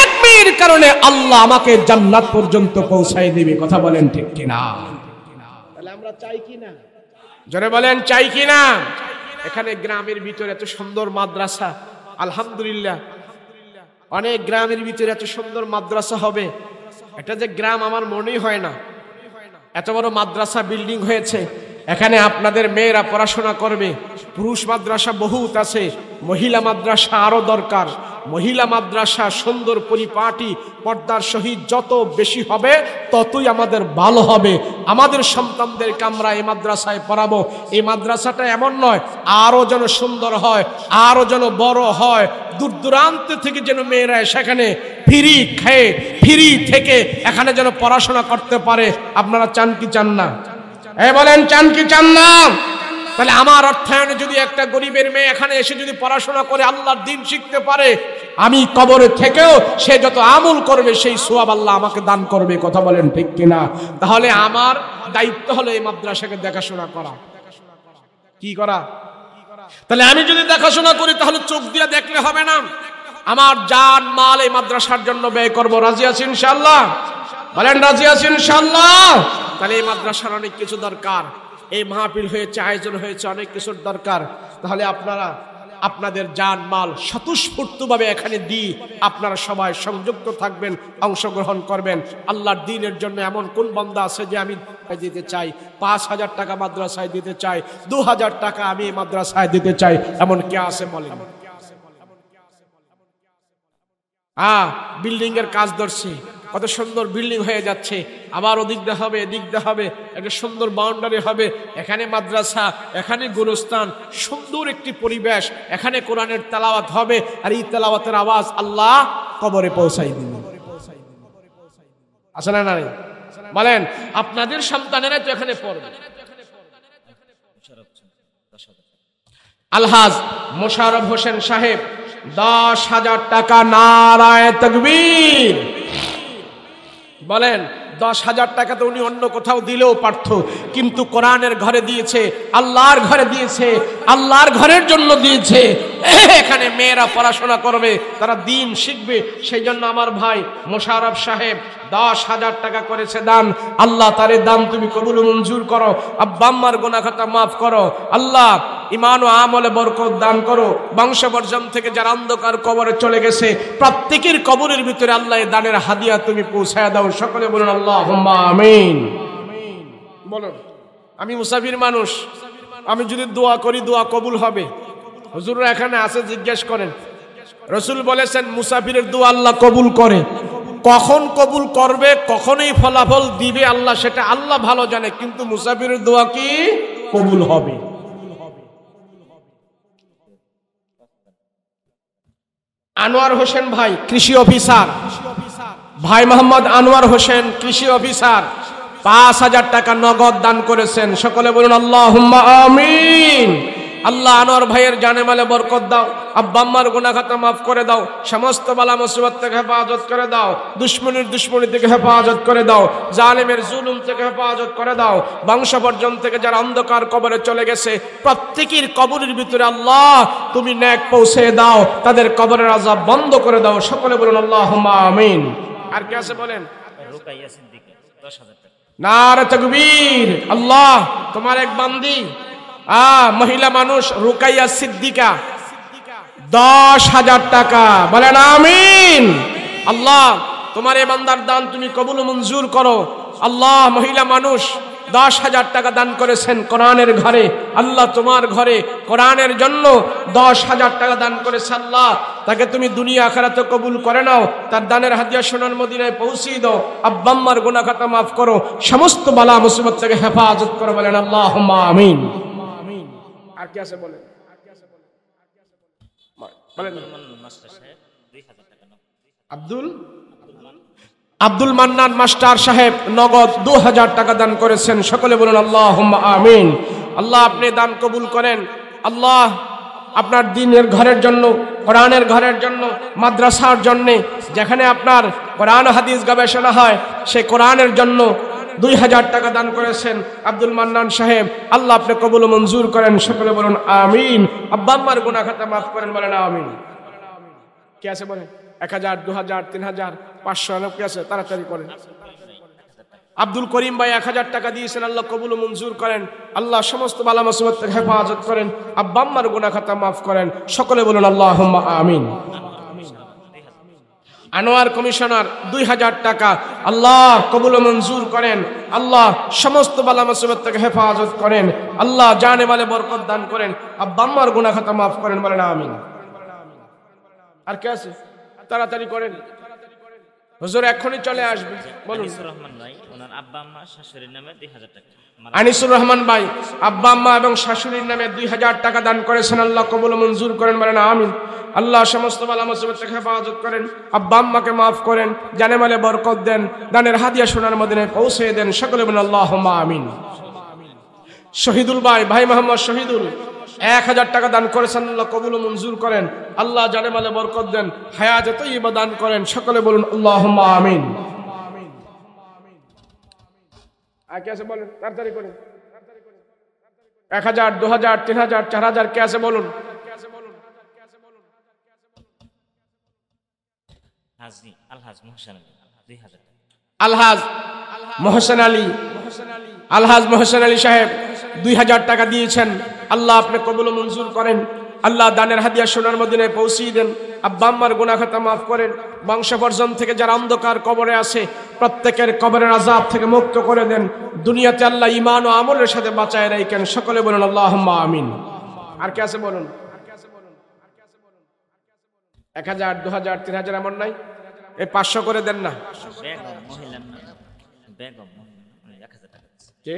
এক মেয়ের কারণে আল্লাহ আমাকে জান্নাত পর্যন্ত পৌঁছায় দিবে। কথা বলেন ঠিক কিনা? তাহলে আমরা চাই কিনা? জোরে বলেন, চাই কিনা? এখানে গ্রামের ভিতরে এত সুন্দর মাদ্রাসা, আলহামদুলিল্লাহ, অনেক গ্রামের ভিতরে এত সুন্দর মাদ্রাসা হবে, এটা যে গ্রাম আমার মনেই হয় না। এত বড় মাদ্রাসা বিল্ডিং হয়েছে, এখানে আপনাদের মেয়েরা পড়াশোনা করবে। পুরুষ মাদ্রাসা বহুত আছে, মহিলা মাদ্রাসা আরো দরকার। মহিলা মাদ্রাসা সুন্দর পরিপাটি পর্দার সহিত যত বেশি হবে ততই আমাদের ভালো হবে। আমাদের সন্তানদেরকে আমরা এই মাদ্রাসায় পড়াবো। এই মাদ্রাসাটা এমন নয়, আরো যেন সুন্দর হয়, আরো যেন বড় হয়, দূর দূরান্ত থেকে যেন মেয়েরা সেখানে ফ্রি খেয়ে ফ্রি থেকে এখানে যেন পড়াশোনা করতে পারে। আপনারা চান কি চান না? বলেন, চান কি চান না? তাহলে আমার অর্থায়নে যদি একটা গরিবের মেয়ে এখানে এসে যদি পড়াশোনা করে আল্লাহর দ্বীন শিখতে পারে, আমি কবরে থেকেও সে যত আমল করবে সেই সওয়াব আল্লাহ আমাকে দান করবে। কথা বলেন ঠিক কিনা? তাহলে আমার দায়িত্ব হলো এই মাদ্রাসাকে দেখাশোনা করা। কি করা? তাহলে আমি যদি দেখাশোনা করি তাহলে চোখ দিয়ে দেখলে হবে না, আমার জান মাল এই মাদ্রাসার জন্য ব্যয় করব। রাজি আছেন ইনশাআল্লাহ? বলেন রাজি আছেন ইনশাআল্লাহ? তাহলে এই মাদ্রাসার অনেক কিছু দরকার, এই মাহফিল হয়েছে, আয়োজন হয়েছে, অনেক কিছুর দরকার। তাহলে আপনারা আপনাদের জান মাল স্বতঃস্ফূর্তভাবে এখানে দিয়ে আপনারা সবাই সংযুক্ত থাকবেন, অংশগ্রহণ করবেন। আল্লাহর দ্বীনের জন্য এমন কোন বান্দা আছে যে আমি দিতে চাই ৫,০০০ টাকা মাদ্রাসায় দিতে চাই, ২,০০০ টাকা আমি মাদ্রাসায় দিতে চাই, এমন কে আছে বলেন? বিল্ডিং এর কাজ ধরছে, কত সুন্দর বিল্ডিং হয়ে যাচ্ছে, আবার ওদিক দিয়ে হবে, এদিক দিয়ে হবে, একটা সুন্দর বাউন্ডারি হবে, এখানে মাদ্রাসা, এখানে গুরুস্থান, সুন্দর একটি পরিবেশ, এখানে কোরআনের তেলাওয়াত হবে, আর এই তেলাওয়াতের আওয়াজ আল্লাহ কবরে পৌঁছাই দিবে। আছে না নাই? বলেন, আপনাদের সন্তানেরা তো এখানে পড়বে। আলহাজ মোশাররফ হোসেন সাহেব 10,000 টাকা। নারায়ে তাকবীর। বলেন 10,000 টাকা তো উনি অন্য কোথাও দিলেও পারত, কিন্তু কোরআনের ঘরে দিয়েছে, আল্লাহর ঘরে দিয়েছে, আল্লাহর ঘরের জন্য দিয়েছে। এখানে মেয়েরা পড়াশোনা করবে, তারা দ্বীন শিখবে, সেই জন্য আমার ভাই মোশাররফ সাহেব 10,000 টাকা করেছে দান। আল্লাহ তার দান তুমি কবুল মঞ্জুর করো, আব্বা আম্মার গুনাহ খাতা মাফ করো। আল্লাহ ঈমান ও আমলে বরকত দান করো। বংশবর্জন থেকে যারা অন্ধকার কবরে চলে গেছে, প্রত্যেকের কবরের ভিতরে আল্লাহ এই দানের হাদিয়া তুমি পৌঁছায় দাও। সকলে বলুন আল্লাহুম্মা আমিন। বলুন, আমি মুসাফির মানুষ, আমি যদি দোয়া করি দোয়া কবুল হবে? হুজুররা এখানে আছে, জিজ্ঞেস করেন। রাসূল বলেছেন মুসাফিরের দোয়া আল্লাহ কবুল করে। কখন কবুল করবে, কখনই ফলাফল দিবে আল্লাহ, সেটা আল্লাহ ভালো জানে, কিন্তু মুসাফিরের দোয়া কি কবুল হবে। আনোয়ার হোসেন ভাই কৃষি অফিসার, ভাই মোহাম্মদ আনোয়ার হোসেন কৃষি অফিসার 5,000 টাকা নগদ দান করেছেন। সকলে বলুন আল্লাহুম্মা আমিন। আল্লাহ আনোয়ার ভাইয়ের জানে মালে বরকত দাও, আব্বা আম্মার গুনাহ খাতা মাফ করে দাও, সমস্ত বালা মুসিবত থেকে হেফাজত করে দাও, দুশমনের দুশমনি থেকে হেফাজত করে দাও, জালেমের জুলুম থেকে হেফাজত করে দাও। বংশবর্জন থেকে যারা অন্ধকার কবরে চলে গেছে, প্রত্যেকের কবরের ভিতরে আল্লাহ তুমি নেক পৌঁছে দাও, তাদের কবরের আযাব বন্ধ করে দাও। সকলে বলুন আল্লাহুম্মা আমিন। আর কে আছে বলেন? রুকাইয়া সিদ্দিকা 10,000 টাকা। নারে তাকবীর। আল্লাহ তোমার এক বান্দি মহিলা মানুষ রুকাইয়া সিদ্দিকা 10,000 টাকা। বলেন আমিন। আল্লাহ তোমার এই বান্দার দান তুমি কবুল মঞ্জুর করো। আল্লাহ মহিলা মানুষ 10,000 টাকা দান করেছেন কোরআনের ঘরে। আল্লাহ তোমার ঘরে কোরআনের জন্য 10,000 টাকা দান করেছে। আল্লাহ তাকে তুমি দুনিয়া আখিরাতে কবুল করে নাও, তার দানের হাদিয়া সোনার মদিনায় পৌঁছিয়ে দাও। আব্বা আম্মার গুনাহ খাতা মাফ করো, সমস্ত বালা মুসিবত থেকে হেফাজত করো। বলেন আল্লাহুম্মা আমিন। আর কি আছে বলেন? বলেন মাস্টার সাহেব 2,000 টাকা। আব্দুল মান্নান মাস্টার সাহেব নগদ 2,000 টাকা দান করেছেন। সকলে বলুন আল্লাহুম্মা আমিন। আল্লাহ আপনি দান কবুল করেন। আল্লাহ আপনার দ্বীনের ঘরের জন্য, কোরআনের ঘরের জন্য, মাদ্রাসার জন্য, যেখানে আপনার কোরআন হাদিস গবেষণা হয়, সেই কোরআনের জন্য 2,000 টাকা দান করেছেন আব্দুল মান্নান সাহেব। আল্লাহ আপনি কবুল মঞ্জুর করেন। সকলে বলুন আমিন। আব্বা আম্মার গুনাহ খাতা মাফ করেন। বলেন আমিন। কে আছে বলেন? 1,000, 2,000, 3,000, 500 কে আছে? তাড়াতাড়ি করেন। আব্দুল করিম ভাই 1,000 টাকা দিয়েছেন। আল্লাহ কবুল মঞ্জুর করেন। আল্লাহ সমস্ত বালা মুসিবত থেকে হেফাজত করেন। আব্বা আম্মার গুনাহ খাতা মাফ করেন। সকলে বলুন আল্লাহুম্মা আমিন। আনোয়ার কমিশনার 2,000 টাকা। আল্লাহ কবুল মঞ্জুর করেন। আল্লাহ সমস্ত বালা মুসিবত থেকে হেফাজত করেন। আল্লাহ জানে মালে বরকত দান করেন। আব্বা আম্মার গুনাহ খাতা মাফ করেন। বলেন আমিন। আর কে আছে? তাড়াতাড়ি করেন, হুজুর এখনই চলে আসবে। বলুন। আনিসুর রহমান ভাই, ওনার আব্বা আম্মা শাশুড়ির নামে 2,000 টাকা। আনিসুর রহমান ভাই আব্বা আম্মা এবং শাশুড়ির নামে 2,000 টাকা দান করেছেন। আল্লাহ কবুল মঞ্জুর করেন। বলেন আমিন। আল্লাহ সমস্ত বালা মুসিবত থেকে হেফাজত করেন। আব্বা আম্মাকে মাফ করেন, জানে মালে বরকত দেন, দানের হাদিয়া সোনার মদিনায় পৌঁছে দেন। সকলে বলেন আল্লাহুম্মা আমিন। শহীদুল ভাই, ভাই মোহাম্মদ শহীদুল 1,000 টাকা দান করেছেন। আল্লাহ কবুল মঞ্জুর করেন। আল্লাহ জানে মালে বরকত দেন, হায়াতে তয়্যিবা দান করেন। সকলে বলুন আল্লাহুম্মা আমিন। আর কে আছে বলেন? তাড়াতাড়ি করেন। 1,000, 2,000, 3,000, 4,000 কে আছে বলুন? হাজি আলহাজ মোহসেন আলী 2,000 টাকা। আলহাজ মোহসেন আলী, আলহাজ মোহসেন আলী সাহেব 2,000 টাকা দিয়েছেন। আল্লাহ আপনি কবুল মঞ্জুর করেন। আল্লাহ দানের হাদিয়া সোনার মদিনায় পৌঁছিয়ে দেন। আব্বা আম্মার গুনাহ খাতা মাফ করেন। বংশবর্জন থেকে যারা অন্ধকার কবরে আছে, প্রত্যেকের কবরের আযাব থেকে মুক্ত করে দেন। দুনিয়াতে আল্লাহ ঈমান ও আমলের সাথে বাঁচায় রাখেন। সকলে বলুন আল্লাহুম্মা আমিন। আর কে আছে বলুন? 1,000, 2,000, 3,000 এমন নাই? এই 500 করে দেন না। বেগম মহিলার নামে, বেগম 1,000 টাকা। কে?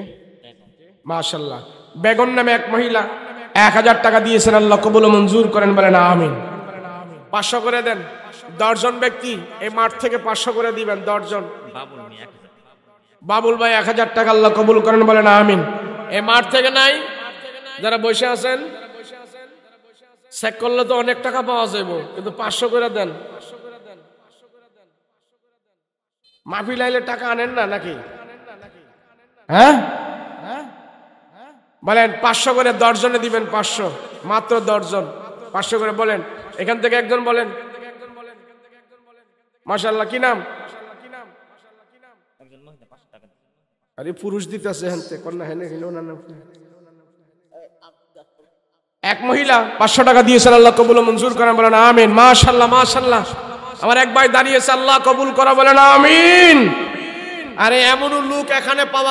মাশাআল্লাহ। বেগম নামে এক মহিলা 1,000 টাকা দিয়েছেন। আল্লাহ কবুল মঞ্জুর করেন। বলেন আমিন। 500 করে দেন। 10 জন ব্যক্তি এই মাঠ থেকে 500 করে দিবেন। 10 জন। বাবুল মিয়া 1,000 টাকা। বাবুল ভাই 1,000 টাকা। আল্লাহ কবুল করেন। বলেন আমিন। এই মাঠ থেকে নাই, যারা বসে আছেন চেক করলে তো অনেক টাকা পাওয়া যাবে, কিন্তু 500 করে দেন। মাহফিল আইলে টাকা আনেন না নাকি? হ্যাঁ বলেন 500 করে 10 জনে দিবেন, 500 মাত্র 10 জন 500 করে বলেন। এখান থেকে একজন বলেন মাশাআল্লাহ। কি নাম? একজন মহিলা 500 টাকা দিচ্ছে। আরে পুরুষ দিতেছে হেনতে কন্যা হেনে হইল না না। এক মহিলা 500 টাকা দিয়েছেন, আল্লাহ কবুল ও মঞ্জুর করেন, বলেন আমিন। মাশাআল্লাহ মাশাআল্লাহ। আমার এক ভাই দাঁড়িয়েছে, আল্লাহ কবুল করা, বলেন আমিন। আরে এমন লোক এখানে পাওয়া